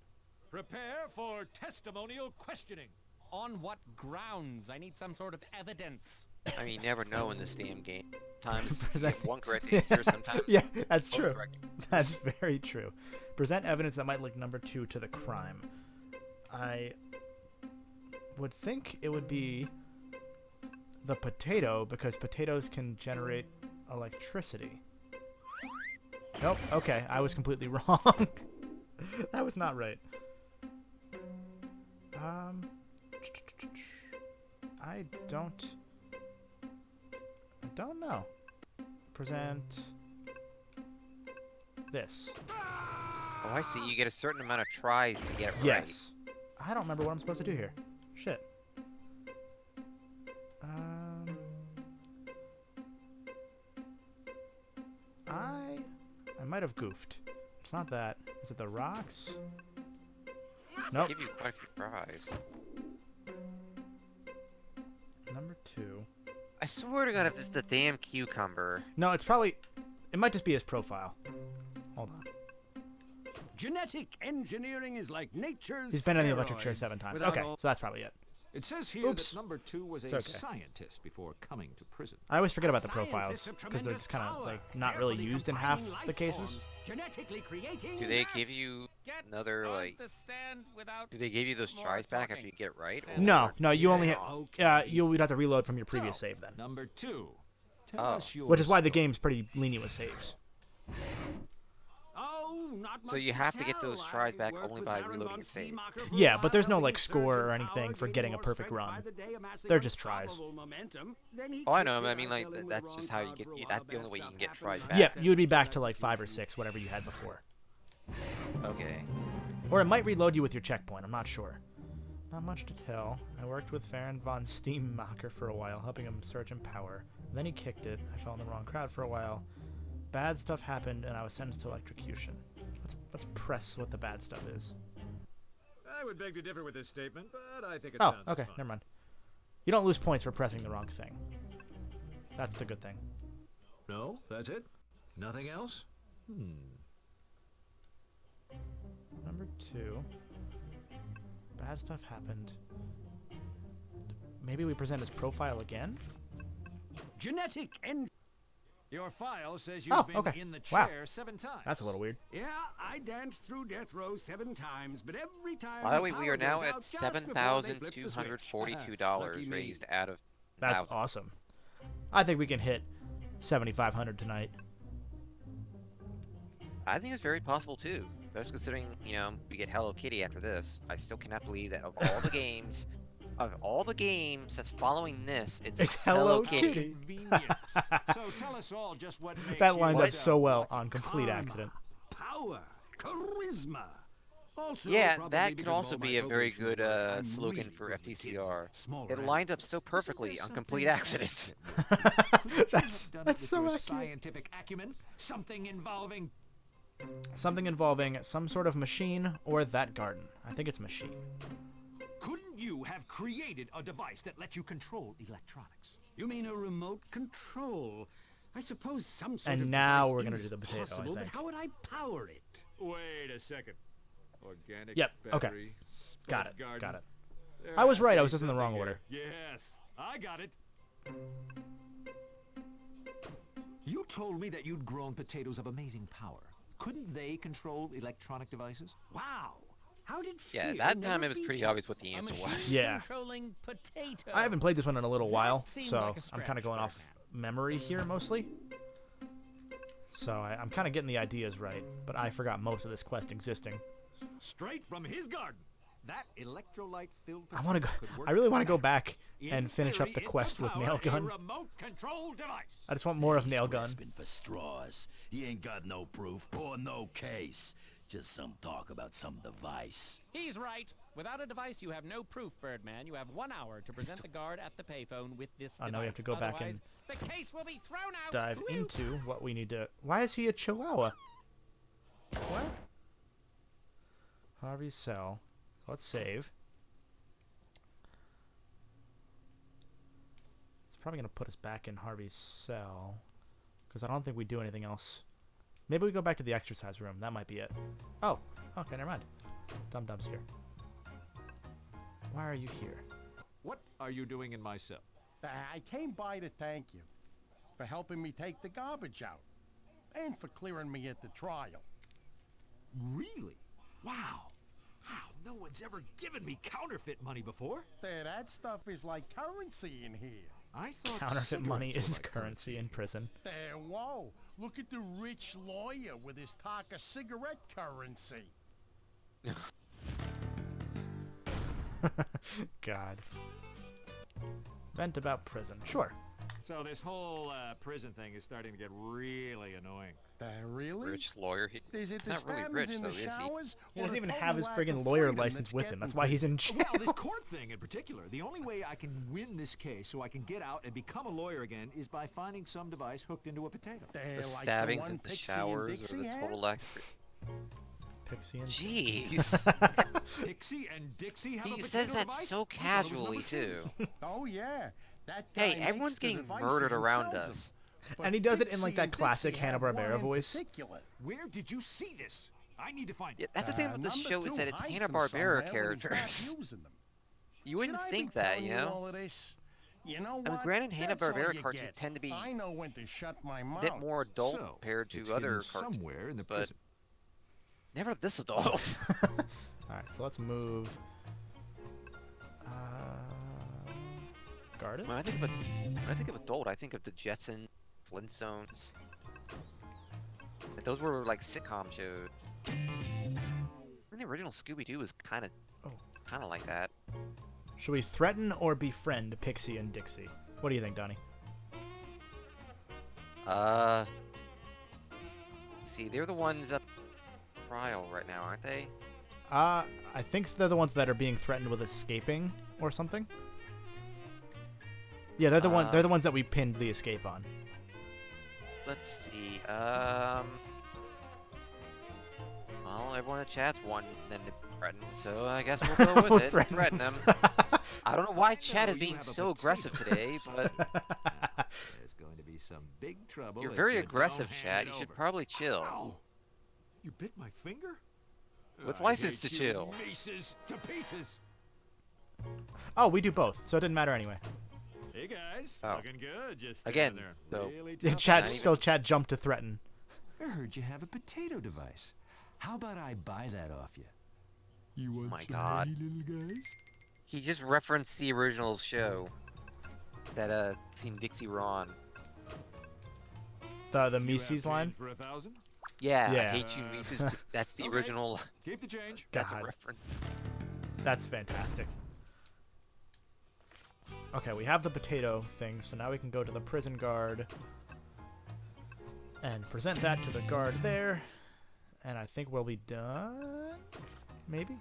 [SPEAKER 12] Prepare for testimonial questioning.
[SPEAKER 14] On what grounds? I need some sort of evidence.
[SPEAKER 2] I mean, you never know in this damn game. Sometimes you
[SPEAKER 1] Present-
[SPEAKER 2] get one correct answer, sometimes
[SPEAKER 1] Yeah, that's
[SPEAKER 2] both
[SPEAKER 1] true.
[SPEAKER 2] correct.
[SPEAKER 1] That's very true. Present evidence that might link number 2 to the crime. I would think it would be the potato, because potatoes can generate electricity. Nope, okay, I was completely wrong. That was not right. I don't know. Present this.
[SPEAKER 2] Oh, I see. You get a certain amount of tries to get it right.
[SPEAKER 1] Yes. I don't remember what I'm supposed to do here. Shit. I might have goofed. It's not that. Is it the rocks? Nope.
[SPEAKER 2] Give you quite a few tries.
[SPEAKER 1] Number 2.
[SPEAKER 2] I swear to God, if this is the damn cucumber.
[SPEAKER 1] No, it's probably... It might just be his profile. Hold on.
[SPEAKER 6] Genetic engineering is like nature's
[SPEAKER 1] He's been in the electric chair
[SPEAKER 6] steroids.
[SPEAKER 1] 7 times.
[SPEAKER 6] Without
[SPEAKER 1] Okay,
[SPEAKER 6] all-
[SPEAKER 1] so that's probably it.
[SPEAKER 7] It says here that number 2 was a scientist before coming to prison.
[SPEAKER 1] I always forget about the profiles because they're just kind of like not really used in half the cases.
[SPEAKER 2] Do they give you another like? Do they give you those tries back after you get it right?
[SPEAKER 1] No, you only you would have to reload from your previous save then.
[SPEAKER 7] Number 2.
[SPEAKER 1] Which is why the game's pretty lenient with saves.
[SPEAKER 2] So you have to get those tries back only by reloading your save.
[SPEAKER 1] Yeah, but there's no like score or anything for getting a perfect run. They're just tries.
[SPEAKER 2] Oh, I know. I mean, like that's just how you get. That's the only way you can get tries back.
[SPEAKER 1] Yeah, you would be back to like 5 or 6, whatever you had before.
[SPEAKER 2] Okay.
[SPEAKER 1] Or it might reload you with your checkpoint. I'm not sure. Not much to tell. I worked with Farron von Steenmacher for a while, helping him search and power. Then he kicked it. I fell in the wrong crowd for a while. Bad stuff happened, and I was sentenced to electrocution. Let's press what the bad stuff is.
[SPEAKER 12] I would beg to differ with this statement, but I think it
[SPEAKER 1] sounds
[SPEAKER 12] fun.
[SPEAKER 1] Never mind. You don't lose points for pressing the wrong thing. That's the good thing.
[SPEAKER 7] No, that's it? Nothing else?
[SPEAKER 1] Number 2. Bad stuff happened. Maybe we present his profile again?
[SPEAKER 6] Genetic and
[SPEAKER 7] your file says you've been in the chair 7 times.
[SPEAKER 1] That's a little weird.
[SPEAKER 6] Yeah, I danced through death row 7 times, but every time.
[SPEAKER 2] By the way, we are now at $7,242 raised out of.
[SPEAKER 1] That's awesome. I think we can hit 7,500 tonight.
[SPEAKER 2] I think it's very possible too. Just considering, we get Hello Kitty after this, I still cannot believe that of all the games. Of all the games that's following this, it's Hello Kitty.
[SPEAKER 7] So tell us all just what makes
[SPEAKER 1] that lines up so well on Complete Accident.
[SPEAKER 6] Power, charisma. Also,
[SPEAKER 2] yeah, that could also be a very good slogan for FTCR. It lined up so perfectly on Complete Accident.
[SPEAKER 1] That's so accurate.
[SPEAKER 7] Scientific acumen, something involving
[SPEAKER 1] some sort of machine or that garden. I think it's machine.
[SPEAKER 7] Couldn't you have created a device that lets you control electronics?
[SPEAKER 6] You mean a remote control? I suppose some sort
[SPEAKER 1] and
[SPEAKER 6] of
[SPEAKER 1] now
[SPEAKER 6] device
[SPEAKER 1] we're gonna
[SPEAKER 6] is
[SPEAKER 1] do the potato,
[SPEAKER 6] possible,
[SPEAKER 1] I think.
[SPEAKER 6] But how would I power it?
[SPEAKER 12] Wait a second. Organic
[SPEAKER 1] battery. Got it.
[SPEAKER 12] Garden.
[SPEAKER 1] Got it. I was right. I was just in the wrong order.
[SPEAKER 12] Yes, I got it.
[SPEAKER 7] You told me that you'd grown potatoes of amazing power. Couldn't they control electronic devices?
[SPEAKER 6] Wow. How did
[SPEAKER 2] that time it was pretty obvious what the answer was.
[SPEAKER 1] Yeah.
[SPEAKER 14] Potato.
[SPEAKER 1] I haven't played this one in a little while, so I'm kind of going off memory here mostly. So I'm kind of getting the ideas right, but I forgot most of this quest existing.
[SPEAKER 12] Straight from his garden.
[SPEAKER 7] That electrolyte filled.
[SPEAKER 1] I really want to go back and finish up the quest with Nailgun. I just want more of Nailgun.
[SPEAKER 17] For straws. He ain't got no proof or no case. Just some talk about some device.
[SPEAKER 14] He's right. Without a device, you have no proof, Birdman. You have 1 hour to present the guard at the payphone with this device.
[SPEAKER 1] I know we have to go back and
[SPEAKER 14] the case will be thrown out.
[SPEAKER 1] Dive into what we need to. Why is he a Chihuahua? What? Harvey's cell. Let's save. It's probably gonna put us back in Harvey's cell because I don't think we do anything else. Maybe we go back to the exercise room. That might be it. Oh, okay, never mind. Dum-Dum's here. Why are you here?
[SPEAKER 7] What are you doing in my cell?
[SPEAKER 13] I came by to thank you for helping me take the garbage out and for clearing me at the trial.
[SPEAKER 7] Really? Wow. No one's ever given me counterfeit money before.
[SPEAKER 13] That stuff is like currency in here.
[SPEAKER 7] I thought
[SPEAKER 1] counterfeit money is currency in prison.
[SPEAKER 13] Whoa. Look at the rich lawyer with his talk of cigarette currency.
[SPEAKER 1] God. Vent about prison. Sure.
[SPEAKER 12] So this whole prison thing is starting to get really annoying.
[SPEAKER 13] Really?
[SPEAKER 2] Rich lawyer.
[SPEAKER 13] Is it the
[SPEAKER 2] not really rich,
[SPEAKER 13] in
[SPEAKER 2] though,
[SPEAKER 13] the
[SPEAKER 2] is
[SPEAKER 13] showers?
[SPEAKER 1] He doesn't even have his friggin' lawyer license with him. That's why he's in jail.
[SPEAKER 7] Well, this court thing in particular. The only way I can win this case so I can get out and become a lawyer again is by finding some device hooked into a potato.
[SPEAKER 2] The stabbings at the showers or the total lack.
[SPEAKER 1] Pixie and
[SPEAKER 2] Jeez.
[SPEAKER 7] Pixie and Dixie have
[SPEAKER 2] he
[SPEAKER 7] a
[SPEAKER 2] says that
[SPEAKER 7] device?
[SPEAKER 2] so casually too.
[SPEAKER 13] Oh yeah. That guy
[SPEAKER 2] hey, everyone's getting murdered around us.
[SPEAKER 1] And he does it in like that classic Hanna-Barbera voice.
[SPEAKER 7] Where did you see this? I need to find it.
[SPEAKER 2] Yeah, that's the thing with this show is that it's Hanna-Barbera characters. You wouldn't
[SPEAKER 15] Should I
[SPEAKER 2] think
[SPEAKER 15] be
[SPEAKER 2] that,
[SPEAKER 15] telling
[SPEAKER 2] you know?
[SPEAKER 15] all of this? You know
[SPEAKER 2] I mean,
[SPEAKER 15] what?
[SPEAKER 2] granted,
[SPEAKER 15] That's all
[SPEAKER 2] Hanna-Barbera
[SPEAKER 15] you
[SPEAKER 2] cartoons
[SPEAKER 15] get.
[SPEAKER 2] tend to be
[SPEAKER 15] I know when to shut my
[SPEAKER 2] a
[SPEAKER 15] mouth.
[SPEAKER 2] bit more adult
[SPEAKER 7] So,
[SPEAKER 2] compared
[SPEAKER 7] it's
[SPEAKER 2] to other
[SPEAKER 7] hidden
[SPEAKER 2] cartoons,
[SPEAKER 7] somewhere in the
[SPEAKER 2] but
[SPEAKER 7] prison.
[SPEAKER 2] never this adult.
[SPEAKER 1] Alright, so let's move. Garden?
[SPEAKER 2] When I think of adult, I think of the Jetsons, Flintstones. Those were like sitcom shows. And the original Scooby-Doo was kind of like that.
[SPEAKER 1] Should we threaten or befriend Pixie and Dixie? What do you think, Donnie?
[SPEAKER 2] See, they're the ones up trial right now, aren't they?
[SPEAKER 1] I think they're the ones that are being threatened with escaping or something. Yeah, they're the They're the ones that we pinned the escape on.
[SPEAKER 2] Let's see. Well, everyone in chat's one then to threaten, so I guess we'll go with
[SPEAKER 1] We'll
[SPEAKER 2] it.
[SPEAKER 1] threaten
[SPEAKER 2] Threaten them. I don't know why chat is being so aggressive today, but
[SPEAKER 7] There's going to be some big trouble.
[SPEAKER 2] you're
[SPEAKER 7] if
[SPEAKER 2] very
[SPEAKER 7] you
[SPEAKER 2] aggressive,
[SPEAKER 7] don't
[SPEAKER 2] chat.
[SPEAKER 7] hand
[SPEAKER 2] You
[SPEAKER 7] it
[SPEAKER 2] should
[SPEAKER 7] over.
[SPEAKER 2] probably chill.
[SPEAKER 7] Ow! You bit my finger?
[SPEAKER 2] With
[SPEAKER 7] I
[SPEAKER 2] license to
[SPEAKER 7] hate you,
[SPEAKER 2] chill.
[SPEAKER 7] Pieces to pieces.
[SPEAKER 1] Oh, we do both, so it didn't matter anyway.
[SPEAKER 7] Hey guys,
[SPEAKER 2] Oh.
[SPEAKER 7] looking good. Just
[SPEAKER 2] Again,
[SPEAKER 7] there.
[SPEAKER 2] though.
[SPEAKER 7] Really
[SPEAKER 1] Yeah,
[SPEAKER 7] tough
[SPEAKER 1] chat
[SPEAKER 7] guy.
[SPEAKER 1] jumped to threaten.
[SPEAKER 7] I heard you have a potato device. How about I buy that off you?
[SPEAKER 13] You want
[SPEAKER 2] my
[SPEAKER 13] some
[SPEAKER 2] God.
[SPEAKER 13] honey, little guys?
[SPEAKER 2] He just referenced the original show that Team Dixie were on.
[SPEAKER 1] The Mises line?
[SPEAKER 7] For 1,000?
[SPEAKER 2] Yeah,
[SPEAKER 1] Yeah.
[SPEAKER 2] I hate you, Mises. That's the
[SPEAKER 7] Okay.
[SPEAKER 2] original.
[SPEAKER 7] Keep the change.
[SPEAKER 2] That's a
[SPEAKER 1] God.
[SPEAKER 2] reference.
[SPEAKER 1] That's fantastic. Okay, we have the potato thing, so now we can go to the prison guard and present that to the guard there. And I think we'll be done? Maybe?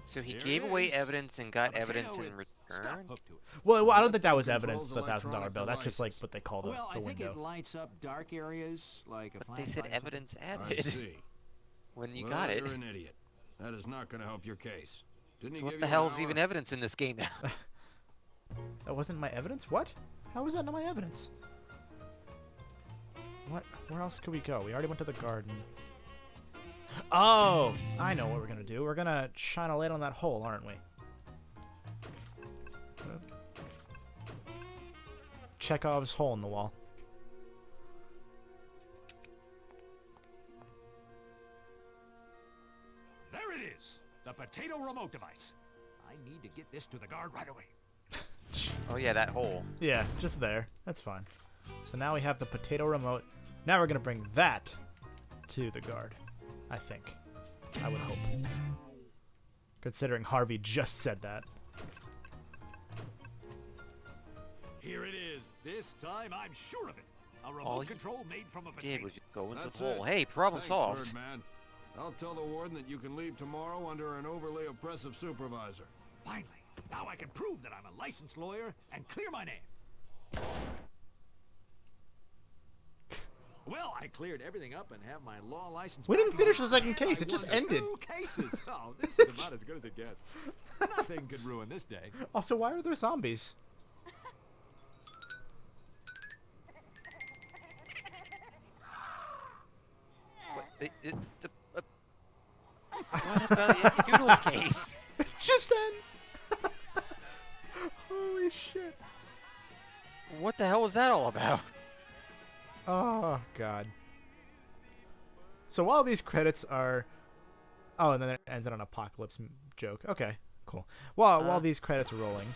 [SPEAKER 2] So he
[SPEAKER 7] Here
[SPEAKER 2] gave
[SPEAKER 7] it
[SPEAKER 2] away
[SPEAKER 7] is.
[SPEAKER 2] evidence and got
[SPEAKER 7] A
[SPEAKER 2] evidence
[SPEAKER 7] potato
[SPEAKER 2] in
[SPEAKER 7] with
[SPEAKER 2] return?
[SPEAKER 7] stuff hooked to it.
[SPEAKER 1] Well, I don't think that
[SPEAKER 6] That
[SPEAKER 1] was
[SPEAKER 6] controls
[SPEAKER 1] evidence, the $1,000
[SPEAKER 6] electronic
[SPEAKER 1] bill. That's just like
[SPEAKER 6] devices.
[SPEAKER 1] what they call the,
[SPEAKER 7] Well, I
[SPEAKER 1] the
[SPEAKER 7] think
[SPEAKER 1] window.
[SPEAKER 7] it lights up dark areas like a
[SPEAKER 2] But they said
[SPEAKER 7] flashlight or
[SPEAKER 2] evidence
[SPEAKER 6] I
[SPEAKER 2] added
[SPEAKER 6] see.
[SPEAKER 2] when you
[SPEAKER 6] Well,
[SPEAKER 2] got it.
[SPEAKER 6] You're an idiot. That is not going to help your case. Didn't he
[SPEAKER 2] So what
[SPEAKER 6] give
[SPEAKER 2] the
[SPEAKER 6] you
[SPEAKER 2] hell
[SPEAKER 6] an
[SPEAKER 2] is
[SPEAKER 6] hour?
[SPEAKER 2] even evidence in this game now?
[SPEAKER 1] That wasn't my evidence? What? How was that not my evidence? What? Where else could we go? We already went to the garden. Oh! I know what we're gonna do. We're gonna shine a light on that hole, aren't we? Chekhov's hole in the wall.
[SPEAKER 7] There it is. The potato remote device. I need to get this to the guard right away.
[SPEAKER 2] Oh yeah, that hole.
[SPEAKER 1] Yeah, just there. That's fine. So now we have the potato remote. Now we're gonna bring that to the guard. I think. I would hope. Considering Harvey just said that.
[SPEAKER 7] Here it is. This time I'm sure of it. A
[SPEAKER 2] All
[SPEAKER 7] remote
[SPEAKER 2] you
[SPEAKER 7] control made from a
[SPEAKER 2] Did
[SPEAKER 7] potato.
[SPEAKER 2] was just go into
[SPEAKER 6] That's
[SPEAKER 2] the hole.
[SPEAKER 6] it.
[SPEAKER 2] Hey, problem
[SPEAKER 6] Thanks,
[SPEAKER 2] solved.
[SPEAKER 6] Birdman. I'll tell the warden that you can leave tomorrow under an overly oppressive supervisor.
[SPEAKER 7] Finally. Now I can prove that I'm a licensed lawyer and clear my name. Well, I cleared everything up and have my law license.
[SPEAKER 1] We
[SPEAKER 7] back
[SPEAKER 1] didn't
[SPEAKER 7] in
[SPEAKER 1] finish
[SPEAKER 7] my
[SPEAKER 1] the second
[SPEAKER 7] hand.
[SPEAKER 1] case.
[SPEAKER 7] I
[SPEAKER 1] It just
[SPEAKER 7] won
[SPEAKER 1] ended.
[SPEAKER 7] 2 cases. Oh, this is about as good as it gets. Nothing could ruin this day.
[SPEAKER 1] Also, why are there zombies?
[SPEAKER 2] What, what about Yankee Doodle's case?
[SPEAKER 1] It just ends. Holy shit.
[SPEAKER 2] What the hell was that all about?
[SPEAKER 1] Oh, God. So while these credits are... Oh, and then it ends on an apocalypse joke. Okay, cool. While these credits are rolling,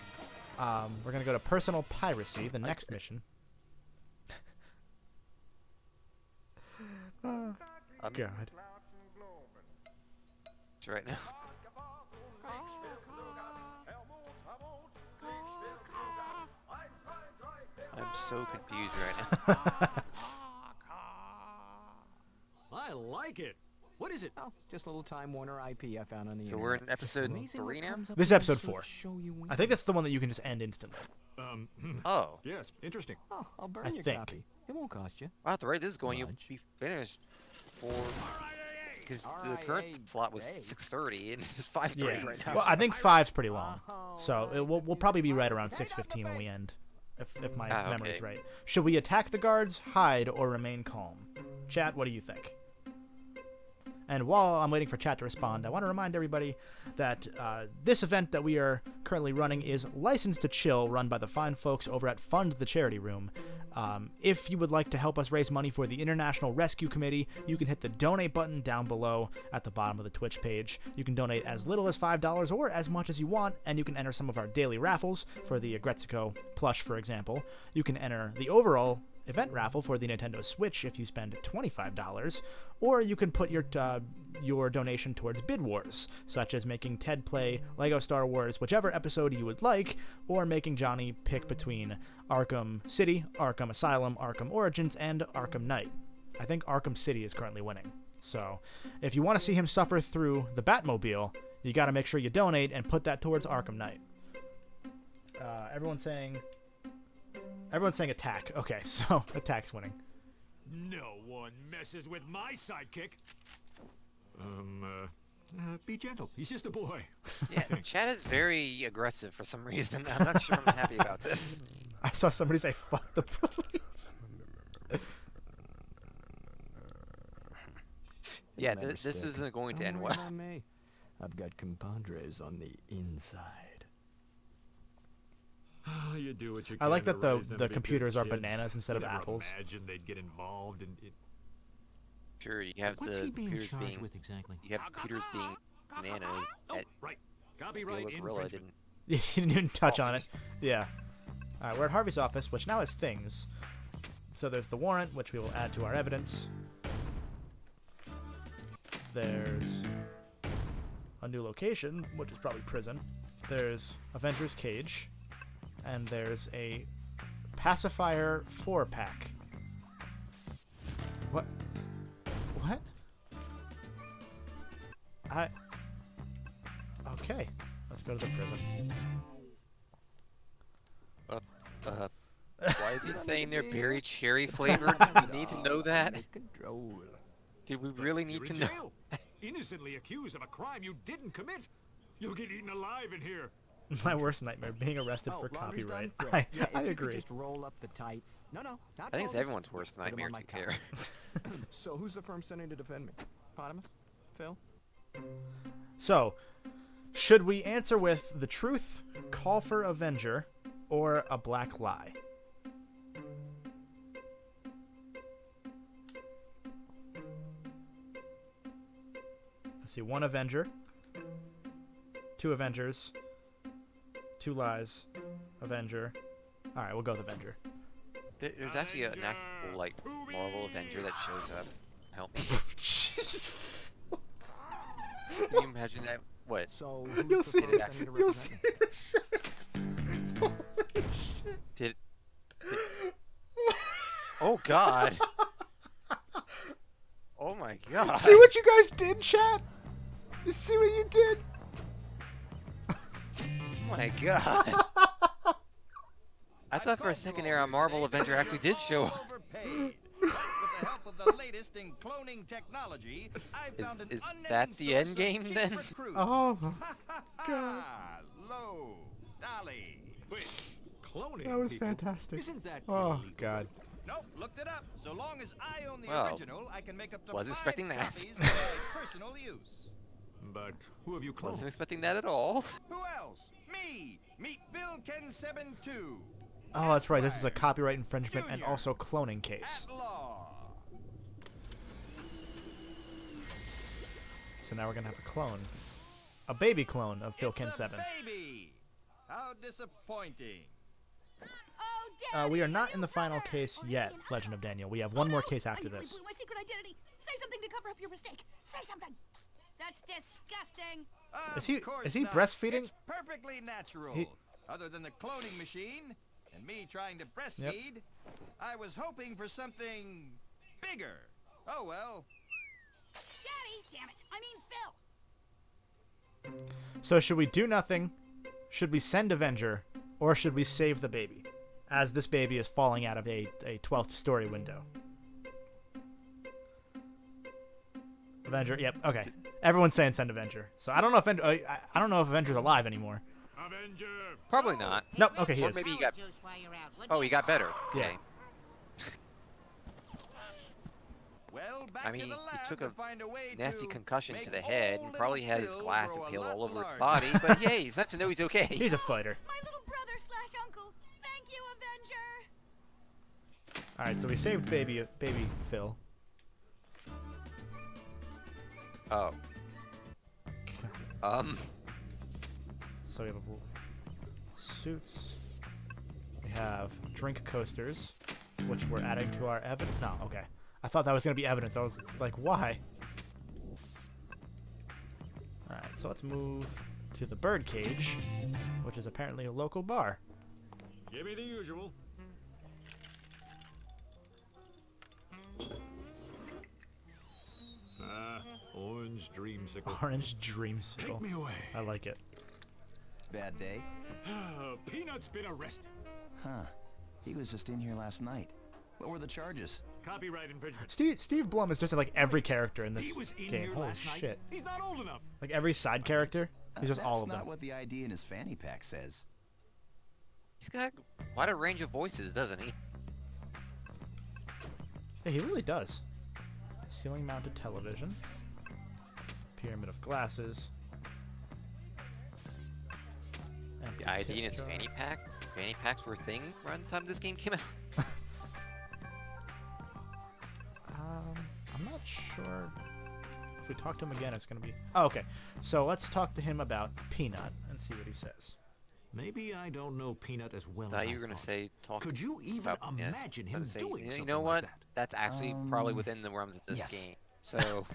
[SPEAKER 1] we're going to go to personal piracy, the next mission. Oh, God.
[SPEAKER 2] It's right now. I'm so confused right now.
[SPEAKER 7] I like it. What is it?
[SPEAKER 4] Oh, just a little Time Warner IP I found on the
[SPEAKER 2] So
[SPEAKER 4] internet.
[SPEAKER 2] we're in episode
[SPEAKER 4] Amazing
[SPEAKER 2] 3
[SPEAKER 4] what
[SPEAKER 2] now?
[SPEAKER 4] comes up
[SPEAKER 1] This is
[SPEAKER 4] when you
[SPEAKER 1] episode
[SPEAKER 4] search
[SPEAKER 1] 4.
[SPEAKER 4] show you
[SPEAKER 1] I think that's the one that you can just end instantly.
[SPEAKER 2] Oh.
[SPEAKER 7] Yes, interesting.
[SPEAKER 4] Oh, I'll burn
[SPEAKER 1] I
[SPEAKER 4] your
[SPEAKER 1] think.
[SPEAKER 4] copy. It won't cost you.
[SPEAKER 2] Wow, at the rate this is going, you'll
[SPEAKER 4] Much.
[SPEAKER 2] be finished for... Because the
[SPEAKER 4] RIAA
[SPEAKER 2] current slot was
[SPEAKER 4] Bay.
[SPEAKER 2] 6:30 and it's 5:30
[SPEAKER 1] Yeah.
[SPEAKER 2] right now.
[SPEAKER 1] Well, I think 5's pretty long. So we'll probably be right around 6:15 when we end, if my memory's
[SPEAKER 2] okay.
[SPEAKER 1] right. Should we attack the guards, hide, or remain calm? Chat, what do you think? And while I'm waiting for chat to respond, I want to remind everybody that this event that we are currently running is License to Chill, run by the fine folks over at Fund the Charity Room. If you would like to help us raise money for the International Rescue Committee, you can hit the donate button down below at the bottom of the Twitch page. You can donate as little as $5 or as much as you want, and you can enter some of our daily raffles for the Agretzico plush, for example. You can enter the overall event raffle for the Nintendo Switch if you spend $25, or you can put your donation towards bid wars, such as making Ted play Lego Star Wars whichever episode you would like, or making Johnny pick between Arkham City, Arkham Asylum, Arkham Origins, and Arkham Knight. I think Arkham City is currently winning. So, if you want to see him suffer through the Batmobile, you got to make sure you donate and put that towards Arkham Knight. Everyone's saying attack. Okay, so attack's winning.
[SPEAKER 12] No one messes with my sidekick. Be gentle. He's just a boy.
[SPEAKER 2] Yeah, chat is very aggressive for some reason. I'm not sure I'm happy about this.
[SPEAKER 1] I saw somebody say, fuck the police.
[SPEAKER 2] Yeah, this isn't going to end well.
[SPEAKER 4] I've got compadres on the inside.
[SPEAKER 12] You do what you can.
[SPEAKER 1] I like
[SPEAKER 12] to
[SPEAKER 1] that
[SPEAKER 12] raise them
[SPEAKER 1] the
[SPEAKER 12] to be
[SPEAKER 1] computers
[SPEAKER 12] good
[SPEAKER 1] are
[SPEAKER 12] kids.
[SPEAKER 1] bananas instead of
[SPEAKER 12] Never
[SPEAKER 1] apples.
[SPEAKER 12] Imagine they'd get involved in it.
[SPEAKER 2] Sure, you have
[SPEAKER 3] What's
[SPEAKER 2] the
[SPEAKER 3] he being
[SPEAKER 2] computers
[SPEAKER 3] charged
[SPEAKER 2] being
[SPEAKER 3] with exactly?
[SPEAKER 2] You have computers being bananas.
[SPEAKER 12] Right. Copyright
[SPEAKER 2] Gorilla
[SPEAKER 12] infringement.
[SPEAKER 2] didn't.
[SPEAKER 1] You didn't even touch on it. Yeah. We're at Harvey's office, which now has things. So there's the warrant, which we will add to our evidence. There's a new location, which is probably prison. There's Avengers Cage. And there's a pacifier 4-pack. What? What? Okay. Let's go to the prison.
[SPEAKER 2] Why is he saying they're berry cherry flavored? Do we need to know that? Did we really need to know?
[SPEAKER 12] Jail. Innocently accused of a crime you didn't commit. You'll get eaten alive in here.
[SPEAKER 1] My worst nightmare, being arrested for copyright. I agree.
[SPEAKER 4] Just roll up the tights. No, not
[SPEAKER 2] I think it's
[SPEAKER 4] folded.
[SPEAKER 2] everyone's worst
[SPEAKER 4] Put 'em
[SPEAKER 2] nightmare
[SPEAKER 4] on my
[SPEAKER 2] to care.
[SPEAKER 4] So who's the firm sending to defend me? Potamus? Phil?
[SPEAKER 1] So, should we answer with the truth, call for Avenger, or a black lie? Let's see, 1 Avenger, 2 Avengers, 2 lies, Avenger. Alright, we'll go with Avenger.
[SPEAKER 2] There's actually an actual, like, Marvel Avenger that shows up. Help me. Can you imagine that? What?
[SPEAKER 4] So
[SPEAKER 1] You'll see
[SPEAKER 2] it.
[SPEAKER 1] You'll see it. Holy shit.
[SPEAKER 2] Did Oh God. Oh my God.
[SPEAKER 1] See what you guys did, chat? You see what you did?
[SPEAKER 2] Oh my God. I thought for a second there a Marvel Avenger actually did show up.
[SPEAKER 11] With the help of the latest in cloning technology, I've found an
[SPEAKER 2] Is
[SPEAKER 11] unending
[SPEAKER 2] that the
[SPEAKER 11] source
[SPEAKER 2] end
[SPEAKER 11] of
[SPEAKER 2] game
[SPEAKER 11] cheap
[SPEAKER 2] then?
[SPEAKER 11] recruits.
[SPEAKER 1] Oh my God.
[SPEAKER 11] Hello, Dolly.
[SPEAKER 12] Wait, cloning
[SPEAKER 1] That was
[SPEAKER 12] people?
[SPEAKER 1] fantastic.
[SPEAKER 12] Isn't that
[SPEAKER 1] Oh
[SPEAKER 12] illegal?
[SPEAKER 1] God.
[SPEAKER 11] Nope, looked it up. So long as I own the
[SPEAKER 2] Well,
[SPEAKER 11] original, I can make up to
[SPEAKER 2] wasn't
[SPEAKER 11] 5
[SPEAKER 2] expecting that.
[SPEAKER 11] copies for my personal use.
[SPEAKER 12] But who have you cloned?
[SPEAKER 2] Wasn't expecting that at all.
[SPEAKER 11] Who else? Me. Meet Bill Ken 72.
[SPEAKER 1] Oh, that's right. This is a copyright infringement and also cloning case.
[SPEAKER 11] At law.
[SPEAKER 1] So now we're gonna have a clone, a baby clone of Phil Ken
[SPEAKER 11] It's a
[SPEAKER 1] 7.
[SPEAKER 11] baby. How disappointing.
[SPEAKER 1] We are not in the final case yet, Legend of Daniel. We have one more case after this.
[SPEAKER 10] My secret identity. Say something to cover up your mistake. Say something. That's disgusting.
[SPEAKER 1] Is he breastfeeding?
[SPEAKER 11] It's perfectly natural. Other than the cloning machine and me trying to breastfeed, I was hoping for something bigger. Oh well.
[SPEAKER 10] Daddy, damn it. I mean Phil.
[SPEAKER 1] So should we do nothing? Should we send Avenger, or should we save the baby, as this baby is falling out of a 12th story window? Avenger, yep, okay. Everyone's saying send Avenger. So I don't know if I don't know if Avenger's alive anymore.
[SPEAKER 12] Avenger.
[SPEAKER 2] Probably not.
[SPEAKER 1] Nope. Okay, he
[SPEAKER 2] Or
[SPEAKER 1] is.
[SPEAKER 2] maybe he got. Oh, he got better.
[SPEAKER 1] Yeah.
[SPEAKER 2] Okay.
[SPEAKER 11] Well, back
[SPEAKER 2] I mean,
[SPEAKER 11] to the
[SPEAKER 2] he
[SPEAKER 11] lab
[SPEAKER 2] took
[SPEAKER 11] to
[SPEAKER 2] a
[SPEAKER 11] find a way
[SPEAKER 2] nasty
[SPEAKER 11] to
[SPEAKER 2] concussion
[SPEAKER 11] make
[SPEAKER 2] to the head and probably
[SPEAKER 11] little
[SPEAKER 2] had his
[SPEAKER 11] Phil
[SPEAKER 2] glass
[SPEAKER 11] grow a
[SPEAKER 2] impaled
[SPEAKER 11] lot
[SPEAKER 2] all over his
[SPEAKER 11] larger.
[SPEAKER 2] body. But hey, it's nice to know he's okay.
[SPEAKER 1] He's a fighter.
[SPEAKER 10] My little brother/uncle. Thank you, Avenger.
[SPEAKER 1] All right, so we saved baby Phil.
[SPEAKER 2] Oh.
[SPEAKER 1] So we have suits. We have drink coasters, which we're adding to our evidence. No, okay. I thought that was gonna be evidence. I was like, why? All right, so let's move to the birdcage, which is apparently a local bar.
[SPEAKER 12] Give me the usual. Orange dreamsicle.
[SPEAKER 1] Orange dreamsicle.
[SPEAKER 12] Take me away.
[SPEAKER 1] I like it.
[SPEAKER 17] Bad day?
[SPEAKER 12] Peanut's been arrested.
[SPEAKER 17] Huh. He was just in here last night. What were the charges?
[SPEAKER 12] Copyright infringement.
[SPEAKER 1] Steve Blum is just like every character in this
[SPEAKER 12] He was in
[SPEAKER 1] game.
[SPEAKER 12] here
[SPEAKER 1] Holy
[SPEAKER 12] last night.
[SPEAKER 1] shit.
[SPEAKER 12] He's not old enough.
[SPEAKER 1] Like every side character, he's just all of them.
[SPEAKER 17] That's not what the ID in his fanny pack says.
[SPEAKER 2] He's got quite a range of voices, doesn't he?
[SPEAKER 1] Yeah, he really does. Ceiling mounted television. Pyramid of glasses.
[SPEAKER 2] The ID in his fanny pack? Fanny packs were a thing around the time this game came out?
[SPEAKER 1] I'm not sure if we talk to him again, it's going to be... Oh, okay. So let's talk to him about Peanut and see what he says.
[SPEAKER 3] Maybe I don't know Peanut as well
[SPEAKER 2] I
[SPEAKER 3] as
[SPEAKER 2] thought you were
[SPEAKER 3] I
[SPEAKER 2] going to
[SPEAKER 3] thought.
[SPEAKER 2] say talk.
[SPEAKER 3] Could you even
[SPEAKER 2] about,
[SPEAKER 3] imagine him doing
[SPEAKER 2] you
[SPEAKER 3] something
[SPEAKER 2] know what?
[SPEAKER 3] like that?
[SPEAKER 2] That's actually probably within the realms of this
[SPEAKER 17] yes.
[SPEAKER 2] game. So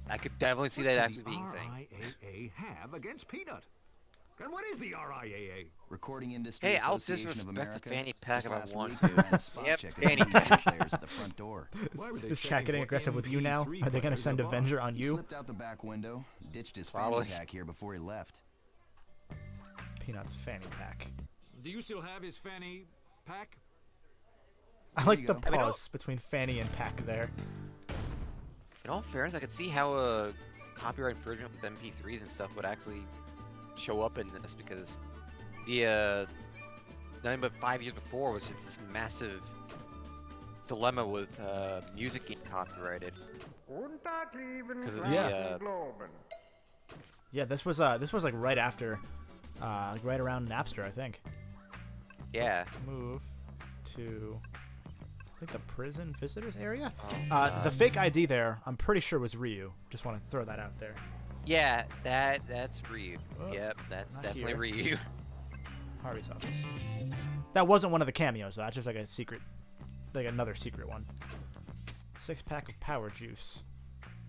[SPEAKER 2] I could definitely see that actually being a thing.
[SPEAKER 3] RIAA have against Peanut? And what is the RIAA?
[SPEAKER 17] Recording Industry
[SPEAKER 2] Hey, I'll
[SPEAKER 17] Association of
[SPEAKER 2] disrespect
[SPEAKER 17] America.
[SPEAKER 2] the fanny pack
[SPEAKER 17] Just
[SPEAKER 2] if I
[SPEAKER 17] last
[SPEAKER 2] want
[SPEAKER 17] week,
[SPEAKER 2] to.
[SPEAKER 17] they ran a spot
[SPEAKER 2] Yep,
[SPEAKER 17] check of
[SPEAKER 2] fanny
[SPEAKER 17] the
[SPEAKER 2] pack.
[SPEAKER 17] players at the front door.
[SPEAKER 1] Is chat getting aggressive with you now? Are they going to send Avenger on
[SPEAKER 17] He
[SPEAKER 1] you?
[SPEAKER 17] slipped out the back window, ditched his
[SPEAKER 2] Probably.
[SPEAKER 17] fanny pack here before he left.
[SPEAKER 1] Peanut's fanny pack.
[SPEAKER 12] Do you still have his fanny pack?
[SPEAKER 1] I like the
[SPEAKER 17] go.
[SPEAKER 1] pause between fanny and pack there.
[SPEAKER 2] In all fairness, I could see how a copyright infringement with MP3s and stuff would actually show up in this, because the nothing but 5 years before was just this massive dilemma with music getting copyrighted. Because of
[SPEAKER 1] Yeah, this was like right after, right around Napster, I think.
[SPEAKER 2] Yeah.
[SPEAKER 1] Move to, I think, the prison visitors area.
[SPEAKER 2] Oh,
[SPEAKER 1] the fake ID there, I'm pretty sure was Ryu. Just want to throw that out there.
[SPEAKER 2] Yeah, that's Ryu.
[SPEAKER 1] Oh,
[SPEAKER 2] Yep, that's
[SPEAKER 1] not
[SPEAKER 2] definitely
[SPEAKER 1] here.
[SPEAKER 2] Ryu.
[SPEAKER 1] Harvey's office. That wasn't one of the cameos, though. That's just like a secret, like another secret one. 6-pack of power juice.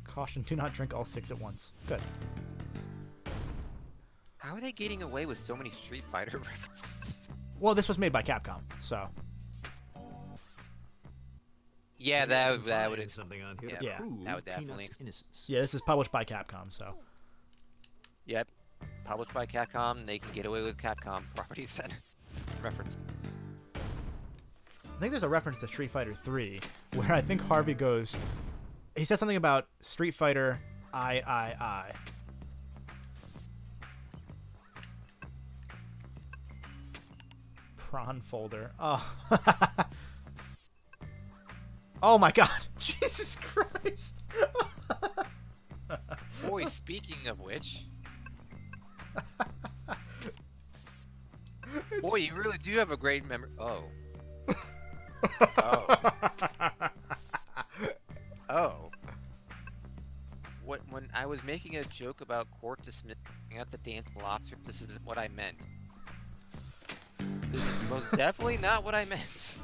[SPEAKER 1] Caution: do not drink all 6 at once. Good.
[SPEAKER 2] How are they getting away with so many Street Fighter references?
[SPEAKER 1] Well, this was made by Capcom, so.
[SPEAKER 2] Yeah, that would
[SPEAKER 3] something on here.
[SPEAKER 1] Yeah.
[SPEAKER 2] That would definitely.
[SPEAKER 1] Yeah, this is published by Capcom, so.
[SPEAKER 2] Yep, published by Capcom. They can get away with Capcom properties and reference.
[SPEAKER 1] I think there's a reference to Street Fighter 3 where I think Harvey goes, he says something about Street Fighter I. Prawn folder. Oh. Oh my god. Jesus Christ.
[SPEAKER 2] Boy, speaking of which. Boy, you really do have a great memory. Oh. Oh. Oh. When I was making a joke about court dismissing at the dancing lobster, this isn't what I meant. This is most definitely not what I meant.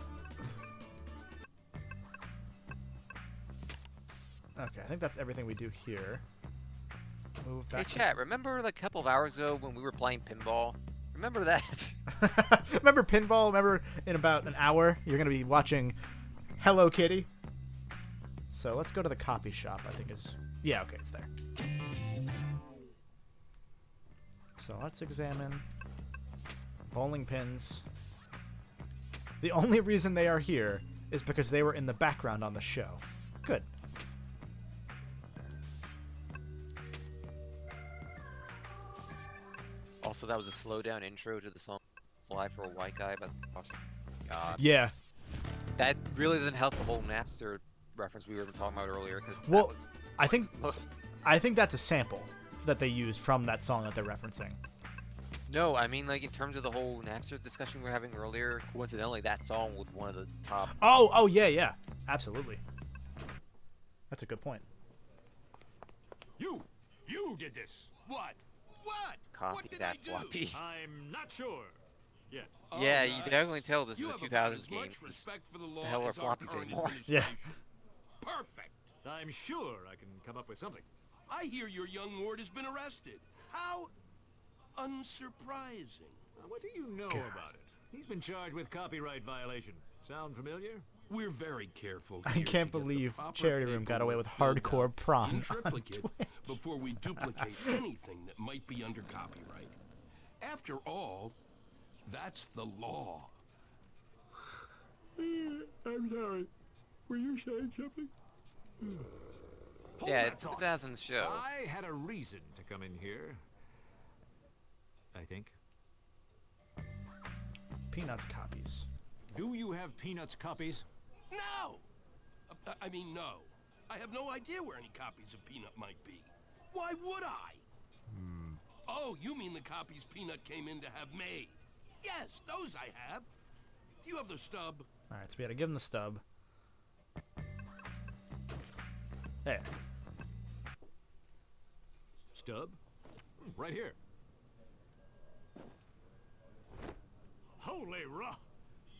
[SPEAKER 1] Okay, I think that's everything we do here. Move
[SPEAKER 2] Hey
[SPEAKER 1] back.
[SPEAKER 2] chat, remember like a couple of hours ago when we were playing pinball? Remember that?
[SPEAKER 1] Remember pinball? Remember in about an hour you're going to be watching Hello Kitty? So let's go to the copy shop, I think is... Yeah, okay, it's there. So let's examine bowling pins. The only reason they are here is because they were in the background on the show. Good.
[SPEAKER 2] Also, that was a slow down intro to the song "Fly for a White Guy" about the God.
[SPEAKER 1] Yeah.
[SPEAKER 2] that really doesn't help the whole Napster reference we were talking about earlier.
[SPEAKER 1] Well, I think that's a sample that they used from that song that they're referencing.
[SPEAKER 2] No, I mean, like, in terms of the whole Napster discussion we were having earlier, coincidentally, that song was one of the top...
[SPEAKER 1] Oh, yeah. Absolutely. That's a good point.
[SPEAKER 12] You did this.
[SPEAKER 11] What?
[SPEAKER 2] Copy that floppy.
[SPEAKER 12] I'm not sure. Yeah.
[SPEAKER 2] Yeah, you can definitely tell this is a 2000s game. The hell are floppies anymore?
[SPEAKER 1] Yeah.
[SPEAKER 16] Perfect.
[SPEAKER 12] I'm sure I can come up with something.
[SPEAKER 16] I hear your young ward has been arrested. How unsurprising.
[SPEAKER 12] What do you know about it? He's been charged with copyright violation. Sound familiar?
[SPEAKER 16] We're very careful.
[SPEAKER 1] I can't believe Charity Room got away with hardcore prawn
[SPEAKER 16] in triplicate before we duplicate anything that might be under copyright. After all, that's the law.
[SPEAKER 13] I'm sorry. Were you saying something?
[SPEAKER 2] Yeah, it's a 2000s show.
[SPEAKER 12] I had a reason to come in here. I think.
[SPEAKER 1] Peanuts copies.
[SPEAKER 12] Do you have Peanuts copies?
[SPEAKER 16] No! I mean, no. I have no idea where any copies of Peanut might be. Why would I? Oh, you mean the copies Peanut came in to have made? Yes, those I have. Do you have the stub?
[SPEAKER 1] Alright, so we gotta give him the stub. There.
[SPEAKER 12] Stub? Right here. Holy rock!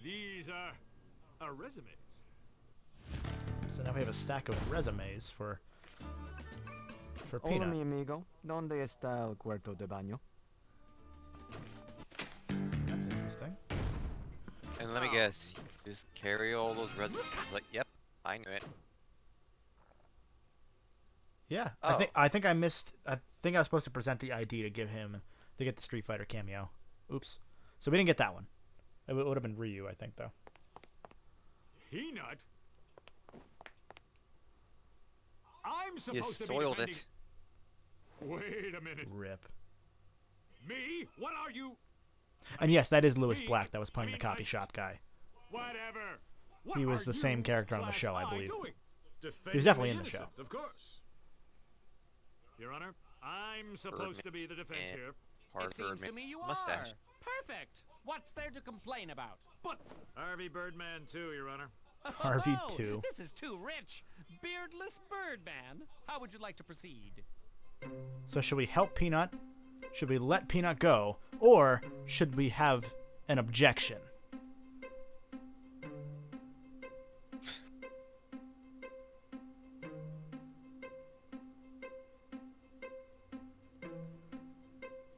[SPEAKER 12] These are resumes.
[SPEAKER 1] So now we have a stack of resumes for
[SPEAKER 4] Hola,
[SPEAKER 1] Peanut.
[SPEAKER 4] mi amigo. ¿Dónde está el cuarto de baño?
[SPEAKER 1] That's interesting.
[SPEAKER 2] And let me guess, you just carry all those resumes. Like, yep, I knew it.
[SPEAKER 1] Yeah,
[SPEAKER 2] Oh.
[SPEAKER 1] I think I missed. I think I was supposed to present the ID to get the Street Fighter cameo. Oops. So we didn't get that one. It would have been Ryu, I think, though.
[SPEAKER 12] Peanut? I'm supposed
[SPEAKER 2] You
[SPEAKER 12] to be
[SPEAKER 2] soiled
[SPEAKER 12] defending...
[SPEAKER 2] it.
[SPEAKER 12] Wait a minute.
[SPEAKER 1] Rip.
[SPEAKER 12] Me? What are you?
[SPEAKER 1] And yes, that is Lewis Black that was playing the copy shop guy.
[SPEAKER 12] Whatever.
[SPEAKER 1] He was the same character on the show, I believe.
[SPEAKER 12] Defending
[SPEAKER 1] He was definitely in the
[SPEAKER 12] innocent,
[SPEAKER 1] show.
[SPEAKER 12] Of course. Your Honor, I'm supposed to be the defense here.
[SPEAKER 14] It seems to me you
[SPEAKER 2] mustache.
[SPEAKER 14] are. Perfect. What's there to complain about?
[SPEAKER 12] But Harvey Birdman too, Your Honor.
[SPEAKER 1] Harvey
[SPEAKER 14] Oh,
[SPEAKER 1] 2.
[SPEAKER 14] This is too rich. Beardless Birdman. How would you like to proceed?
[SPEAKER 1] So should we help Peanut? Should we let Peanut go? Or should we have an objection?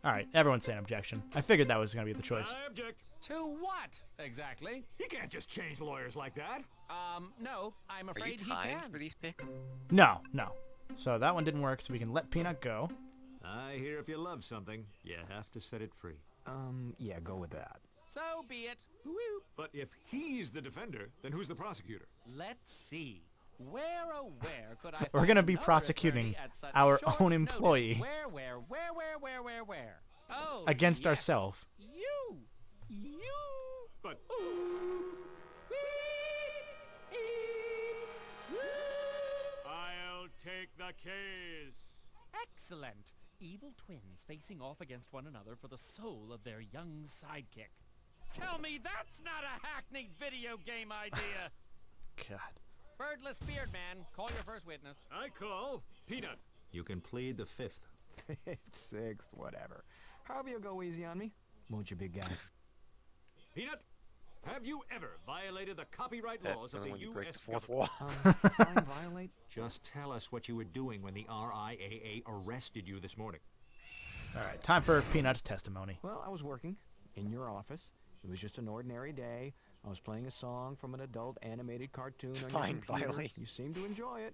[SPEAKER 1] Alright, everyone's saying objection. I figured that was going to be the choice.
[SPEAKER 12] I object.
[SPEAKER 14] To what, exactly?
[SPEAKER 12] He can't just change lawyers like that.
[SPEAKER 14] No, I'm
[SPEAKER 2] Are you
[SPEAKER 14] afraid he
[SPEAKER 2] timed
[SPEAKER 14] can.
[SPEAKER 2] for these picks?
[SPEAKER 1] No. So that one didn't work, so we can let Peanut go.
[SPEAKER 12] I hear if you love something, you have to set it free.
[SPEAKER 4] Yeah, go with that.
[SPEAKER 14] So be it. Woo.
[SPEAKER 12] But if he's the defender, then who's the prosecutor?
[SPEAKER 14] Let's see. Where, oh where could I
[SPEAKER 1] We're
[SPEAKER 14] find
[SPEAKER 1] gonna be
[SPEAKER 14] another
[SPEAKER 1] prosecuting
[SPEAKER 14] attorney at such
[SPEAKER 1] our
[SPEAKER 14] short
[SPEAKER 1] own
[SPEAKER 14] notice?
[SPEAKER 1] employee.
[SPEAKER 14] Where? Oh,
[SPEAKER 1] Against
[SPEAKER 14] yes.
[SPEAKER 1] ourselves.
[SPEAKER 14] You.
[SPEAKER 12] But I'll take the case.
[SPEAKER 14] Excellent. Evil twins facing off against one another for the soul of their young sidekick. Tell me that's not a hackneyed video game idea.
[SPEAKER 1] God.
[SPEAKER 14] Birdless Beardman, call your first witness.
[SPEAKER 12] I call Peanut.
[SPEAKER 7] You can plead the fifth.
[SPEAKER 4] Sixth, whatever. Harvey will go easy on me. Won't you, big guy?
[SPEAKER 12] Peanut, have you ever violated the copyright laws of the
[SPEAKER 2] when you break
[SPEAKER 12] U.S.
[SPEAKER 2] the fourth
[SPEAKER 12] government?
[SPEAKER 2] wall.
[SPEAKER 4] I violate?
[SPEAKER 7] Just tell us what you were doing when the RIAA arrested you this morning.
[SPEAKER 1] Alright, time for Peanut's testimony.
[SPEAKER 4] Well, I was working in your office. It was just an ordinary day. I was playing a song from an adult animated cartoon on your
[SPEAKER 2] Fine,
[SPEAKER 4] computer.
[SPEAKER 2] violate.
[SPEAKER 4] You seemed to enjoy it.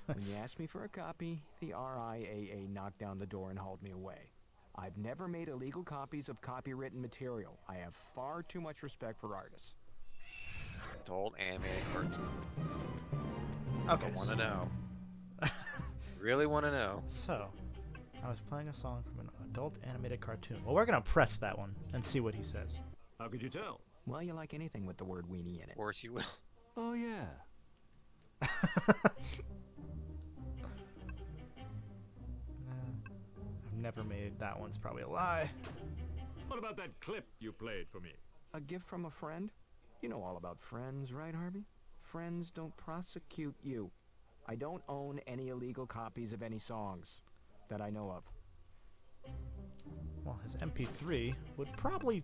[SPEAKER 4] When you asked me for a copy, the RIAA knocked down the door and hauled me away. I've never made illegal copies of copywritten material. I have far too much respect for artists.
[SPEAKER 2] Adult animated cartoon.
[SPEAKER 1] Okay.
[SPEAKER 2] I want to know. Really want to know.
[SPEAKER 1] So, I was playing a song from an adult animated cartoon. Well, we're going to press that one and see what he says.
[SPEAKER 12] How could you tell?
[SPEAKER 4] Well, you like anything with the word weenie in it.
[SPEAKER 2] Of course you will.
[SPEAKER 7] Oh, yeah.
[SPEAKER 1] I've never made that one's probably a lie.
[SPEAKER 12] What about that clip you played for me?
[SPEAKER 4] A gift from a friend? You know all about friends, right, Harvey? Friends don't prosecute you. I don't own any illegal copies of any songs that I know of.
[SPEAKER 1] Well, his MP3 would probably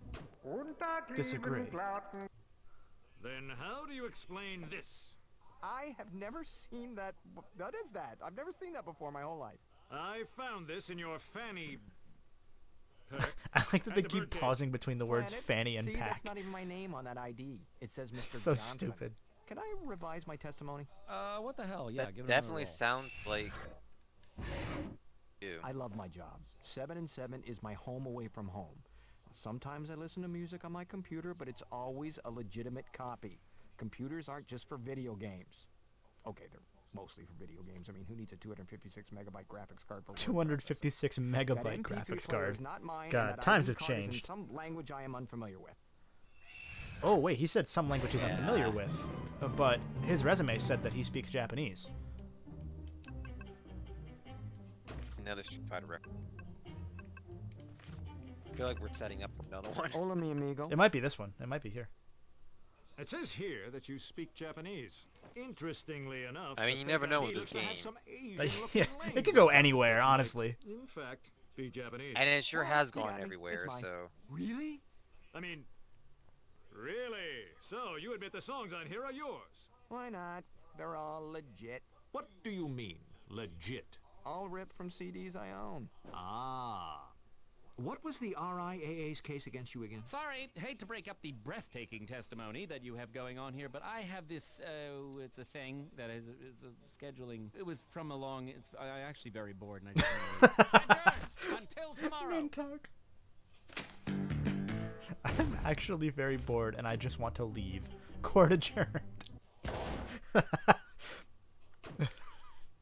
[SPEAKER 1] disagree.
[SPEAKER 12] Then how do you explain this?
[SPEAKER 4] I have never seen that. What is that? I've never seen that before my whole life.
[SPEAKER 12] I found this in your fanny pack.
[SPEAKER 1] I like that they keep pausing between the words fanny and
[SPEAKER 4] See,
[SPEAKER 1] pack.
[SPEAKER 4] that's not even my name on that ID. It says Mr.
[SPEAKER 1] So
[SPEAKER 4] Johnson.
[SPEAKER 1] stupid.
[SPEAKER 4] Can I revise my testimony?
[SPEAKER 14] What the hell? Yeah,
[SPEAKER 2] That
[SPEAKER 14] give it
[SPEAKER 2] definitely
[SPEAKER 14] another
[SPEAKER 2] sounds like you.
[SPEAKER 4] I love my job. 7 and 7 is my home away from home. Sometimes I listen to music on my computer, but it's always a legitimate copy. Computers aren't just for video games. Okay, they're mostly for video games. I mean, who needs a 256 megabyte graphics card for
[SPEAKER 1] 256 megabyte graphics card. God, times have changed.
[SPEAKER 4] Some language I am unfamiliar with.
[SPEAKER 1] Oh wait, he said some language he's unfamiliar with, but his resume said that he speaks Japanese.
[SPEAKER 2] Another Street Fighter record. I feel like we're setting up for another one.
[SPEAKER 4] Hola, mi amigo.
[SPEAKER 1] It might be this one. It might be here.
[SPEAKER 12] It says here that you speak Japanese. Interestingly enough,
[SPEAKER 2] I mean, you never know with this game.
[SPEAKER 1] Yeah, it could go anywhere, honestly.
[SPEAKER 12] In fact, be Japanese.
[SPEAKER 2] And it sure has gone everywhere, so...
[SPEAKER 12] Really? I mean, really? So, you admit the songs on here are yours?
[SPEAKER 4] Why not? They're all legit.
[SPEAKER 12] What do you mean, legit?
[SPEAKER 4] All ripped from CDs I own.
[SPEAKER 7] Ah. What was the RIAA's case against you again?
[SPEAKER 14] Sorry, hate to break up the breathtaking testimony that you have going on here, but I have this, it's a thing that is a scheduling. It was from a long, I'm actually very bored and I just until tomorrow.
[SPEAKER 1] Talk. I'm actually very bored and I just want to leave. Court adjourned.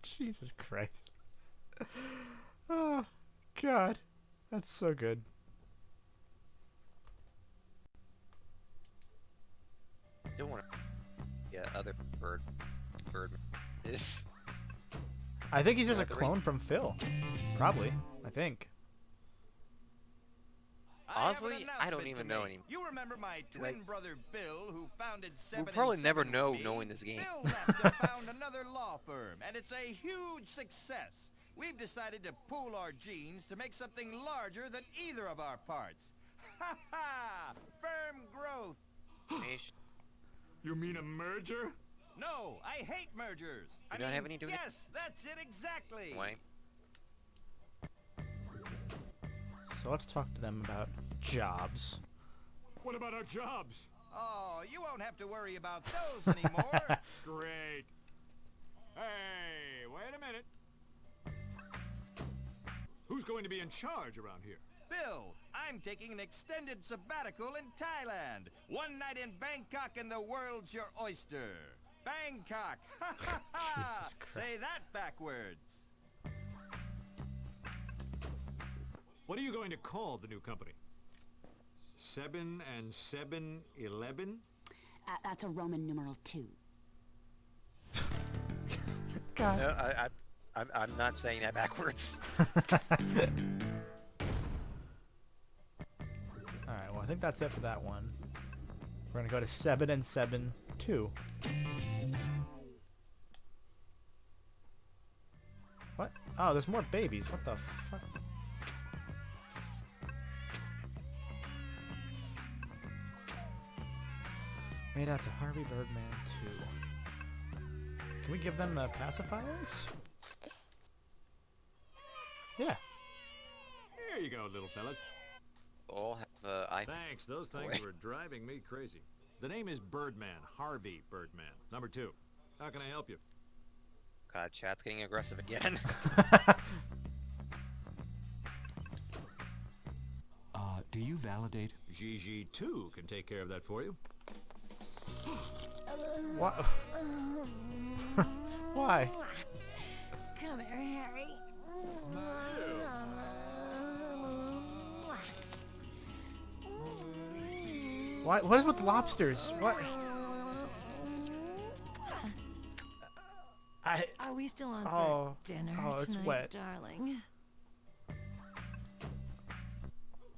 [SPEAKER 1] Jesus Christ. Oh, God. That's so good.
[SPEAKER 2] Still want to... Yeah, other Birdman is...
[SPEAKER 1] I think he's just a clone from Phil. Probably. I think.
[SPEAKER 2] Honestly, I don't even know anymore.
[SPEAKER 11] You remember my twin brother Bill, who founded 7
[SPEAKER 2] We'll probably
[SPEAKER 11] and
[SPEAKER 2] never
[SPEAKER 11] 7
[SPEAKER 2] know
[SPEAKER 11] with me?
[SPEAKER 2] knowing this game.
[SPEAKER 11] Bill left and found another law firm, and it's a huge success. We've decided to pool our genes to make something larger than either of our parts. Ha ha! Firm growth.
[SPEAKER 12] You mean a merger?
[SPEAKER 11] No, I hate mergers.
[SPEAKER 2] You don't have any doing
[SPEAKER 11] Yes, that's it exactly.
[SPEAKER 2] Why?
[SPEAKER 1] So let's talk to them about jobs.
[SPEAKER 12] What about our jobs?
[SPEAKER 11] Oh, you won't have to worry about those anymore.
[SPEAKER 12] Great. Hey, wait a minute. Who's going to be in charge around here?
[SPEAKER 11] Bill, I'm taking an extended sabbatical in Thailand. 1 night in Bangkok and the world's your oyster. Bangkok. Ha ha ha.
[SPEAKER 1] Jesus Christ.
[SPEAKER 11] Say that backwards.
[SPEAKER 12] What are you going to call the new company? 7 and 7, 11?
[SPEAKER 10] That's a Roman numeral 2.
[SPEAKER 1] God.
[SPEAKER 2] No, I'm not saying that backwards.
[SPEAKER 1] Alright, well I think that's it for that one. We're gonna go to 7 and 7, 2. What? Oh, there's more babies. What the fuck? Made out to Harvey Birdman 2. Can we give them the pacifiers? Yeah.
[SPEAKER 12] Here you go, little fellas.
[SPEAKER 2] All have
[SPEAKER 12] Thanks, those things were driving me crazy. The name is Birdman, Harvey Birdman. Number 2. How can I help you?
[SPEAKER 2] God, chat's getting aggressive again.
[SPEAKER 7] Do you validate?
[SPEAKER 12] GG2 can take care of that for you.
[SPEAKER 1] What? Why?
[SPEAKER 9] Come here, Harry.
[SPEAKER 1] What is with lobsters? What?
[SPEAKER 9] Are we still on
[SPEAKER 1] Oh,
[SPEAKER 9] for dinner
[SPEAKER 1] it's
[SPEAKER 9] tonight,
[SPEAKER 1] wet.
[SPEAKER 9] darling?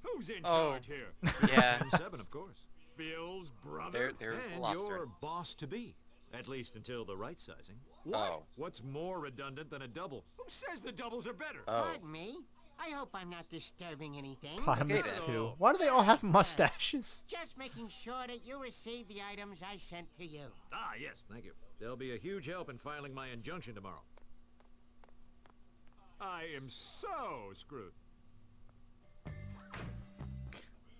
[SPEAKER 12] Who's in
[SPEAKER 2] Oh,
[SPEAKER 12] charge here?
[SPEAKER 2] yeah.
[SPEAKER 12] 7, of course. Bill's brother.
[SPEAKER 2] There's
[SPEAKER 12] and
[SPEAKER 2] lobster.
[SPEAKER 12] your boss-to-be. At least until the right sizing.
[SPEAKER 2] Oh.
[SPEAKER 12] What? What's more redundant than a double? Who says the doubles are better?
[SPEAKER 2] Oh.
[SPEAKER 5] Pardon me. I hope I'm not disturbing anything.
[SPEAKER 1] Potamus
[SPEAKER 2] Okay, then.
[SPEAKER 1] 2. Why do they all have mustaches?
[SPEAKER 5] Just making sure that you receive the items I sent to you.
[SPEAKER 12] Ah, yes, thank you. There'll be a huge help in filing my injunction tomorrow. I am so screwed.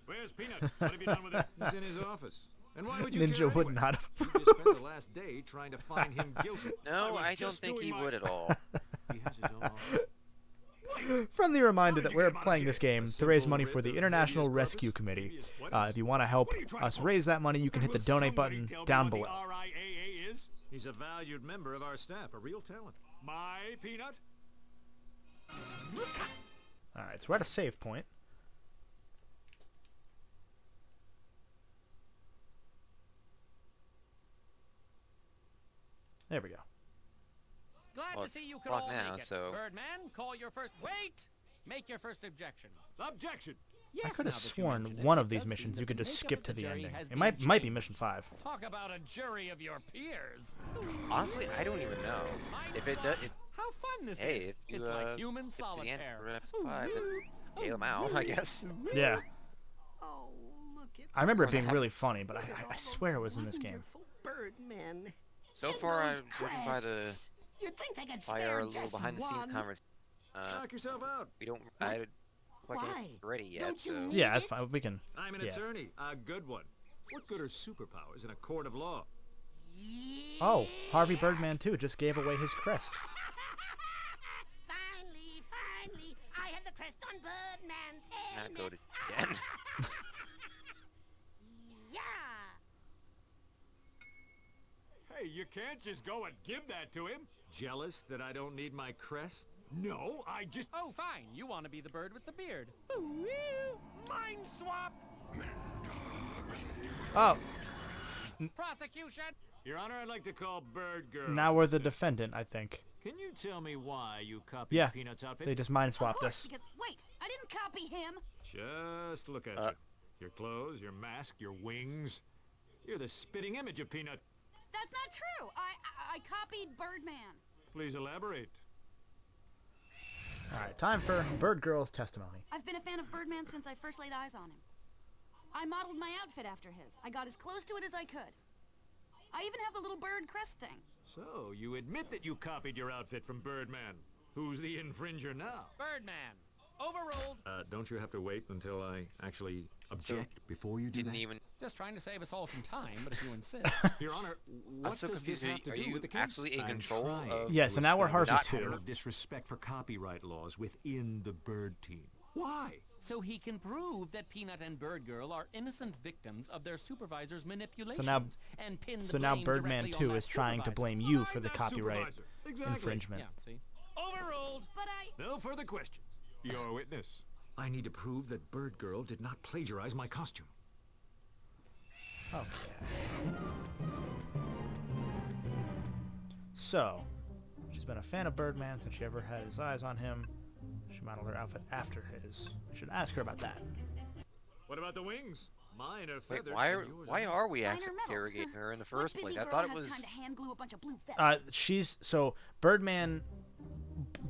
[SPEAKER 12] Where's Peanut? What have you done with him? He's in his office. And why would you
[SPEAKER 1] Ninja
[SPEAKER 12] care
[SPEAKER 1] would
[SPEAKER 12] anyway?
[SPEAKER 1] not
[SPEAKER 12] You
[SPEAKER 1] approve.
[SPEAKER 12] just spent the last day trying to find him guilty.
[SPEAKER 2] No,
[SPEAKER 12] was
[SPEAKER 2] I don't
[SPEAKER 12] just
[SPEAKER 2] think
[SPEAKER 12] doing
[SPEAKER 2] he
[SPEAKER 12] my-
[SPEAKER 2] would at all.
[SPEAKER 12] He has his own office.
[SPEAKER 1] Friendly reminder that we're playing this game to raise money for the International Rescue Committee. If you want to help us raise that money, you can hit the donate button down below.
[SPEAKER 12] RIAA is? He's a valued member of our staff, a real talent. My Peanut?
[SPEAKER 1] Alright, so we're at a save point. There we go.
[SPEAKER 14] Glad
[SPEAKER 2] Well,
[SPEAKER 14] to
[SPEAKER 2] it's
[SPEAKER 14] see you can
[SPEAKER 2] clock
[SPEAKER 14] all
[SPEAKER 2] now,
[SPEAKER 14] make it.
[SPEAKER 2] so-
[SPEAKER 14] Birdman, call your first. Wait! Make your first objection.
[SPEAKER 12] Objection!
[SPEAKER 14] Yes,
[SPEAKER 1] I could
[SPEAKER 14] now
[SPEAKER 1] have
[SPEAKER 14] that you
[SPEAKER 1] sworn
[SPEAKER 14] mention it,
[SPEAKER 1] one
[SPEAKER 14] it
[SPEAKER 1] of these
[SPEAKER 14] does seem
[SPEAKER 1] missions
[SPEAKER 14] that
[SPEAKER 1] you could
[SPEAKER 14] the
[SPEAKER 1] just
[SPEAKER 14] makeup
[SPEAKER 1] skip
[SPEAKER 14] of
[SPEAKER 1] to the
[SPEAKER 14] jury
[SPEAKER 1] ending.
[SPEAKER 14] has
[SPEAKER 1] It
[SPEAKER 14] been
[SPEAKER 1] might be mission
[SPEAKER 14] changed.
[SPEAKER 1] 5.
[SPEAKER 14] Talk about a jury of your peers.
[SPEAKER 2] Honestly, I don't even know. If it does,
[SPEAKER 14] How fun this
[SPEAKER 2] hey,
[SPEAKER 14] is.
[SPEAKER 2] if you
[SPEAKER 14] It's like human
[SPEAKER 2] if it's the end
[SPEAKER 14] solitaire.
[SPEAKER 2] for episode 5, then bail him out, I guess.
[SPEAKER 1] Yeah.
[SPEAKER 5] Oh, look at
[SPEAKER 1] I remember it
[SPEAKER 2] Was
[SPEAKER 1] being
[SPEAKER 2] that-
[SPEAKER 1] really funny, but I swear it was in this game.
[SPEAKER 5] Birdmen.
[SPEAKER 2] So
[SPEAKER 5] And
[SPEAKER 2] far,
[SPEAKER 5] those
[SPEAKER 2] I'm judging by the
[SPEAKER 5] crests. You'd think they could
[SPEAKER 2] by
[SPEAKER 5] spare
[SPEAKER 2] our little
[SPEAKER 5] just
[SPEAKER 2] behind-the-scenes
[SPEAKER 5] one.
[SPEAKER 2] conversation.
[SPEAKER 12] Knock yourself out.
[SPEAKER 2] We don't. I don't look like
[SPEAKER 5] Why?
[SPEAKER 2] it's ready yet.
[SPEAKER 5] Don't you
[SPEAKER 2] So.
[SPEAKER 5] need
[SPEAKER 1] Yeah, that's
[SPEAKER 5] it?
[SPEAKER 1] fine. We can.
[SPEAKER 12] I'm an
[SPEAKER 1] Yeah.
[SPEAKER 12] attorney, a good one. What good are superpowers in a court of law?
[SPEAKER 1] Oh, Harvey Birdman 2 just gave away his crest.
[SPEAKER 5] Finally, I have the crest on Birdman's
[SPEAKER 2] Not
[SPEAKER 5] helmet.
[SPEAKER 2] go to again.
[SPEAKER 5] Yeah.
[SPEAKER 12] Hey, you can't just go and give that to him. Jealous that I don't need my crest? No, I just...
[SPEAKER 14] Oh, fine. You want to be the bird with the beard. Mind swap.
[SPEAKER 1] Oh,
[SPEAKER 14] Prosecution.
[SPEAKER 12] Your Honor, I'd like to call Bird Girl.
[SPEAKER 1] now we're the defendant, I think.
[SPEAKER 12] Can you tell me why you copied
[SPEAKER 1] Yeah,
[SPEAKER 12] Peanut's outfit?
[SPEAKER 1] they just mind
[SPEAKER 10] Of
[SPEAKER 1] swapped
[SPEAKER 10] course,
[SPEAKER 1] us.
[SPEAKER 10] because wait, I didn't copy him.
[SPEAKER 12] Just look at you. Your clothes, your mask, your wings. You're the spitting image of Peanut.
[SPEAKER 10] That's not true. I copied Birdman.
[SPEAKER 12] Please elaborate.
[SPEAKER 1] Alright, time for Bird Girl's testimony.
[SPEAKER 10] I've been a fan of Birdman since I first laid eyes on him. I modeled my outfit after his. I got as close to it as I could. I even have the little bird crest thing.
[SPEAKER 12] So, you admit that you copied your outfit from Birdman. Who's the infringer now?
[SPEAKER 14] Birdman. Overruled.
[SPEAKER 12] Don't you have to wait until I actually object before you do
[SPEAKER 2] Didn't
[SPEAKER 12] that?
[SPEAKER 2] even.
[SPEAKER 14] Just trying to save us all some time, but if you insist.
[SPEAKER 12] Your Honor,
[SPEAKER 2] I'm
[SPEAKER 12] what
[SPEAKER 2] so
[SPEAKER 12] does this
[SPEAKER 2] confused.
[SPEAKER 12] have to
[SPEAKER 2] Are
[SPEAKER 12] do
[SPEAKER 2] you
[SPEAKER 12] with the case?
[SPEAKER 2] actually in
[SPEAKER 12] I'm
[SPEAKER 2] control
[SPEAKER 12] trying
[SPEAKER 2] of?
[SPEAKER 1] Yeah, so now we're
[SPEAKER 12] establish
[SPEAKER 1] Harvey
[SPEAKER 12] a pattern
[SPEAKER 1] 2.
[SPEAKER 12] of disrespect for copyright laws within the Bird team. Why?
[SPEAKER 14] So he can prove that Peanut and Bird Girl are innocent victims of their supervisor's manipulations. And pin the
[SPEAKER 1] So now
[SPEAKER 14] blame
[SPEAKER 1] Birdman
[SPEAKER 14] directly
[SPEAKER 1] 2
[SPEAKER 14] on
[SPEAKER 1] is
[SPEAKER 14] that
[SPEAKER 1] trying to
[SPEAKER 14] supervisor.
[SPEAKER 1] blame you
[SPEAKER 12] I'm
[SPEAKER 1] for the
[SPEAKER 12] that
[SPEAKER 1] copyright
[SPEAKER 12] supervisor. Exactly.
[SPEAKER 1] infringement.
[SPEAKER 14] Yeah, see? Overruled.
[SPEAKER 10] But I...
[SPEAKER 12] No further questions. Your witness. I need to prove that Bird Girl did not plagiarize my costume.
[SPEAKER 1] Okay. So, she's been a fan of Birdman since she ever had his eyes on him. She modeled her outfit after his. I should ask her about that.
[SPEAKER 12] What about the wings? Mine are
[SPEAKER 2] Wait,
[SPEAKER 12] feathered.
[SPEAKER 2] why
[SPEAKER 12] and yours
[SPEAKER 2] why
[SPEAKER 12] not.
[SPEAKER 2] are we
[SPEAKER 10] Mine
[SPEAKER 2] actually
[SPEAKER 10] are metal.
[SPEAKER 2] interrogating her in the
[SPEAKER 10] What
[SPEAKER 2] first
[SPEAKER 10] busy
[SPEAKER 2] place? I
[SPEAKER 10] girl
[SPEAKER 2] thought it
[SPEAKER 10] has
[SPEAKER 2] was.
[SPEAKER 10] time to hand glue a bunch of blue feathers?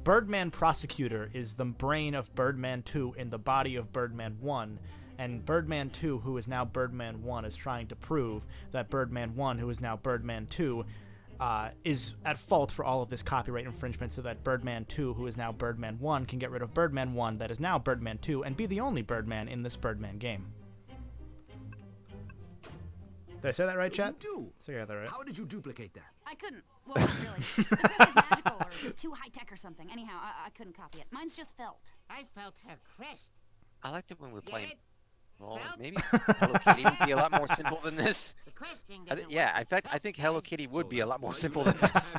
[SPEAKER 1] Birdman prosecutor is the brain of Birdman 2 in the body of Birdman 1, and Birdman 2, who is now Birdman 1, is trying to prove that Birdman 1, who is now Birdman 2, is at fault for all of this copyright infringement, so that Birdman 2, who is now Birdman 1, can get rid of Birdman 1, that is now Birdman 2, and be the only Birdman in this Birdman game. Did I say that right, chat?
[SPEAKER 7] You do.
[SPEAKER 1] I think I got that right.
[SPEAKER 7] How did you duplicate that?
[SPEAKER 10] I couldn't. Well, not really. The crest is magical or it's too high-tech or something. Anyhow, I couldn't copy it. Mine's just felt.
[SPEAKER 5] I felt her crest.
[SPEAKER 2] I liked it when we were
[SPEAKER 5] Get
[SPEAKER 2] playing.
[SPEAKER 5] it?
[SPEAKER 2] Well,
[SPEAKER 5] Felt?
[SPEAKER 2] maybe Hello Kitty would be a lot more simple than this.
[SPEAKER 5] The crest thing
[SPEAKER 2] I
[SPEAKER 5] doesn't
[SPEAKER 2] yeah,
[SPEAKER 5] work.
[SPEAKER 2] in fact, I think Hello Kitty would be a lot more simple than this.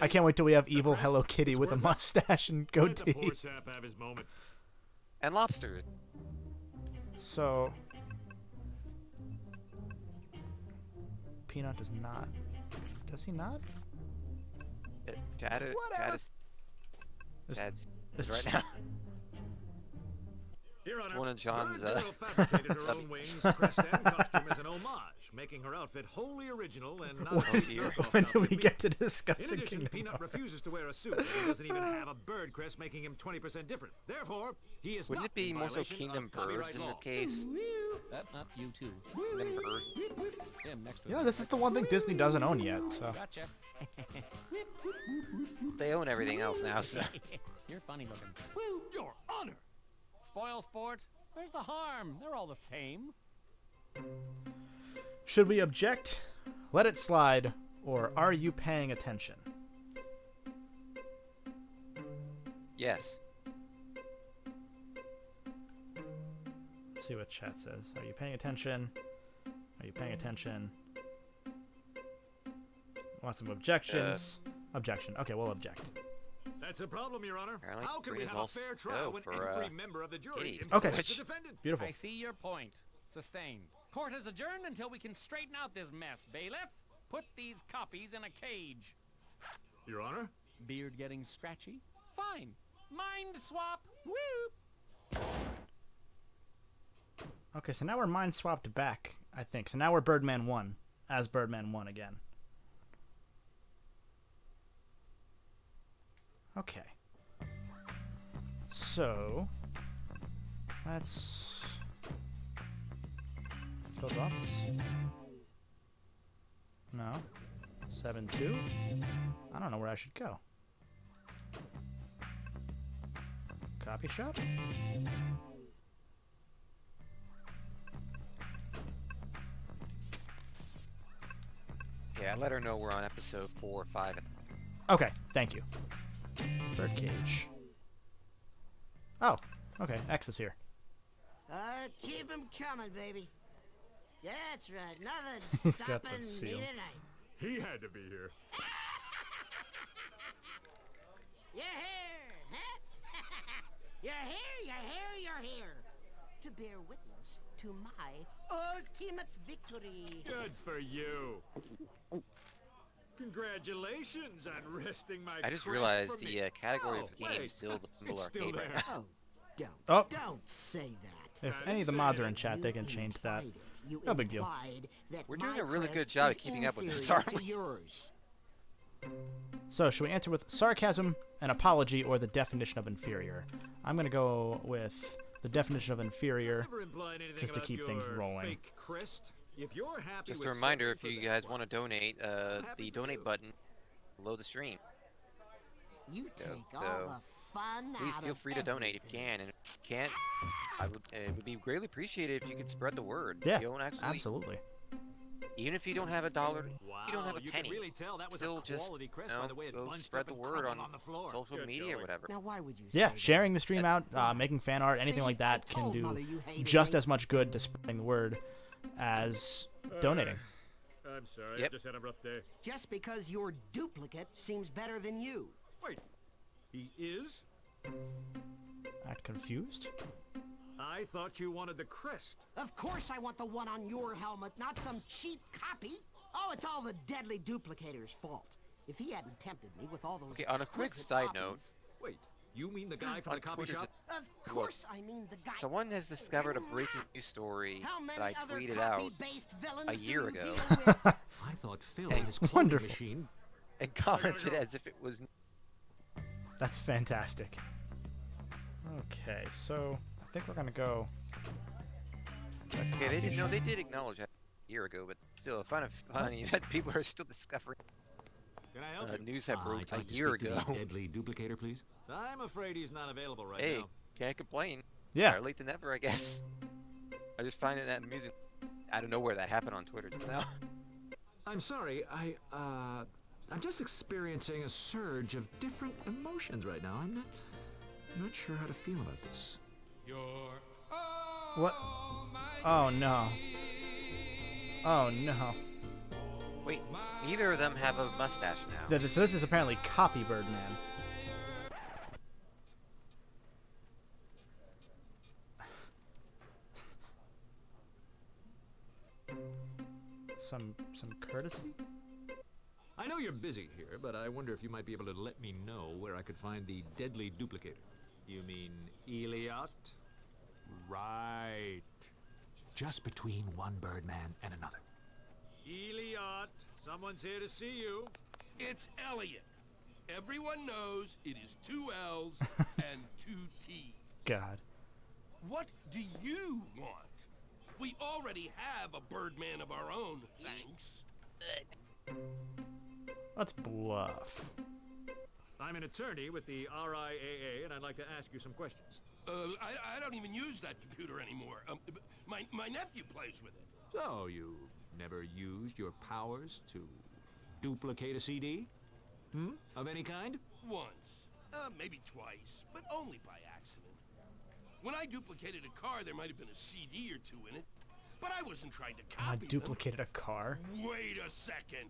[SPEAKER 1] I can't wait till we have evil Hello Kitty with a mustache and
[SPEAKER 12] Let the
[SPEAKER 1] goatee.
[SPEAKER 12] poor sap have his moment.
[SPEAKER 2] And lobster.
[SPEAKER 1] So, Peanut does not. Does he not?
[SPEAKER 2] Chad is right now.
[SPEAKER 12] Your Honor,
[SPEAKER 2] One of John's.
[SPEAKER 12] Bird Girl fabricated her own wings, crest, and costume as an homage, making her outfit wholly original and not a cheap knockoff
[SPEAKER 1] When do
[SPEAKER 12] copy
[SPEAKER 1] we
[SPEAKER 12] of
[SPEAKER 1] get to
[SPEAKER 12] In
[SPEAKER 1] discussing
[SPEAKER 12] addition,
[SPEAKER 1] Kingdom
[SPEAKER 12] Peanut
[SPEAKER 1] Hearts?
[SPEAKER 12] refuses to wear a suit and he doesn't even have a bird crest, making him 20% different. Therefore, he is
[SPEAKER 2] Wouldn't
[SPEAKER 12] not
[SPEAKER 2] it be
[SPEAKER 12] in
[SPEAKER 2] more so
[SPEAKER 12] violation
[SPEAKER 2] Kingdom
[SPEAKER 12] of copyright
[SPEAKER 2] Birds in the
[SPEAKER 12] law.
[SPEAKER 2] case?
[SPEAKER 14] Not you too.
[SPEAKER 2] Kingdom Bird.
[SPEAKER 14] Him next to
[SPEAKER 1] You know,
[SPEAKER 14] him.
[SPEAKER 1] this is the one thing Disney doesn't own yet. So.
[SPEAKER 14] Gotcha.
[SPEAKER 2] They own everything else now, so.
[SPEAKER 14] You're funny looking. Woo, Your Honor. Spoil sport. Where's the harm? They're all the same.
[SPEAKER 1] Should we object, let it slide, or are you paying attention?
[SPEAKER 2] Yes.
[SPEAKER 1] Let's see what chat says. Are you paying attention? Are you paying attention? Want some objections? Objection. Okay, we'll object.
[SPEAKER 12] That's a problem, Your Honor.
[SPEAKER 2] Apparently,
[SPEAKER 12] How can we
[SPEAKER 2] Green is
[SPEAKER 12] have a
[SPEAKER 2] all
[SPEAKER 12] fair
[SPEAKER 2] go
[SPEAKER 12] trial when
[SPEAKER 2] for,
[SPEAKER 12] every member of the jury
[SPEAKER 2] Kitty.
[SPEAKER 1] Okay.
[SPEAKER 12] implicates the defendant?
[SPEAKER 1] Beautiful.
[SPEAKER 14] I see your point. Sustained. Court is adjourned until we can straighten out this mess. Bailiff, put these copies in a cage.
[SPEAKER 12] Your Honor?
[SPEAKER 14] Beard getting scratchy? Fine. Mind swap. Woo!
[SPEAKER 1] Okay, so now we're mind swapped back, I think. So now we're Birdman 1, as Birdman 1 again. Okay. So, let's close office. No. 7-2? I don't know where I should go. Copy shop?
[SPEAKER 2] Yeah, let her know we're on episode 4 or 5.
[SPEAKER 1] Okay, thank you. Birdcage. Oh, okay, X is here.
[SPEAKER 5] Keep 'em coming, baby. That's right.
[SPEAKER 1] He's
[SPEAKER 5] Nothing's
[SPEAKER 1] got the
[SPEAKER 5] stopping me
[SPEAKER 1] seal.
[SPEAKER 5] tonight.
[SPEAKER 12] He had to be here.
[SPEAKER 5] You're here, huh? You're here, you're here, you're here. To bear witness to my ultimate victory.
[SPEAKER 12] Good for you. Congratulations on wresting my
[SPEAKER 2] I just
[SPEAKER 12] crest
[SPEAKER 2] realized
[SPEAKER 12] from
[SPEAKER 2] the
[SPEAKER 12] me.
[SPEAKER 2] category
[SPEAKER 12] Oh,
[SPEAKER 2] of the game
[SPEAKER 12] wait.
[SPEAKER 2] is still the Pinball
[SPEAKER 12] It's still
[SPEAKER 2] Arcade right
[SPEAKER 12] there.
[SPEAKER 2] now.
[SPEAKER 5] Oh,
[SPEAKER 1] Oh.
[SPEAKER 5] don't say that.
[SPEAKER 1] If any of the mods are in chat, they can change that.
[SPEAKER 5] You
[SPEAKER 1] No big deal.
[SPEAKER 5] implied that
[SPEAKER 2] We're doing
[SPEAKER 5] my
[SPEAKER 2] a really good
[SPEAKER 5] crest
[SPEAKER 2] job
[SPEAKER 5] is
[SPEAKER 2] of keeping up with this,
[SPEAKER 5] inferior
[SPEAKER 2] aren't
[SPEAKER 5] to
[SPEAKER 2] we?
[SPEAKER 5] yours.
[SPEAKER 1] So, should we answer with sarcasm, an apology, or the definition of inferior? I'm going to go with the definition of inferior,
[SPEAKER 12] Never implied anything
[SPEAKER 1] just to
[SPEAKER 12] about
[SPEAKER 1] keep things
[SPEAKER 12] your
[SPEAKER 1] rolling.
[SPEAKER 12] fake crest. If you're happy
[SPEAKER 2] Just
[SPEAKER 12] with
[SPEAKER 2] a reminder, if
[SPEAKER 12] settling
[SPEAKER 2] you
[SPEAKER 12] for that
[SPEAKER 2] guys
[SPEAKER 12] one,
[SPEAKER 2] want to donate, the donate button below the stream.
[SPEAKER 5] You take all
[SPEAKER 2] so
[SPEAKER 5] the fun
[SPEAKER 2] please
[SPEAKER 5] out
[SPEAKER 2] feel
[SPEAKER 5] of
[SPEAKER 2] free to donate if you can, and if you can't, it would be greatly appreciated if you could spread the word.
[SPEAKER 1] Yeah,
[SPEAKER 2] You don't actually,
[SPEAKER 1] absolutely.
[SPEAKER 2] Even if you don't have a dollar,
[SPEAKER 12] Wow,
[SPEAKER 2] you don't have a
[SPEAKER 12] you
[SPEAKER 2] penny.
[SPEAKER 12] can really tell that was
[SPEAKER 2] still
[SPEAKER 12] a
[SPEAKER 2] just
[SPEAKER 12] quality crest
[SPEAKER 2] you know,
[SPEAKER 12] by the way it
[SPEAKER 2] go
[SPEAKER 12] bunched
[SPEAKER 2] spread
[SPEAKER 12] up
[SPEAKER 2] the
[SPEAKER 12] and
[SPEAKER 2] word
[SPEAKER 12] crumpled
[SPEAKER 2] on,
[SPEAKER 12] on the floor.
[SPEAKER 2] social
[SPEAKER 12] Good
[SPEAKER 2] media or
[SPEAKER 12] going.
[SPEAKER 2] whatever.
[SPEAKER 5] Now, why would you
[SPEAKER 1] Yeah,
[SPEAKER 5] say
[SPEAKER 1] sharing the stream out,
[SPEAKER 5] Why?
[SPEAKER 1] making fan art, anything
[SPEAKER 5] See,
[SPEAKER 1] like that
[SPEAKER 5] I
[SPEAKER 1] can
[SPEAKER 5] told
[SPEAKER 1] do
[SPEAKER 5] Mother you hated
[SPEAKER 1] just
[SPEAKER 5] me.
[SPEAKER 1] as much good to spreading the word as donating.
[SPEAKER 12] I'm sorry, I
[SPEAKER 2] Yep.
[SPEAKER 12] just had a rough day.
[SPEAKER 5] Just because your duplicate seems better than you.
[SPEAKER 12] Wait, he is?
[SPEAKER 1] Act confused?
[SPEAKER 12] I thought you wanted the crest.
[SPEAKER 5] Of course I want the one on your helmet, not some cheap copy. Oh, it's all the deadly duplicator's fault. If he hadn't tempted me with all those
[SPEAKER 2] Okay, on a quick
[SPEAKER 5] exquisite
[SPEAKER 2] side
[SPEAKER 5] copies-
[SPEAKER 2] note,
[SPEAKER 12] Wait, you mean the guy from
[SPEAKER 2] on
[SPEAKER 12] the copy
[SPEAKER 2] Twitter
[SPEAKER 12] shop?
[SPEAKER 5] Of course I mean the guy.
[SPEAKER 2] someone has discovered a breaking news story
[SPEAKER 5] How many
[SPEAKER 2] that I
[SPEAKER 5] other
[SPEAKER 2] tweeted out
[SPEAKER 5] copy-based villains
[SPEAKER 2] a
[SPEAKER 5] do
[SPEAKER 2] year
[SPEAKER 5] you
[SPEAKER 2] ago.
[SPEAKER 5] deal with?
[SPEAKER 12] I thought Phil and his cloning
[SPEAKER 1] Wonderful.
[SPEAKER 12] machine.
[SPEAKER 2] and commented as if it was.
[SPEAKER 1] That's fantastic. Okay, so I think we're gonna go.
[SPEAKER 2] Okay, they did. No, they did acknowledge that a year ago, but still, I find it funny that people are still discovering
[SPEAKER 12] Can I help you?
[SPEAKER 2] news that broke
[SPEAKER 12] I'd like
[SPEAKER 2] a
[SPEAKER 12] to
[SPEAKER 2] year
[SPEAKER 12] speak to
[SPEAKER 2] ago.
[SPEAKER 12] the deadly duplicator, please. I'm afraid he's not available right
[SPEAKER 2] Hey,
[SPEAKER 12] now.
[SPEAKER 2] can't complain.
[SPEAKER 1] Yeah.
[SPEAKER 2] Better late than never, I guess. I just find it that amusing. I don't know where that happened on Twitter just now.
[SPEAKER 7] I'm sorry, I'm just experiencing a surge of different emotions right now. I'm not sure how to feel about this.
[SPEAKER 1] What? Oh no. Oh no.
[SPEAKER 2] Wait, neither of them have a mustache now.
[SPEAKER 1] So this is apparently copy Birdman. Some courtesy?
[SPEAKER 12] I know you're busy here, but I wonder if you might be able to let me know where I could find the deadly duplicator. You mean Elliot? Right.
[SPEAKER 7] Just between one Birdman and another.
[SPEAKER 12] Elliot, someone's here to see you.
[SPEAKER 16] It's Elliot. Everyone knows it is 2 L's and 2 T's.
[SPEAKER 1] God.
[SPEAKER 16] What do you want? We already have a Birdman of our own, thanks.
[SPEAKER 1] Let's bluff.
[SPEAKER 12] I'm an attorney with the RIAA, and I'd like to ask you some questions.
[SPEAKER 16] I don't even use that computer anymore. My nephew plays with it.
[SPEAKER 12] So, you've never used your powers to duplicate a CD? Of any kind?
[SPEAKER 16] Once. Maybe twice, but only by accident. When I duplicated a car, there might have been a CD or 2 in it, but I wasn't trying to copy
[SPEAKER 1] I duplicated a car?
[SPEAKER 16] Wait a second.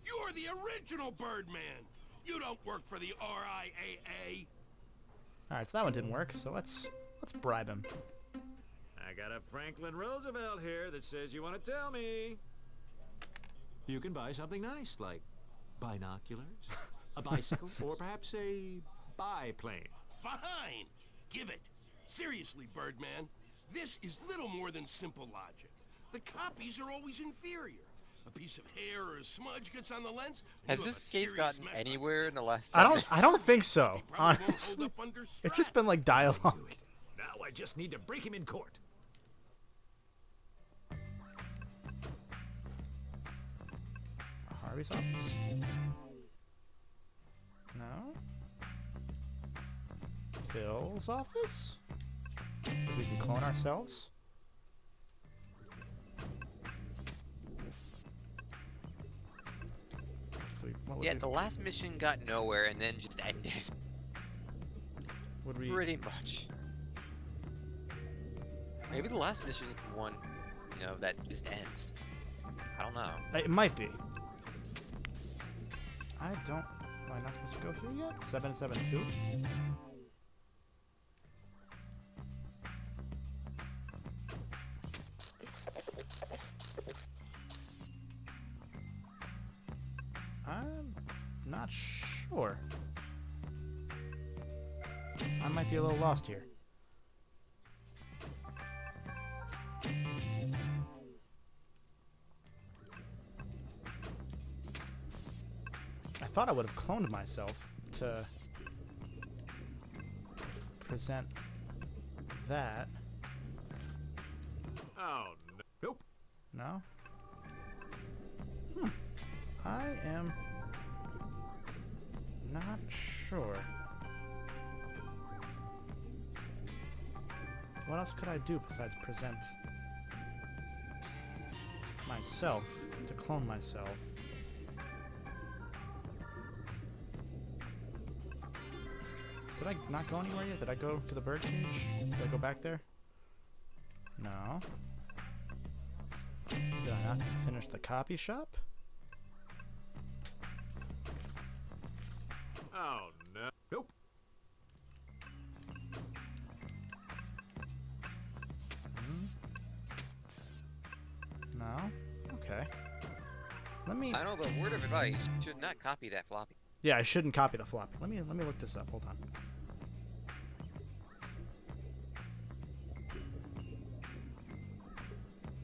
[SPEAKER 16] You're the original Birdman. You don't work for the RIAA.
[SPEAKER 1] Alright, so that one didn't work, so let's bribe him.
[SPEAKER 12] I got a Franklin Roosevelt here that says you want to tell me. You can buy something nice, like binoculars, a bicycle, or perhaps a biplane.
[SPEAKER 16] Fine. Give it. Seriously, Birdman. This is little more than simple logic. The copies are always inferior. A piece of hair or a smudge gets on the lens.
[SPEAKER 2] Has this case gotten anywhere in the last?
[SPEAKER 1] I don't think so. Honestly, it's just been like dialogue.
[SPEAKER 12] Now I just need to break him in court.
[SPEAKER 1] Harvey's office? No. Phil's office? We can clone ourselves?
[SPEAKER 2] Yeah, the last mission got nowhere and then just ended.
[SPEAKER 1] Would we...
[SPEAKER 2] Pretty much. Maybe the last mission is one, you know, that just ends. I don't know.
[SPEAKER 1] It might be. I don't... Am I not supposed to go here yet? 772? I'm not sure. I might be a little lost here. I thought I would have cloned myself to present that.
[SPEAKER 12] Oh, nope.
[SPEAKER 1] No? I am not sure. What else could I do besides present myself to clone myself? Did I not go anywhere yet? Did I go to the birdcage? Did I go back there? No. Did I not finish the copy shop?
[SPEAKER 12] Oh, no. Nope.
[SPEAKER 1] No? Okay. Let me...
[SPEAKER 2] I know, but word of advice, you should not copy that floppy.
[SPEAKER 1] Yeah, I shouldn't copy the floppy. Let me look this up. Hold on.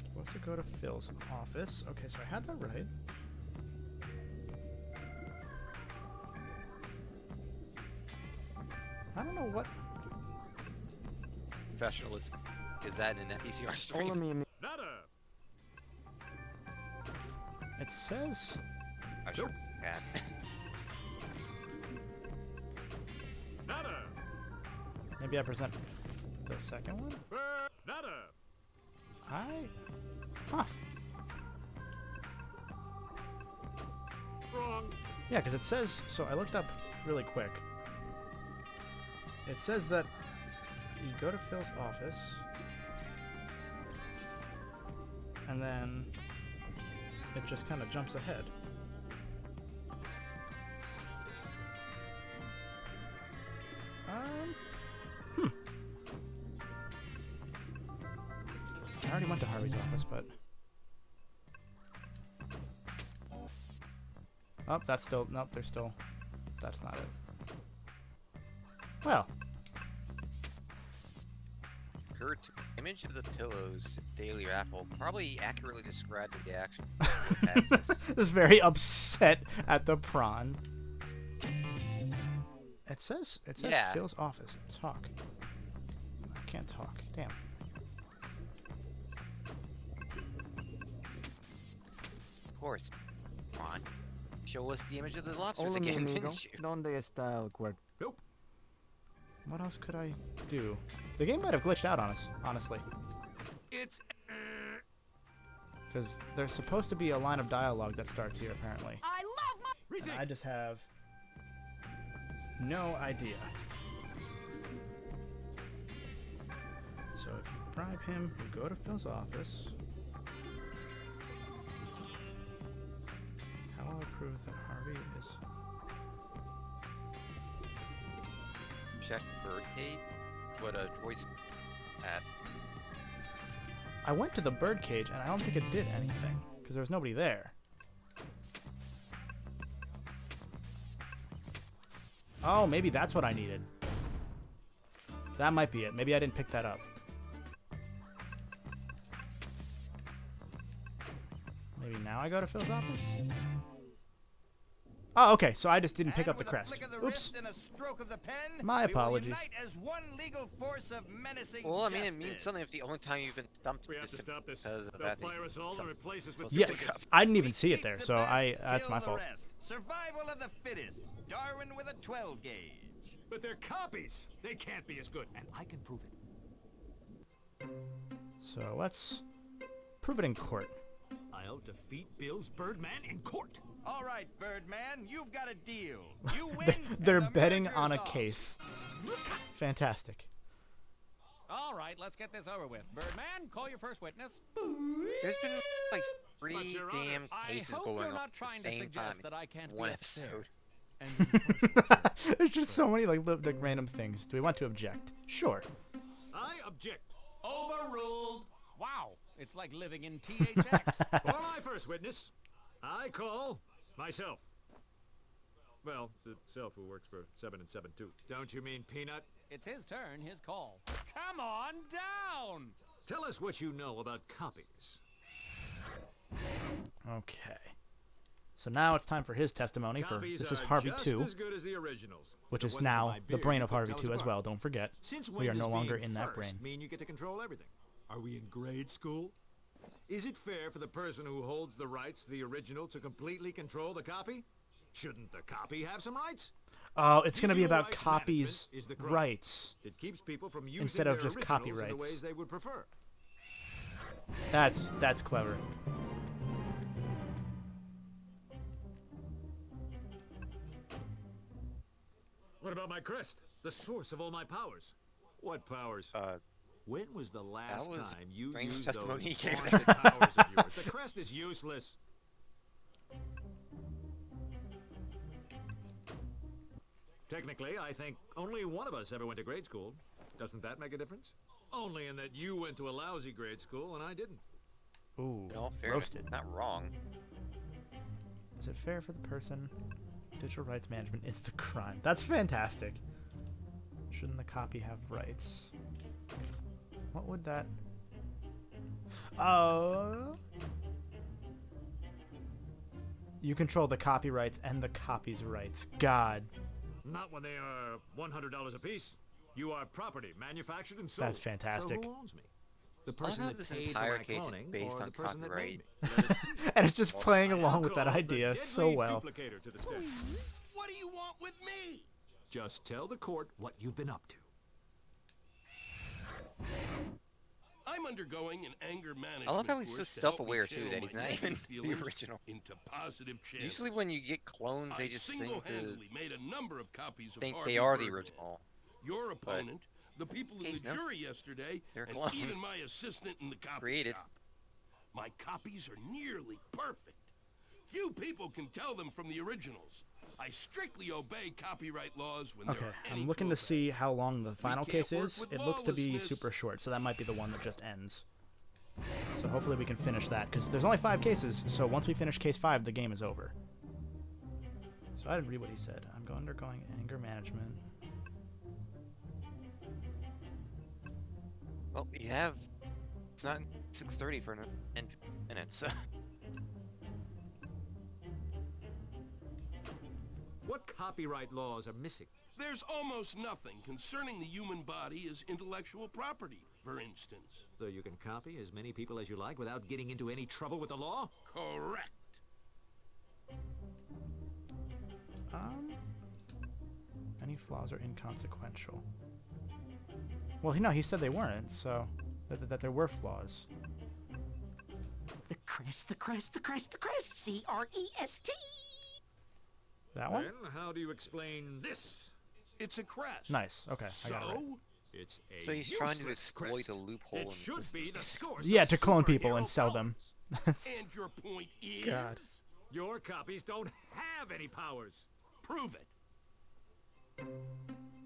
[SPEAKER 1] Supposed to go to Phil's office. Okay, so I had that right. I don't know what...
[SPEAKER 2] Professionalism. Is that in an FDCR stream?
[SPEAKER 12] Nada.
[SPEAKER 1] It says...
[SPEAKER 2] I sure can.
[SPEAKER 12] Nada.
[SPEAKER 1] Maybe I present the second one?
[SPEAKER 12] Nada.
[SPEAKER 1] Huh.
[SPEAKER 12] Wrong.
[SPEAKER 1] Yeah, because it says... So I looked up really quick. It says that you go to Phil's office, and then it just kind of jumps ahead. I already went to Harvey's office, but... Oh, that's still... Nope, there's still... That's not it. Well.
[SPEAKER 2] Kurt, image of the pillows daily raffle probably accurately described the action.
[SPEAKER 1] Is very upset at the prawn. It says
[SPEAKER 2] Yeah.
[SPEAKER 1] Phil's office. Talk. I can't talk. Damn.
[SPEAKER 2] Of course. Come on. Show us the image of the lobsters
[SPEAKER 4] Hola, mi
[SPEAKER 2] again,
[SPEAKER 4] amigo.
[SPEAKER 2] didn't you?
[SPEAKER 4] ¿Dónde está el cuerpo?
[SPEAKER 12] Nope.
[SPEAKER 1] What else could I do? The game might have glitched out on us, honestly.
[SPEAKER 16] It's...
[SPEAKER 1] Because there's supposed to be a line of dialogue that starts here, apparently.
[SPEAKER 10] I love my...
[SPEAKER 1] And I just have no idea. So if you bribe him, you go to Phil's office. How will I prove that Harvey is...
[SPEAKER 2] Check birdcage. What a choice at.
[SPEAKER 1] I went to the birdcage and I don't think it did anything because there was nobody there. Oh, maybe that's what I needed. That might be it. Maybe I didn't pick that up. Maybe now I go to Phil's office? Oh, okay. So I just didn't pick up the crest. Oops. My apologies.
[SPEAKER 2] Well, I mean, it means something if the only time you've been stumped
[SPEAKER 12] We have to stop this. They'll fire us all and replace us with
[SPEAKER 1] Yeah,
[SPEAKER 12] duplicates.
[SPEAKER 1] I didn't even see it there, so that's my fault.
[SPEAKER 11] Survival of the fittest. Darwin with a 12 gauge.
[SPEAKER 12] But they're copies. They can't be as good, and I can prove it.
[SPEAKER 1] So let's prove it in court.
[SPEAKER 12] I'll defeat Bill's Birdman in court.
[SPEAKER 11] All right, Birdman, you've got a deal. You win.
[SPEAKER 1] They're
[SPEAKER 11] and the
[SPEAKER 1] betting
[SPEAKER 11] merger's
[SPEAKER 1] on a
[SPEAKER 11] off.
[SPEAKER 1] case. Fantastic.
[SPEAKER 14] All right, let's get this over with. Birdman, call your first witness.
[SPEAKER 2] There's been like
[SPEAKER 14] But,
[SPEAKER 2] 3
[SPEAKER 14] Your Honor,
[SPEAKER 2] damn
[SPEAKER 14] I
[SPEAKER 2] cases
[SPEAKER 14] hope
[SPEAKER 2] going
[SPEAKER 14] you're
[SPEAKER 2] on
[SPEAKER 14] not
[SPEAKER 2] at the
[SPEAKER 14] trying to
[SPEAKER 2] same
[SPEAKER 14] suggest
[SPEAKER 2] time
[SPEAKER 14] that I
[SPEAKER 2] in
[SPEAKER 14] can't
[SPEAKER 2] one
[SPEAKER 14] be a fair
[SPEAKER 2] episode.
[SPEAKER 1] There's just so many like random things. Do we want to object? Sure.
[SPEAKER 12] I object.
[SPEAKER 14] Overruled. Wow, it's like living in THX.
[SPEAKER 12] For my first witness, I call myself. Well, the self who works for 7 and 7 too. Don't you mean Peanut?
[SPEAKER 14] It's his turn, his call. Come on down.
[SPEAKER 12] Tell us what you know about copies.
[SPEAKER 1] Okay. So now it's time for his testimony for
[SPEAKER 12] Copies
[SPEAKER 1] this is
[SPEAKER 12] are
[SPEAKER 1] Harvey
[SPEAKER 12] just
[SPEAKER 1] 2,
[SPEAKER 12] as good as the originals.
[SPEAKER 1] which
[SPEAKER 12] If it
[SPEAKER 1] is
[SPEAKER 12] wasn't for
[SPEAKER 1] now
[SPEAKER 12] my
[SPEAKER 1] the
[SPEAKER 12] beard,
[SPEAKER 1] brain
[SPEAKER 12] you
[SPEAKER 1] of
[SPEAKER 12] couldn't
[SPEAKER 1] Harvey
[SPEAKER 12] tell us
[SPEAKER 1] 2 as
[SPEAKER 12] apart.
[SPEAKER 1] well. Don't forget.
[SPEAKER 12] Since
[SPEAKER 1] We
[SPEAKER 12] when
[SPEAKER 1] are no
[SPEAKER 12] does
[SPEAKER 1] longer
[SPEAKER 12] being
[SPEAKER 1] in that
[SPEAKER 12] first
[SPEAKER 1] brain.
[SPEAKER 12] mean you get to control everything? Are we in grade school? Is it fair for the person who holds the rights to the original to completely control the copy? Shouldn't the copy have some rights?
[SPEAKER 1] Oh, it's going to be
[SPEAKER 12] Digital
[SPEAKER 1] about
[SPEAKER 12] rights
[SPEAKER 1] copies'
[SPEAKER 12] management is the crime.
[SPEAKER 1] rights
[SPEAKER 12] It keeps people from using
[SPEAKER 1] instead of
[SPEAKER 12] their
[SPEAKER 1] just
[SPEAKER 12] originals in
[SPEAKER 1] copyrights.
[SPEAKER 12] the ways they would prefer.
[SPEAKER 1] That's clever.
[SPEAKER 12] What about my crest? The source of all my powers. What powers? When was the last
[SPEAKER 2] was
[SPEAKER 12] time you
[SPEAKER 2] strange
[SPEAKER 12] used
[SPEAKER 2] testimony he
[SPEAKER 12] those
[SPEAKER 2] gave.
[SPEAKER 12] haunted powers of yours? The crest is useless. Technically, I think only one of us ever went to grade school. Doesn't that make a difference? Only in that you went to a lousy grade school and I didn't.
[SPEAKER 1] Ooh,
[SPEAKER 2] In all fairness,
[SPEAKER 1] roasted.
[SPEAKER 2] not wrong.
[SPEAKER 1] Is it fair for the person? Digital rights management is the crime. That's fantastic. Shouldn't the copy have rights? What would that... You control the copyrights and the copy's rights. God.
[SPEAKER 12] Not when they are $100 apiece. You are property, manufactured and sold.
[SPEAKER 1] That's fantastic.
[SPEAKER 12] So who owns me? The
[SPEAKER 2] I love
[SPEAKER 12] person
[SPEAKER 2] how
[SPEAKER 12] that
[SPEAKER 2] this
[SPEAKER 12] paid
[SPEAKER 2] entire
[SPEAKER 12] for my
[SPEAKER 2] case is
[SPEAKER 12] cloning
[SPEAKER 2] based
[SPEAKER 12] or
[SPEAKER 2] on
[SPEAKER 12] the person that made
[SPEAKER 2] copyright.
[SPEAKER 12] me?
[SPEAKER 1] And it's just playing
[SPEAKER 12] I
[SPEAKER 1] along
[SPEAKER 12] now
[SPEAKER 1] with that
[SPEAKER 12] call the
[SPEAKER 1] idea so
[SPEAKER 12] deadly
[SPEAKER 1] well.
[SPEAKER 12] duplicator to the stand.
[SPEAKER 16] What do you want with me?
[SPEAKER 12] Just tell the court what you've been up to.
[SPEAKER 16] I'm undergoing an anger management
[SPEAKER 2] I love how he's so
[SPEAKER 16] course to help me
[SPEAKER 2] self-aware too
[SPEAKER 16] channel
[SPEAKER 2] that he's
[SPEAKER 16] my
[SPEAKER 2] not
[SPEAKER 16] negative
[SPEAKER 2] even the
[SPEAKER 16] feelings
[SPEAKER 2] original.
[SPEAKER 16] into positive channels.
[SPEAKER 2] Usually when you get clones, they
[SPEAKER 16] I
[SPEAKER 2] just seem to
[SPEAKER 16] single-handedly made a number of copies of
[SPEAKER 2] think
[SPEAKER 16] Harvey
[SPEAKER 2] they are the
[SPEAKER 16] Birdman.
[SPEAKER 2] original.
[SPEAKER 16] Your
[SPEAKER 2] but
[SPEAKER 16] opponent, the people in
[SPEAKER 2] case
[SPEAKER 16] the
[SPEAKER 2] no.
[SPEAKER 16] jury yesterday,
[SPEAKER 2] They're
[SPEAKER 16] and
[SPEAKER 2] clones.
[SPEAKER 16] even my assistant in the copy
[SPEAKER 2] Created.
[SPEAKER 16] shop. My copies are nearly perfect. Few people can tell them from the originals. I strictly obey copyright laws when
[SPEAKER 1] Okay,
[SPEAKER 16] there are any
[SPEAKER 1] I'm looking to see how long the final
[SPEAKER 16] can't
[SPEAKER 1] case
[SPEAKER 16] work
[SPEAKER 1] is.
[SPEAKER 16] with
[SPEAKER 1] It looks to be
[SPEAKER 16] lawlessness.
[SPEAKER 1] super short, so that might be the one that just ends. So hopefully we can finish that, because there's only 5 cases, so once we finish case 5, the game is over. So I didn't read what he said. I'm undergoing anger management.
[SPEAKER 2] Well, you have... It's not 6:30 for 10 minutes, so...
[SPEAKER 12] What copyright laws are missing?
[SPEAKER 16] There's almost nothing concerning the human body as intellectual property, for instance.
[SPEAKER 12] So you can copy as many people as you like without getting into any trouble with the law?
[SPEAKER 16] Correct.
[SPEAKER 1] Any flaws are inconsequential. Well, no, he said they weren't, so... That there were flaws.
[SPEAKER 5] The crest, the crest, the crest, the crest. C-R-E-S-T.
[SPEAKER 1] That one?
[SPEAKER 12] Then how do you explain this?
[SPEAKER 16] It's a crest.
[SPEAKER 1] Nice. Okay, I got it right.
[SPEAKER 12] It's a
[SPEAKER 2] So he's trying to
[SPEAKER 12] useless
[SPEAKER 2] exploit
[SPEAKER 12] crest.
[SPEAKER 2] a loophole
[SPEAKER 12] It
[SPEAKER 2] in
[SPEAKER 12] should
[SPEAKER 2] the
[SPEAKER 12] be the source
[SPEAKER 1] Yeah,
[SPEAKER 12] of
[SPEAKER 1] to clone people and
[SPEAKER 12] superhero
[SPEAKER 1] sell them.
[SPEAKER 16] And your point is?
[SPEAKER 1] God.
[SPEAKER 12] Your copies don't have any powers.
[SPEAKER 16] Prove it.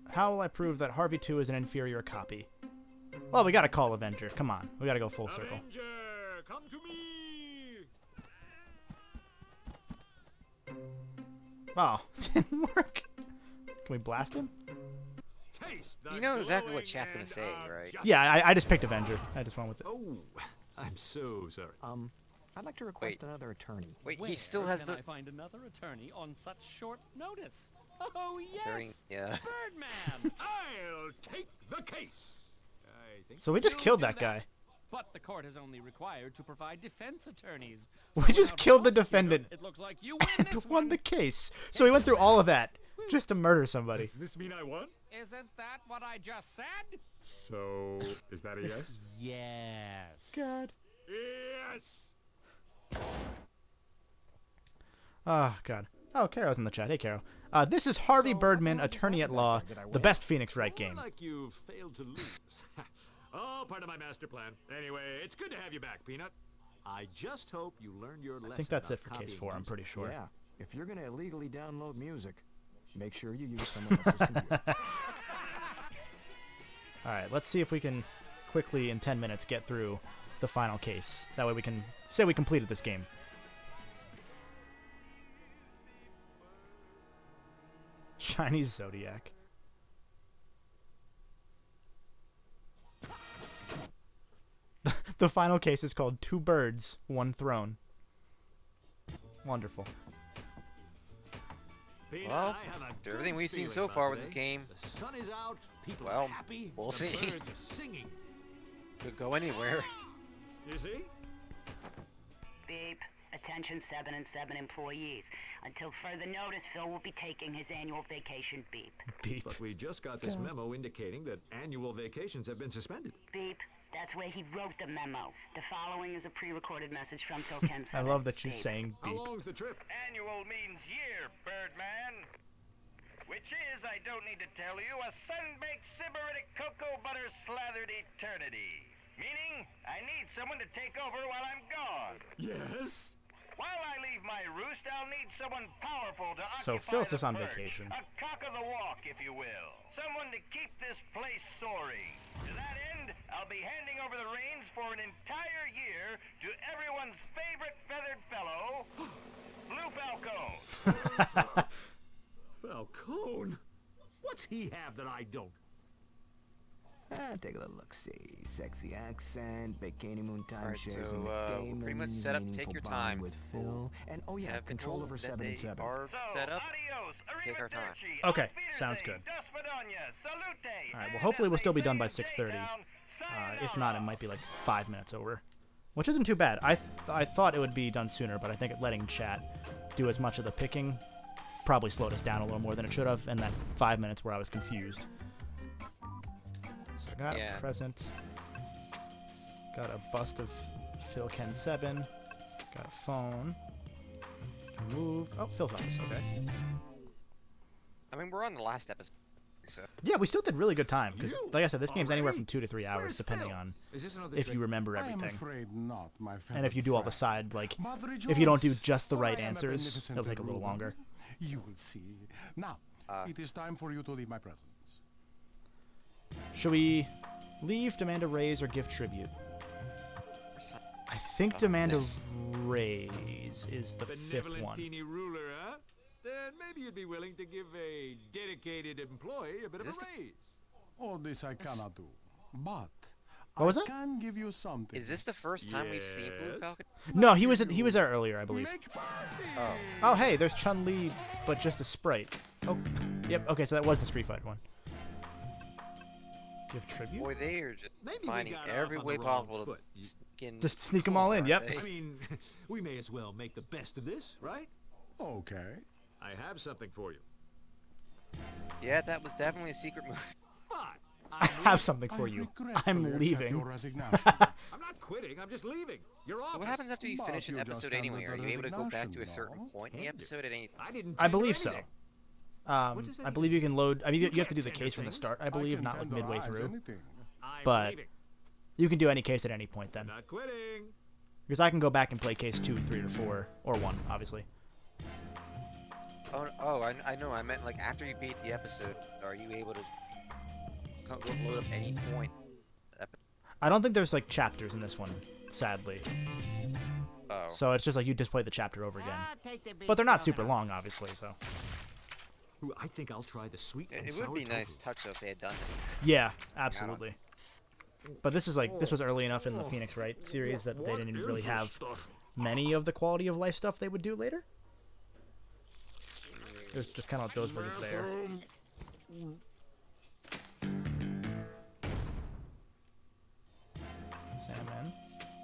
[SPEAKER 1] How will I prove that Harvey 2 is an inferior copy? Well, we gotta call Avenger. Come on. We gotta go full circle.
[SPEAKER 12] Avenger, come to me!
[SPEAKER 1] Oh, didn't work. Can we blast him?
[SPEAKER 2] You know exactly what chat's gonna say, right?
[SPEAKER 1] Yeah, I just picked Avenger. I just went with it.
[SPEAKER 12] Oh, I'm so sorry.
[SPEAKER 4] I'd like to request another attorney.
[SPEAKER 2] Wait,
[SPEAKER 14] Where
[SPEAKER 2] he still has
[SPEAKER 14] can
[SPEAKER 2] the...
[SPEAKER 14] I find another attorney on such short notice? Oh, yes!
[SPEAKER 2] Yeah.
[SPEAKER 14] Birdman!
[SPEAKER 12] I'll take the case. I think
[SPEAKER 1] So we just killed that guy.
[SPEAKER 14] But the court is only required to provide defense attorneys.
[SPEAKER 1] We just killed the defendant
[SPEAKER 14] It looks like you win
[SPEAKER 1] and
[SPEAKER 14] this
[SPEAKER 1] won the case. So we went through all of that just to murder somebody.
[SPEAKER 12] Does this mean I won?
[SPEAKER 14] Isn't that what I just said?
[SPEAKER 12] So, is that a yes?
[SPEAKER 14] Yes.
[SPEAKER 1] God.
[SPEAKER 12] Yes!
[SPEAKER 1] Oh, God. Oh, Caro's in the chat. Hey, Caro. This is Harvey Birdman, attorney at law, the best Phoenix Wright game.
[SPEAKER 12] Like you've failed to lose. Oh, part of my master plan. Anyway, it's good to have you back, Peanut. I just hope you learned your lesson.
[SPEAKER 1] I think that's it for
[SPEAKER 12] about
[SPEAKER 1] case
[SPEAKER 12] copying
[SPEAKER 1] 4, I'm pretty sure.
[SPEAKER 4] Yeah, if you're going to illegally download music, make sure you use someone else's computer.
[SPEAKER 1] Alright, let's see if we can quickly, in 10 minutes, get through the final case. That way we can say we completed this game. Chinese Zodiac. The final case is called 2 Birds, 1 Throne. Wonderful.
[SPEAKER 12] Peanut,
[SPEAKER 2] Well,
[SPEAKER 12] I have a
[SPEAKER 2] after everything
[SPEAKER 12] good
[SPEAKER 2] we've seen
[SPEAKER 12] feeling
[SPEAKER 2] so
[SPEAKER 12] about
[SPEAKER 2] far with this
[SPEAKER 12] today.
[SPEAKER 2] game,
[SPEAKER 12] The sun is out, people
[SPEAKER 2] well,
[SPEAKER 12] are happy,
[SPEAKER 2] we'll
[SPEAKER 12] the
[SPEAKER 2] see.
[SPEAKER 12] birds are singing.
[SPEAKER 2] Could go anywhere.
[SPEAKER 12] You see?
[SPEAKER 18] Beep. Attention 7 and 7 employees. Until further notice, Phil will be taking his annual vacation. Beep.
[SPEAKER 1] Beep.
[SPEAKER 12] But we just got this memo indicating that annual vacations have been suspended.
[SPEAKER 18] Beep. That's where he wrote the memo. The following is a pre-recorded message from Token 7.
[SPEAKER 1] I love that she's saying
[SPEAKER 12] How
[SPEAKER 1] beep.
[SPEAKER 12] long's the trip?
[SPEAKER 11] Annual means year, Birdman. Which is, I don't need to tell you, a sun-baked sybaritic cocoa butter slathered eternity. Meaning, I need someone to take over while I'm gone.
[SPEAKER 12] Yes?
[SPEAKER 11] While I leave my roost, I'll need someone powerful to
[SPEAKER 1] So
[SPEAKER 11] occupy
[SPEAKER 1] Phil's
[SPEAKER 11] the
[SPEAKER 1] just on
[SPEAKER 11] perch.
[SPEAKER 1] vacation.
[SPEAKER 11] A cock of the walk, if you will. Someone to keep this place soaring. To that end, I'll be handing over the reins for an entire year to everyone's favorite feathered fellow, Blue Falcone.
[SPEAKER 12] Falcone? What's he have that I don't?
[SPEAKER 4] Take a little look-see. Sexy accent, bikini moon
[SPEAKER 2] Alright,
[SPEAKER 4] timeshares,
[SPEAKER 2] so, we're pretty much set up. Take your time.
[SPEAKER 4] with Phil, and oh yeah,
[SPEAKER 2] Have been
[SPEAKER 4] control
[SPEAKER 2] told
[SPEAKER 4] over
[SPEAKER 2] that
[SPEAKER 4] 7 and
[SPEAKER 2] they
[SPEAKER 4] 7.
[SPEAKER 2] are set up. Take our time.
[SPEAKER 1] Okay, sounds good. Alright, well hopefully we'll still be done by 6:30. If not, it might be like 5 minutes over. Which isn't too bad. I thought it would be done sooner, but I think letting chat do as much of the picking probably slowed us down a little more than it should have, and that 5 minutes where I was confused. So I got a present. Got a bust of Phil Ken 7. Got a phone. Move. Oh, Phil's office. Okay.
[SPEAKER 2] I mean, we're on the last episode, so...
[SPEAKER 1] Yeah, we still did really good time, because, like I said, this game's anywhere from 2 to 3 hours, depending on if you remember everything.
[SPEAKER 13] I am afraid not, my
[SPEAKER 1] And if you do all the side, like,
[SPEAKER 13] Mother
[SPEAKER 1] if you don't do
[SPEAKER 13] rejoice,
[SPEAKER 1] just the
[SPEAKER 13] for
[SPEAKER 1] right
[SPEAKER 13] I am a
[SPEAKER 1] answers,
[SPEAKER 13] beneficent
[SPEAKER 1] it'll take a little
[SPEAKER 13] ruler.
[SPEAKER 1] longer.
[SPEAKER 13] You will see. Now, it is time for you to leave my presence.
[SPEAKER 1] Should we leave, demand a raise, or give tribute? I think demand a raise is the 5th one.
[SPEAKER 12] Benevolentini ruler, huh? Then
[SPEAKER 7] maybe you'd be willing to give a dedicated employee a bit of a raise.
[SPEAKER 13] All this I cannot do, but
[SPEAKER 1] What was
[SPEAKER 13] I
[SPEAKER 1] that?
[SPEAKER 13] can give you something.
[SPEAKER 2] Is this the first time we've seen Blue Falcon?
[SPEAKER 1] No, he was there earlier, I believe.
[SPEAKER 2] Oh.
[SPEAKER 1] Oh, hey, there's Chun-Li, but just a sprite. Oh, yep. Okay, so that was the Street Fighter one. Give tribute?
[SPEAKER 2] Boy, they are just
[SPEAKER 7] Maybe
[SPEAKER 2] finding
[SPEAKER 7] we got
[SPEAKER 2] every
[SPEAKER 7] off on
[SPEAKER 2] way
[SPEAKER 7] the wrong
[SPEAKER 2] possible
[SPEAKER 7] foot.
[SPEAKER 2] to skin.
[SPEAKER 1] Just sneak them all in. Yep.
[SPEAKER 7] I mean, we may as well make the best of this, right?
[SPEAKER 13] Okay.
[SPEAKER 7] I have something for you.
[SPEAKER 2] Yeah, that was definitely a secret move.
[SPEAKER 7] Fine.
[SPEAKER 1] I have something for you. I'm leaving.
[SPEAKER 7] I'm not quitting. I'm just leaving. Your office.
[SPEAKER 2] So what happens after you finish an episode anyway? Are you able to go back to a certain point in the episode at any time?
[SPEAKER 1] I believe so. I believe you can load. I mean, you have to do the case from the start. I believe, not like midway through. But you can do any case at any point then.
[SPEAKER 7] Not quitting.
[SPEAKER 1] Because I can go back and play case 2, 3, or 4, or 1, obviously.
[SPEAKER 2] Oh, I know. I meant like after you beat the episode, are you able to load up any point?
[SPEAKER 1] I don't think there's like chapters in this one, sadly.
[SPEAKER 2] Oh.
[SPEAKER 1] So it's just like you just play the chapter over again. But they're not super long, obviously. So.
[SPEAKER 7] Ooh, I think I'll try the sweet and
[SPEAKER 2] It
[SPEAKER 7] sour
[SPEAKER 2] would be
[SPEAKER 7] tofu.
[SPEAKER 2] nice touch though if they had done it.
[SPEAKER 1] Yeah, absolutely. But this is like this was early enough in the Phoenix Wright series that they didn't really have many of the quality of life stuff they would do later. It was just kind of like those were just there. Salmon.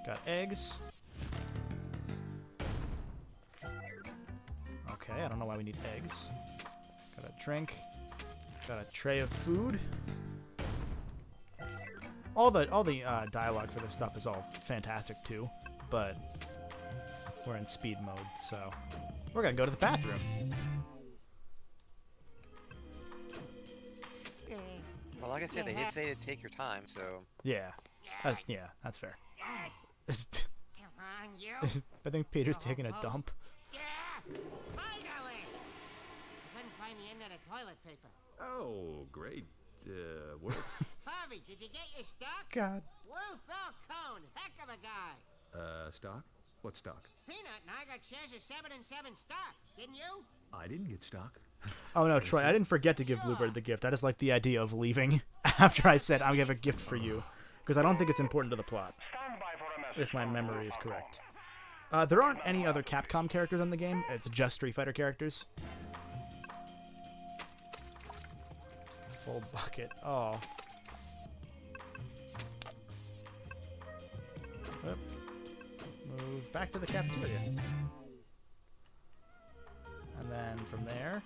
[SPEAKER 1] Got eggs. Okay, I don't know why we need eggs. Got a drink. Got a tray of food. All the dialogue for this stuff is all fantastic too, but we're in speed mode, so we're gonna go to the bathroom.
[SPEAKER 2] Well, like I said, they did say to take your time, so.
[SPEAKER 1] Yeah, yeah, that's fair.
[SPEAKER 5] Come on, you.
[SPEAKER 1] I think Peter's taking a dump.
[SPEAKER 5] Yeah, finally. I couldn't find the end of the toilet paper.
[SPEAKER 7] Oh, great work.
[SPEAKER 5] Harvey, did you get your stock?
[SPEAKER 1] God.
[SPEAKER 5] Will Falcone, heck of a guy.
[SPEAKER 7] Stock? What stock?
[SPEAKER 5] Peanut and I got shares of 7 and 7 stock, didn't you?
[SPEAKER 7] I didn't get stock.
[SPEAKER 1] Oh no, Troy, I didn't forget to give Bluebird the gift. I just like the idea of leaving after I said I'll give a gift for you. Because I don't think it's important to the plot. If my memory is correct. There aren't any other Capcom characters in the game. It's just Street Fighter characters. Full bucket. Oh. Yep. Move back to the cafeteria. And then from there...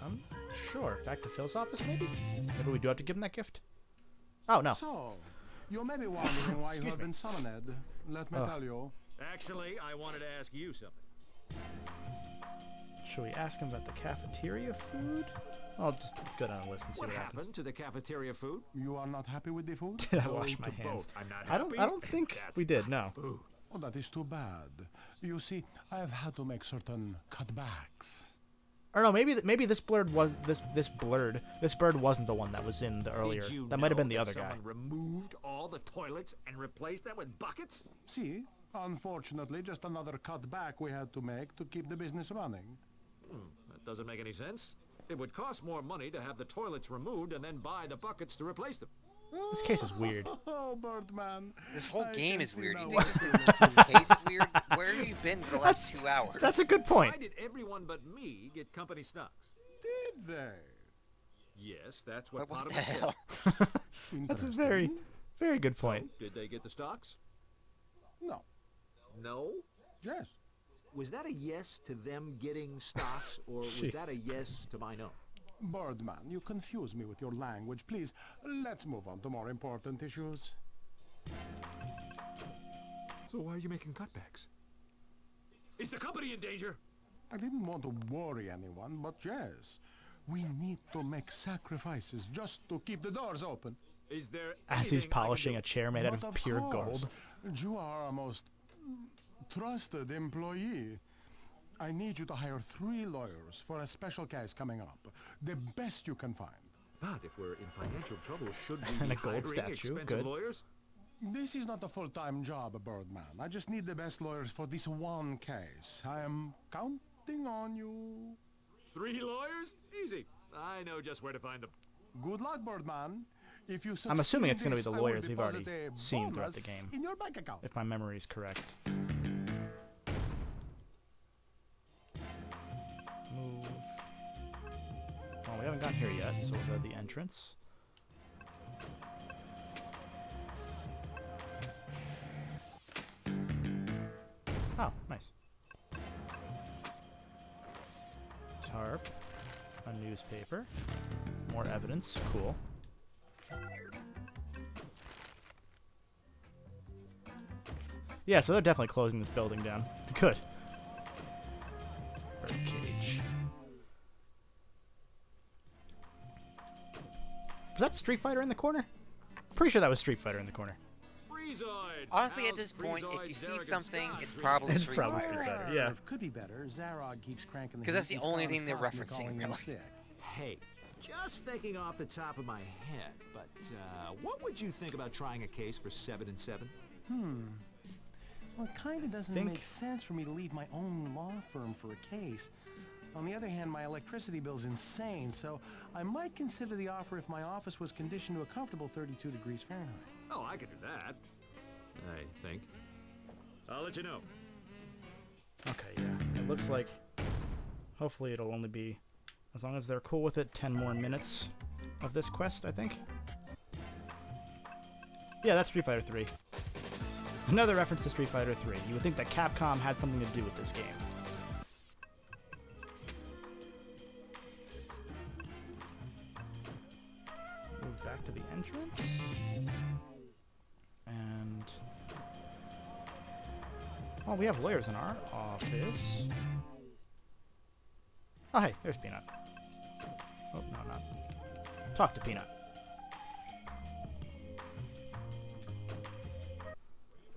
[SPEAKER 1] I'm sure. Back to Phil's office, maybe? Maybe we do have to give him that gift? Oh, no.
[SPEAKER 13] So, you may be wondering why you have been summoned. Let me tell you.
[SPEAKER 7] Actually, I wanted to ask you something.
[SPEAKER 1] Should we ask him about the cafeteria food? I'll just go down the list and see
[SPEAKER 7] What
[SPEAKER 1] what
[SPEAKER 7] happened to the cafeteria food?
[SPEAKER 13] You are not happy with the food?
[SPEAKER 1] Did I wash my hands?
[SPEAKER 7] I'm not
[SPEAKER 1] I don't think we did, no.
[SPEAKER 13] Oh, that is too bad. You see, I have had to make certain cutbacks.
[SPEAKER 1] Or no, maybe this bird wasn't the one that was in the earlier.
[SPEAKER 7] Did you
[SPEAKER 1] That might have been
[SPEAKER 7] know
[SPEAKER 1] the other
[SPEAKER 7] that
[SPEAKER 1] guy.
[SPEAKER 7] someone removed all the toilets and replaced them with buckets?
[SPEAKER 13] See, unfortunately, just another cutback we had to make to keep the business running.
[SPEAKER 7] That doesn't make any sense. It would cost more money to have the toilets removed and then buy the buckets to replace them.
[SPEAKER 1] This case is weird.
[SPEAKER 13] Oh, Birdman.
[SPEAKER 2] This whole
[SPEAKER 13] I
[SPEAKER 2] game
[SPEAKER 13] can
[SPEAKER 2] is
[SPEAKER 13] see
[SPEAKER 2] weird.
[SPEAKER 13] now
[SPEAKER 2] You think this case is weird? Where have you been for the last 2 hours?
[SPEAKER 1] That's a good point.
[SPEAKER 7] Why did everyone but me get company stocks?
[SPEAKER 13] Did they?
[SPEAKER 7] Yes, that's what
[SPEAKER 2] What the
[SPEAKER 7] Potimus said.
[SPEAKER 2] hell?
[SPEAKER 1] That's a very, very good point.
[SPEAKER 7] Did they get the stocks?
[SPEAKER 13] No.
[SPEAKER 7] No?
[SPEAKER 13] Yes.
[SPEAKER 7] Was that a yes to them getting stocks, or was that a yes to my no?
[SPEAKER 13] Birdman, you confuse me with your language. Please, let's move on to more important issues.
[SPEAKER 7] So why are you making cutbacks? Is the company in danger?
[SPEAKER 13] I didn't want to worry anyone, but yes, we need to make sacrifices just to keep the doors open.
[SPEAKER 7] Is there
[SPEAKER 1] As he's polishing a chair made out
[SPEAKER 13] But
[SPEAKER 1] of pure
[SPEAKER 13] course,
[SPEAKER 1] gold.
[SPEAKER 13] You are our most trusted employee. I need you to hire 3 lawyers for a special case coming up. The best you can find.
[SPEAKER 7] But if we're in financial trouble, should we
[SPEAKER 1] And
[SPEAKER 7] be
[SPEAKER 1] a gold
[SPEAKER 7] hiring
[SPEAKER 1] statue,
[SPEAKER 7] expensive
[SPEAKER 1] good.
[SPEAKER 7] lawyers?
[SPEAKER 15] This is not a full-time job, Birdman. I just need the best lawyers for this one case. I am counting on you.
[SPEAKER 12] 3 lawyers? Easy. I know just where to find them.
[SPEAKER 15] Good luck, Birdman. If you
[SPEAKER 1] I'm assuming it's going to be
[SPEAKER 15] this,
[SPEAKER 1] the
[SPEAKER 15] I will
[SPEAKER 1] lawyers we've already
[SPEAKER 15] deposit a
[SPEAKER 1] seen throughout the
[SPEAKER 15] bonus
[SPEAKER 1] game,
[SPEAKER 15] in your bank account.
[SPEAKER 1] if my memory is correct. Move. Well, we haven't gotten here yet, so we'll go to the entrance. Oh, nice. Tarp. A newspaper. More evidence. Cool. Yeah, so they're definitely closing this building down. Good. Birdcage. Was that Street Fighter in the corner? Pretty sure that was Street Fighter in the corner.
[SPEAKER 2] Honestly, at this point, if you see something, it's probably Street Fighter.
[SPEAKER 1] Yeah.
[SPEAKER 15] Could be better. Zarog keeps cranking the
[SPEAKER 2] Because that's
[SPEAKER 15] heat
[SPEAKER 2] the
[SPEAKER 15] and
[SPEAKER 2] only
[SPEAKER 15] Scarlet's
[SPEAKER 2] thing they're
[SPEAKER 15] constantly
[SPEAKER 2] referencing,
[SPEAKER 15] calling in
[SPEAKER 2] really.
[SPEAKER 15] sick.
[SPEAKER 7] Hey, just thinking off the top of my head, but what would you think about trying a case for 7 and 7?
[SPEAKER 15] Well, it kind of doesn't make sense for me to leave my own law firm for a case. On the other hand, my electricity bill's insane, so I might consider the offer if my office was conditioned to a comfortable 32 degrees Fahrenheit.
[SPEAKER 12] Oh, I could do that. I think. I'll let you know.
[SPEAKER 1] Okay, yeah. It looks like hopefully it'll only be, as long as they're cool with it, 10 more minutes of this quest, I think. Yeah, that's Street Fighter 3. Another reference to Street Fighter 3. You would think that Capcom had something to do with this game. Move back to the entrance. And... oh, we have lawyers in our office. Oh, hey, there's Peanut. Oh, no, not. Talk to Peanut.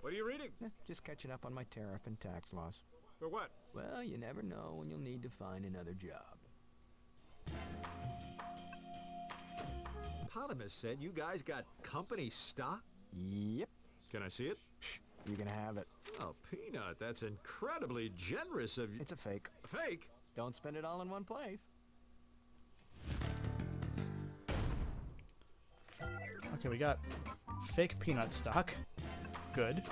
[SPEAKER 12] What are you reading?
[SPEAKER 4] Just catching up on my tariff and tax laws.
[SPEAKER 12] For what?
[SPEAKER 4] Well, you never know when you'll need to find another job.
[SPEAKER 12] Potamus said you guys got company stock?
[SPEAKER 4] Yep.
[SPEAKER 12] Can I see it?
[SPEAKER 4] You can have it.
[SPEAKER 12] Oh, Peanut, that's incredibly generous of you.
[SPEAKER 4] It's a fake.
[SPEAKER 12] A fake?
[SPEAKER 4] Don't spend it all in one place.
[SPEAKER 1] Okay, we got fake Peanut stock. Good.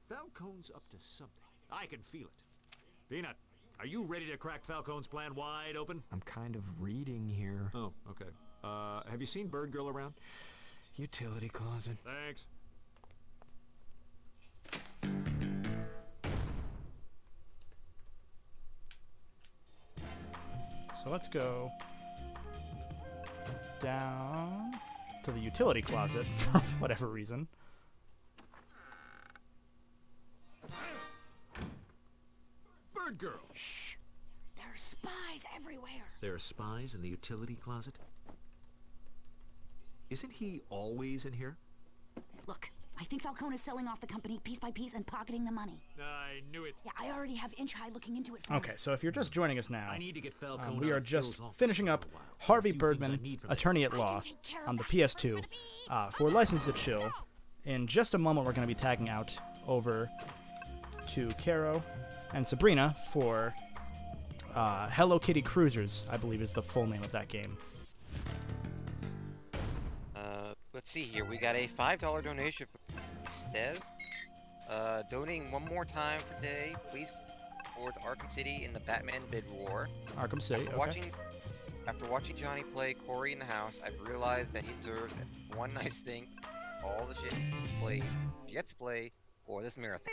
[SPEAKER 12] Falcone's up to something. I can feel it. Peanut, are you ready to crack Falcone's plan wide open?
[SPEAKER 4] I'm kind of reading here.
[SPEAKER 12] Oh, okay. Have you seen Bird Girl around?
[SPEAKER 4] Utility closet.
[SPEAKER 12] Thanks.
[SPEAKER 1] So let's go down to the utility closet for whatever reason.
[SPEAKER 12] Bird Girl!
[SPEAKER 10] Shh! There are spies everywhere.
[SPEAKER 7] There are spies in the utility closet? Isn't he always in here?
[SPEAKER 10] Look, I think Falcone is selling off the company piece by piece and pocketing the money.
[SPEAKER 12] I knew it.
[SPEAKER 10] Yeah, I already have Inch High looking into it for
[SPEAKER 1] Okay, so if you're just joining us now,
[SPEAKER 12] I need to get Falcone
[SPEAKER 1] we
[SPEAKER 12] out
[SPEAKER 1] are
[SPEAKER 12] of
[SPEAKER 1] just
[SPEAKER 12] Phil's office
[SPEAKER 1] finishing up Harvey Birdman, Attorney at Law, on the PS2 for License to Chill. In just a moment, we're going to be tagging out over to Caro and Sabrina for Hello Kitty Cruisers, I believe is the full name of that game.
[SPEAKER 2] Let's see here. We got a $5 donation from Steph. Donating one more time for today, please, towards Arkham City in the Batman bid war.
[SPEAKER 1] Arkham City,
[SPEAKER 2] After watching Johnny play Corey in the house, I've realized that he deserves one nice thing, all the shit he yet to play, for this marathon.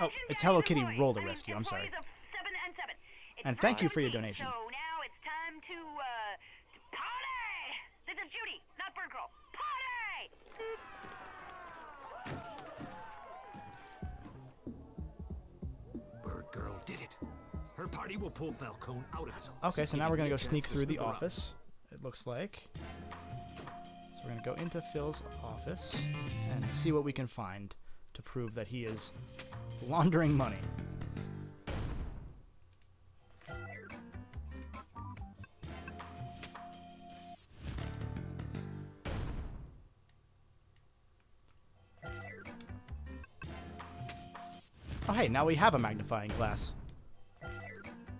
[SPEAKER 1] Oh, it's Hello Kitty Roller Rescue, I'm sorry. And thank you for your donation.
[SPEAKER 18] So now it's time to party! This is Judy, not Bird Girl. Party!
[SPEAKER 12] Bird Girl did it. Her party will pull Falcone out of his office.
[SPEAKER 1] Okay, so now we're going to go
[SPEAKER 12] Giving me a
[SPEAKER 1] sneak
[SPEAKER 12] chance
[SPEAKER 1] through
[SPEAKER 12] to
[SPEAKER 1] the
[SPEAKER 12] snoop around.
[SPEAKER 1] office, it looks like. So we're going to go into Phil's office and see what we can find to prove that he is laundering money. Oh, hey, now we have a magnifying glass.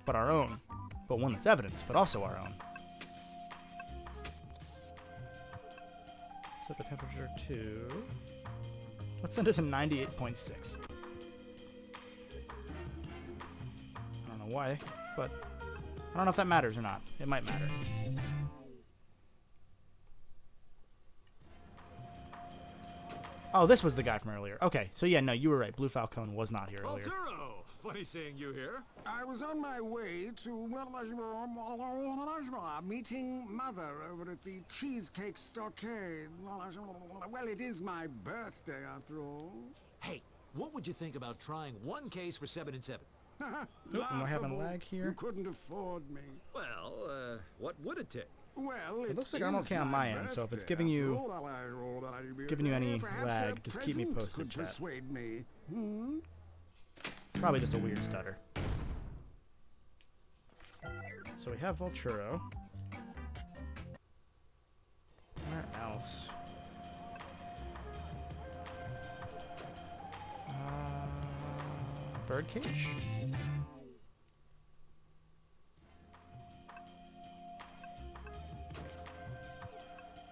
[SPEAKER 1] But our own. But one that's evidence, but also our own. Set the temperature to... Let's send it to 98.6. I don't know why, but I don't know if that matters or not. It might matter. Oh, this was the guy from earlier. Okay, so yeah, no, you were right. Blue Falcone was not here earlier.
[SPEAKER 12] Arturo! Funny seeing you here.
[SPEAKER 6] I was on my way to meeting Mother over at the Cheesecake Stockade. Well, it is my birthday, after all.
[SPEAKER 7] Hey, what would you think about trying one case for 7 and 7?
[SPEAKER 1] Nope, am I having lag here?
[SPEAKER 6] You couldn't afford me.
[SPEAKER 12] Well, what would it take?
[SPEAKER 6] Well,
[SPEAKER 1] it looks like I'm okay on my end, so if it's giving you any lag, just keep me posted, chat.
[SPEAKER 6] Persuade me. Hmm?
[SPEAKER 1] Probably just a weird stutter. So we have Volturo. Where else? Birdcage?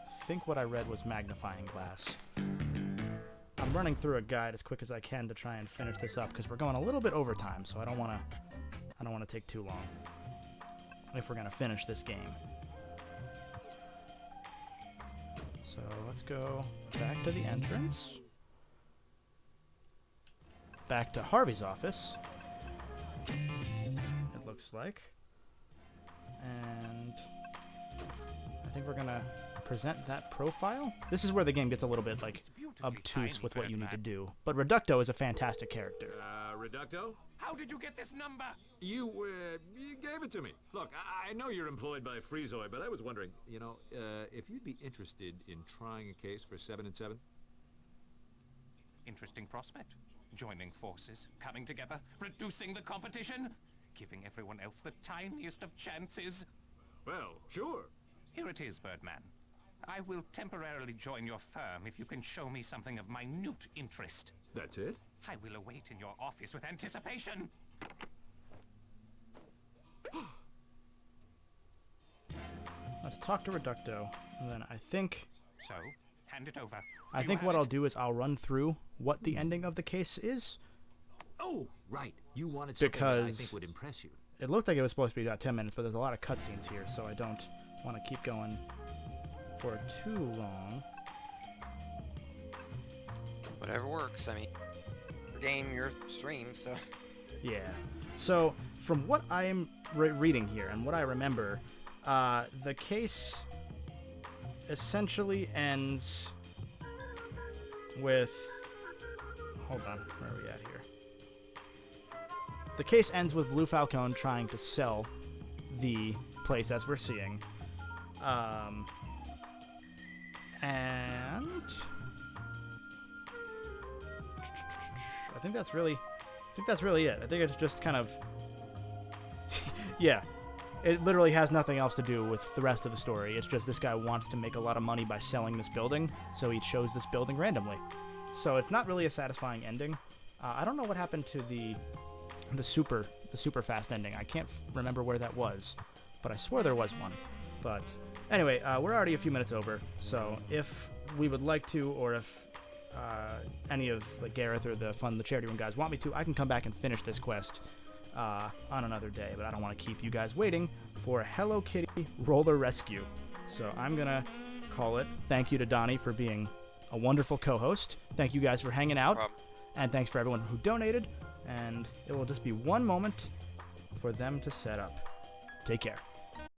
[SPEAKER 1] I think what I read was magnifying glass. I'm running through a guide as quick as I can to try and finish this up because we're going a little bit over time, so I don't want to take too long if we're going to finish this game. So let's go back to the entrance. Back to Harvey's office. It looks like. And I think we're going to present that profile. This is where the game gets a little bit like obtuse with what you need to do. But Reducto is a fantastic character.
[SPEAKER 12] Reducto?
[SPEAKER 16] How did you get this number?
[SPEAKER 12] You gave it to me. Look, I know you're employed by Freezoid, but I was wondering, if you'd be interested in trying a case for 7 and 7?
[SPEAKER 19] Interesting prospect. Joining forces, coming together, reducing the competition, giving everyone else the tiniest of chances.
[SPEAKER 12] Well, sure.
[SPEAKER 19] Here it is, Birdman. I will temporarily join your firm if you can show me something of minute interest.
[SPEAKER 12] That's it?
[SPEAKER 19] I will await in your office with anticipation.
[SPEAKER 1] Let's talk to Reducto, and then I think...
[SPEAKER 19] So, hand it over.
[SPEAKER 1] I think what I'll do is I'll run through what the ending of the case is.
[SPEAKER 7] Oh, right. You wanted something that I think would impress you.
[SPEAKER 1] It looked like it was supposed to be about 10 minutes, but there's a lot of cutscenes here, so I don't want to keep going for too long.
[SPEAKER 2] Whatever works. I mean, your game, your stream, so...
[SPEAKER 1] Yeah. So, from what I'm reading here and what I remember, the case essentially ends with... Hold on, where are we at here? The case ends with Blue Falcone trying to sell the place as we're seeing. And... I think that's really it. I think it's just kind of... yeah. It literally has nothing else to do with the rest of the story. It's just this guy wants to make a lot of money by selling this building, so he chose this building randomly. So it's not really a satisfying ending. I don't know what happened to the super fast ending. I can't remember where that was, but I swore there was one. But anyway, we're already a few minutes over, so if we would like to, or if any of Gareth or the Charity Room guys want me to, I can come back and finish this quest on another day, but I don't want to keep you guys waiting for Hello Kitty Roller Rescue. So I'm going to call it. Thank you to Donnie for being a wonderful co-host. Thank you guys for hanging out. And thanks for everyone who donated. And it will just be one moment for them to set up. Take care.